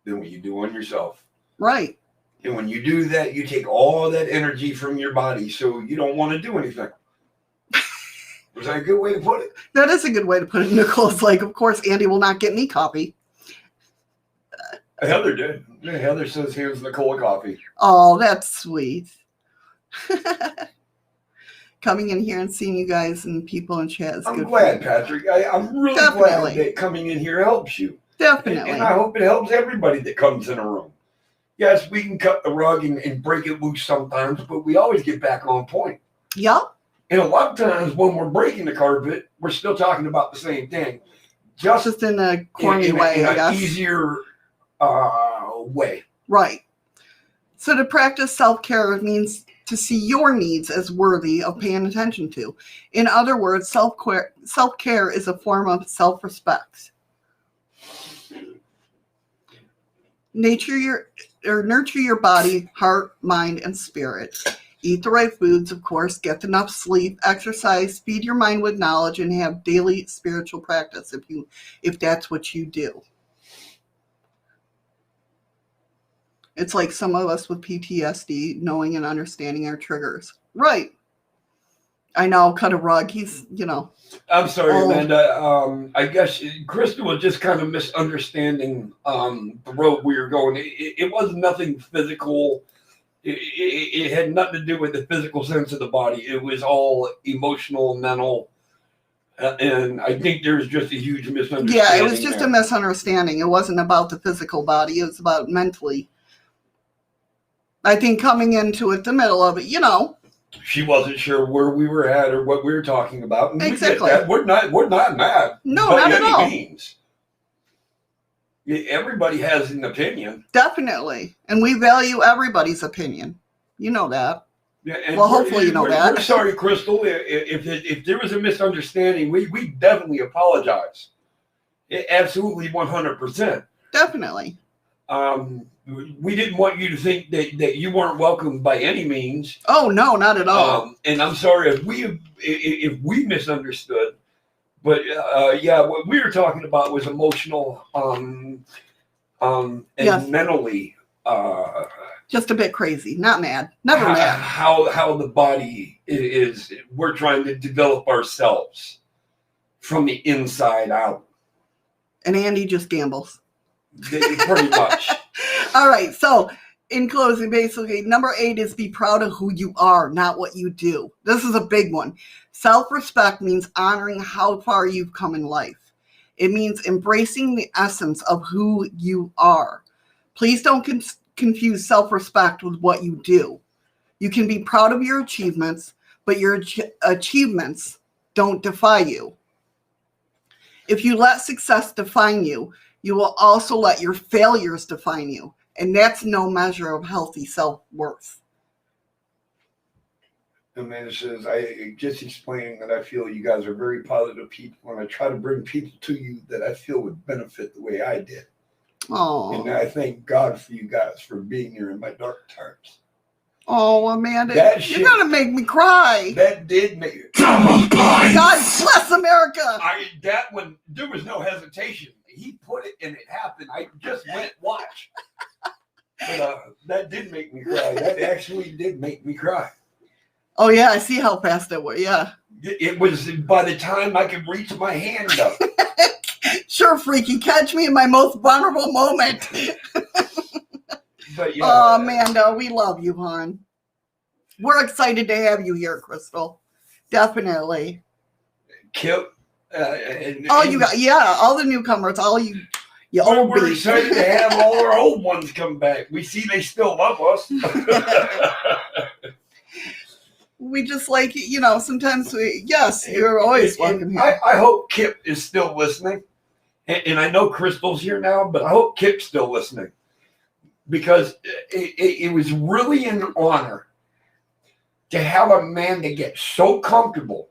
than what you do on yourself. Right. And when you do that, you take all that energy from your body, so you don't want to do anything. Was that a good way to put it? That is a good way to put it. Nicole's like, of course, Andy will not get any coffee. Heather did. Yeah, Heather says, here's Nicole a coffee. Oh, that's sweet. Coming in here and seeing you guys and people in chat is good. I'm glad, Patrick. I'm really glad that coming in here helps you. Definitely. And I hope it helps everybody that comes in a room. Yes, we can cut the rug and break it loose sometimes, but we always get back on point. Yep. And a lot of times when we're breaking the carpet, we're still talking about the same thing. Just in a corny way, I guess. Easier way. Right. So to practice self-care means to see your needs as worthy of paying attention to. In other words, self-care is a form of self-respect. Nurture your body, heart, mind, and spirit. Eat the right foods, of course, get enough sleep, exercise, feed your mind with knowledge, and have daily spiritual practice if that's what you do. It's like some of us with PTSD, knowing and understanding our triggers. Right. I know, cut a rug. He's, I'm sorry, old. Amanda. I guess Crystal was just kind of misunderstanding the road we were going. It was nothing physical. It had nothing to do with the physical sense of the body. It was all emotional, mental. And I think there's just a huge misunderstanding. Yeah, it was just a misunderstanding. It wasn't about the physical body. It was about mentally. I think coming into it, the middle of it, She wasn't sure where we were at or what we were talking about. And exactly. We get that. We're not mad. No, not at all. Means. Everybody has an opinion. Definitely. And we value everybody's opinion. You know that. Yeah, and well, hopefully you know that. We're sorry, Crystal. If there was a misunderstanding, we definitely apologize. Absolutely 100%. Definitely. We didn't want you to think that you weren't welcome by any means. Oh, no, not at all. And I'm sorry if we misunderstood. But yeah, what we were talking about was emotional and yes. mentally. Just a bit crazy, not mad, never mad. How the body is, we're trying to develop ourselves from the inside out. And Andy just gambles. Pretty much. All right, so in closing, basically, number 8 is be proud of who you are, not what you do. This is a big one. Self-respect means honoring how far you've come in life. It means embracing the essence of who you are. Please don't confuse self-respect with what you do. You can be proud of your achievements, but your achievements don't define you. If you let success define you, you will also let your failures define you. And that's no measure of healthy self-worth. Amanda says, I just explaining that I feel you guys are very positive people, and I try to bring people to you that I feel would benefit the way I did. Oh. And I thank God for you guys for being here in my dark times. Oh, Amanda, you're going to make me cry. That did make me God bless America. That one, there was no hesitation. He put it and it happened. I just went watch. But that did make me cry. That actually did make me cry. Oh, yeah, I see how fast it was. Yeah. It was by the time I could reach my hand up. Sure, freaky. Catch me in my most vulnerable moment. But yeah. Oh, Amanda, we love you, hon. We're excited to have you here, Crystal. Definitely. Kip. You got, all the newcomers, all you old We're beats. excited to have all our old ones come back. We see they still love us. We just like, sometimes you're always welcome here. I hope Kip is still listening. And I know Crystal's here now, but I hope Kip's still listening. Because it was really an honor to have a man that gets so comfortable.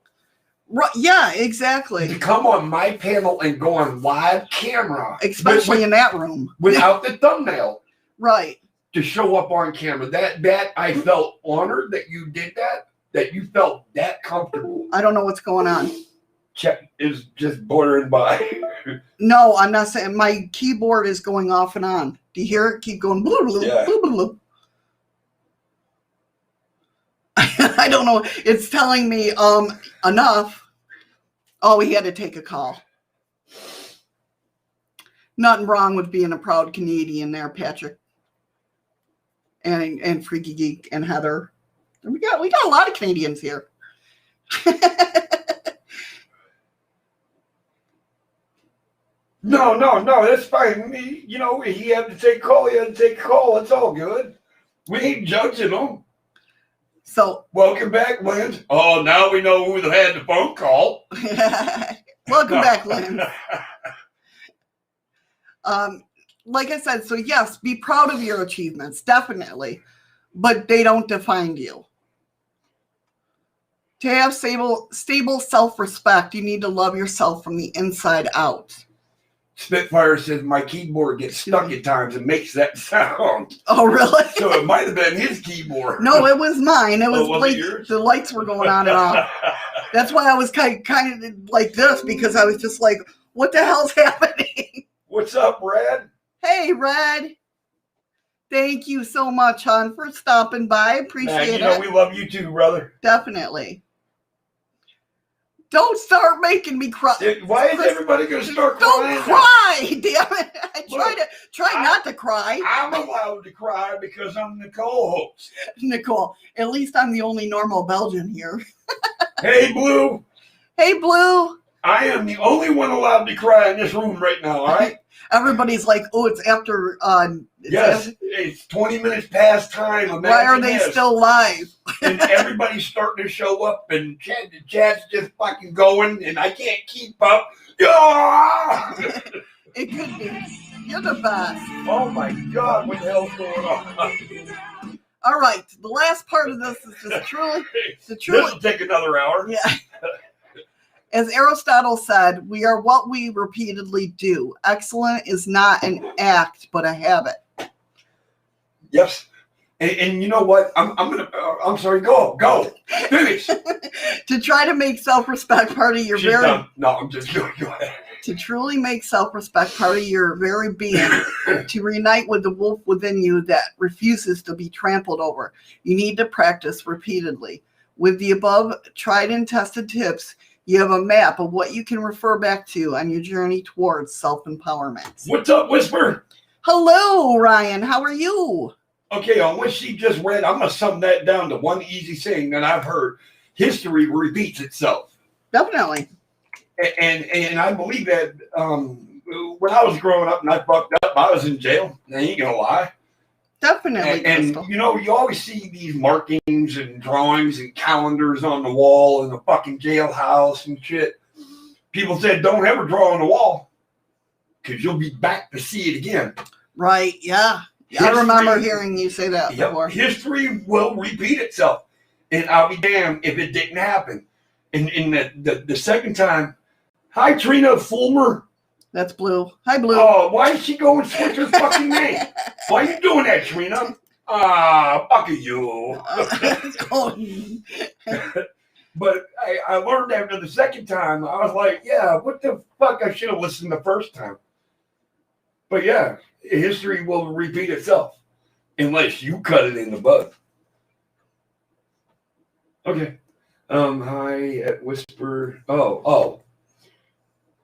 Right, yeah, exactly. To come on my panel and go on live camera. Especially in that room. Without the thumbnail. Right. To show up on camera. That I felt honored that you did that you felt that comfortable. I don't know what's going on. Check is just bordering by. No, I'm not saying. My keyboard is going off and on. Do you hear it? Keep going. Blah, blah, yeah. Blah, blah, blah. I don't know. It's telling me enough. Oh, he had to take a call. Nothing wrong with being a proud Canadian there, Patrick. And Freaky Geek and Heather. We got a lot of Canadians here. No, that's fine. He had to take a call. It's all good. We ain't judging him. So, welcome back, Lynn. Oh, now we know who had the phone call. Welcome back, Lynn. Like I said, so yes, be proud of your achievements, definitely, but they don't define you. To have stable self-respect, you need to love yourself from the inside out. Spitfire says my keyboard gets stuck at times and makes that sound. Oh, really? So it might have been his keyboard. No, it was mine. It was it yours? The lights were going on and off. That's why I was kind of like this, because I was just like, what the hell's happening? What's up, Red? Hey, Red. Thank you so much, hon, for stopping by. Appreciate it. We love you too, brother. Definitely. Don't start making me cry. Why is everybody going to start crying? Don't cry, damn it. I try not to cry. I'm allowed to cry because I'm the co-host. Nicole, at least I'm the only normal Belgian here. Hey, Blue. Hey, Blue. I am the only one allowed to cry in this room right now, all right? Everybody's like, oh, it's after... it's 20 minutes past time. Why are they still live? And everybody's starting to show up, and the chat's just fucking going, and I can't keep up. It could be. You're the best. Oh, my God. What the hell's going on? All right. The last part of this is just truly... This will take another hour. Yeah. As Aristotle said, we are what we repeatedly do. Excellent is not an act, but a habit. Yes. And you know what? I'm sorry. Go. Finish. To try to make self-respect part of your Done. No, I'm just going. Go ahead. To truly make self-respect part of your very being, to reunite with the wolf within you that refuses to be trampled over, you need to practice repeatedly. With the above tried and tested tips, you have a map of what you can refer back to on your journey towards self-empowerment. What's up, Whisper? Hello, Ryan. How are you? Okay, on what she just read, I'm going to sum that down to one easy saying that I've heard. History repeats itself. Definitely. And I believe that when I was growing up and I fucked up, I was in jail. I ain't going to lie. Definitely. And you know, you always see these markings and drawings and calendars on the wall in the fucking jailhouse and shit. People said, don't ever draw on the wall because you'll be back to see it again. Right, yeah. I remember hearing you say that before. History will repeat itself. And I'll be damned if it didn't happen. And the second time, hi, Trina Fulmer. That's Blue. Hi, Blue. Oh, why did she go and switch her fucking name? Why are you doing that, Trina? Fuck you. But I learned after the second time, I was like, yeah, what the fuck? I should have listened the first time. But yeah, history will repeat itself unless you cut it in the bud. Okay. Hi at Whisper. Oh.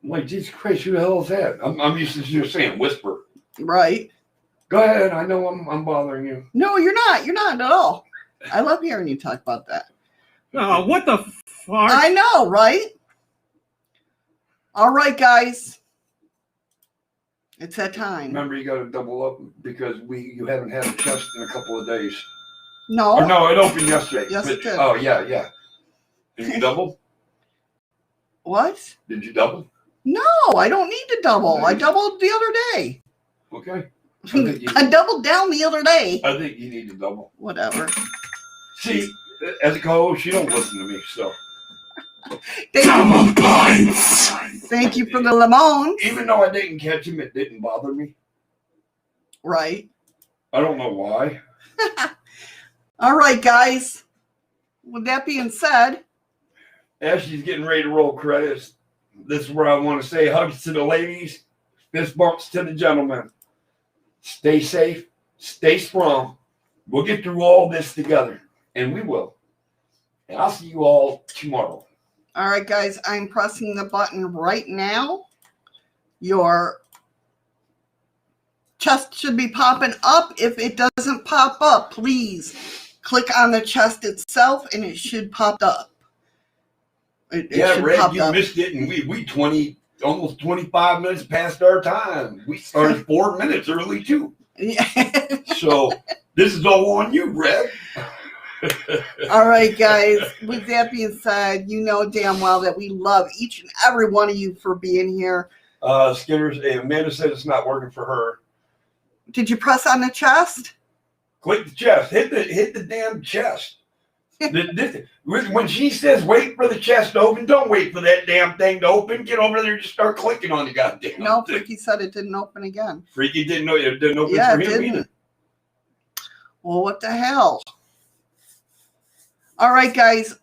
I'm like, Jesus Christ, who the hell is that? I'm used to just saying Whisper. Right. Go ahead. I know I'm bothering you. No, you're not. You're not at all. I love hearing you talk about that. Oh, what the fuck? I know, right? All right, guys. It's that time. Remember, you got to double up because you haven't had a test in a couple of days. No. Or no, it opened yesterday. Yes, it did. Oh, yeah. Did you double? What? Did you double? No, I don't need to double. I doubled the other day. Okay. I doubled down the other day. I think you need to double. Whatever. See, as a co-host, you don't listen to me, so. Thank you for the lemons. Even though I didn't catch him, it didn't bother me. Right. I don't know why. All right, guys. With that being said, as she's getting ready to roll credits, this is where I want to say hugs to the ladies, fist bumps to the gentlemen. Stay safe, stay strong. We'll get through all this together, and we will. And I'll see you all tomorrow. All right, guys, I'm pressing the button right now. Your chest should be popping up. If it doesn't pop up, please click on the chest itself, and it should pop up. It Red, you missed it, and we almost 25 minutes past our time. We started 4 minutes early, too. Yeah. So this is all on you, Red. All right, guys. With that being said, you know damn well that we love each and every one of you for being here. Skinner's, Amanda said it's not working for her. Did you press on the chest? Click the chest. Hit the damn chest. When she says wait for the chest to open, don't wait for that damn thing to open. Get over there and just start clicking on the goddamn No, thing. Freaky said it didn't open again. Freaky didn't know it didn't open Yeah, for it him didn't. either. Well, what the hell? All right, guys.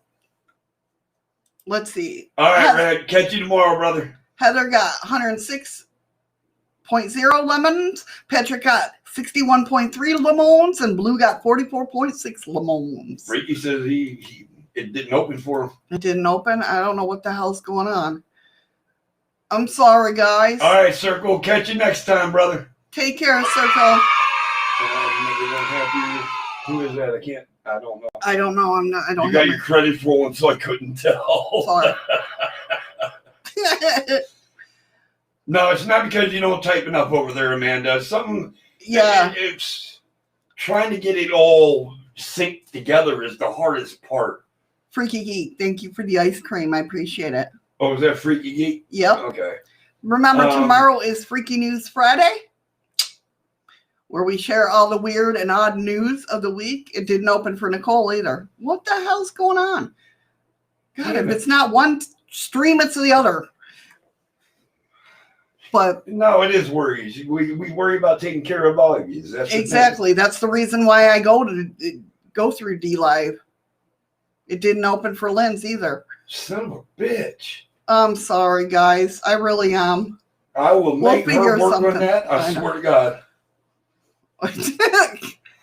Let's see. All right, Red. Catch you tomorrow, brother. Heather got 106.0 lemons. Patrick got 61.3 lemons. And Blue got 44.6 lemons. Freaky says he it didn't open for him. It didn't open. I don't know what the hell's going on. I'm sorry, guys. All right, Circle. Catch you next time, brother. Take care, Circle. Who is that? I don't know. I don't know. I'm not. I don't. You got your credits rolling, so I couldn't tell. Sorry. No, it's not because you don't type enough over there, Amanda. Something. Yeah. It's trying to get it all synced together is the hardest part. Freaky Geek, thank you for the ice cream. I appreciate it. Oh, is that Freaky Geek? Yep. Okay. Remember, tomorrow is Freaky News Friday, where we share all the weird and odd news of the week. It didn't open for Nicole either. What the hell's going on? God, if it's not one stream, it's the other. But no, it is worries. We worry about taking care of all of you. Exactly. That's the reason why I go through D Live. It didn't open for Lynn's either. Son of a bitch. I'm sorry, guys. I really am. I will make her work on that. I swear to God.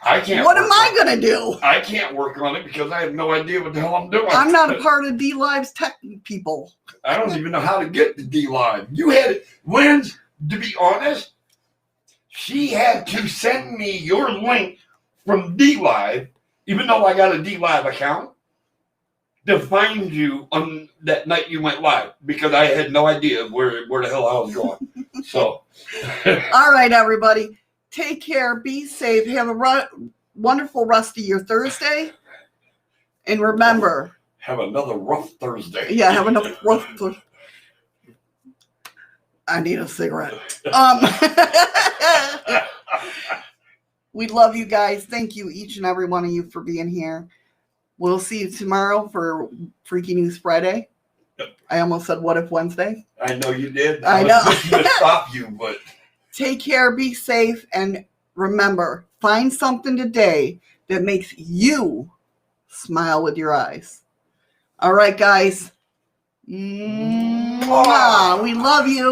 I can't. What am I going to do? I can't work on it because I have no idea what the hell I'm doing. I'm not a part of D Live's tech people. I don't even know how to get to D Live. You had Lynn's, to be honest, she had to send me your link from D Live, even though I got a D Live account, to find you on that night you went live because I had no idea where the hell I was going. So, all right, everybody, take care, be safe, have a wonderful rest of your Thursday, and remember, have another rough Thursday. Yeah, have another rough Thursday. I need a cigarette. We love you guys. Thank you, each and every one of you, for being here. We'll see you tomorrow for Freaky News Friday. I almost said What If Wednesday. I know you did. I know. I was going to stop you, but. Take care, be safe, and remember, find something today that makes you smile with your eyes. All right, guys. Mwah. We love you.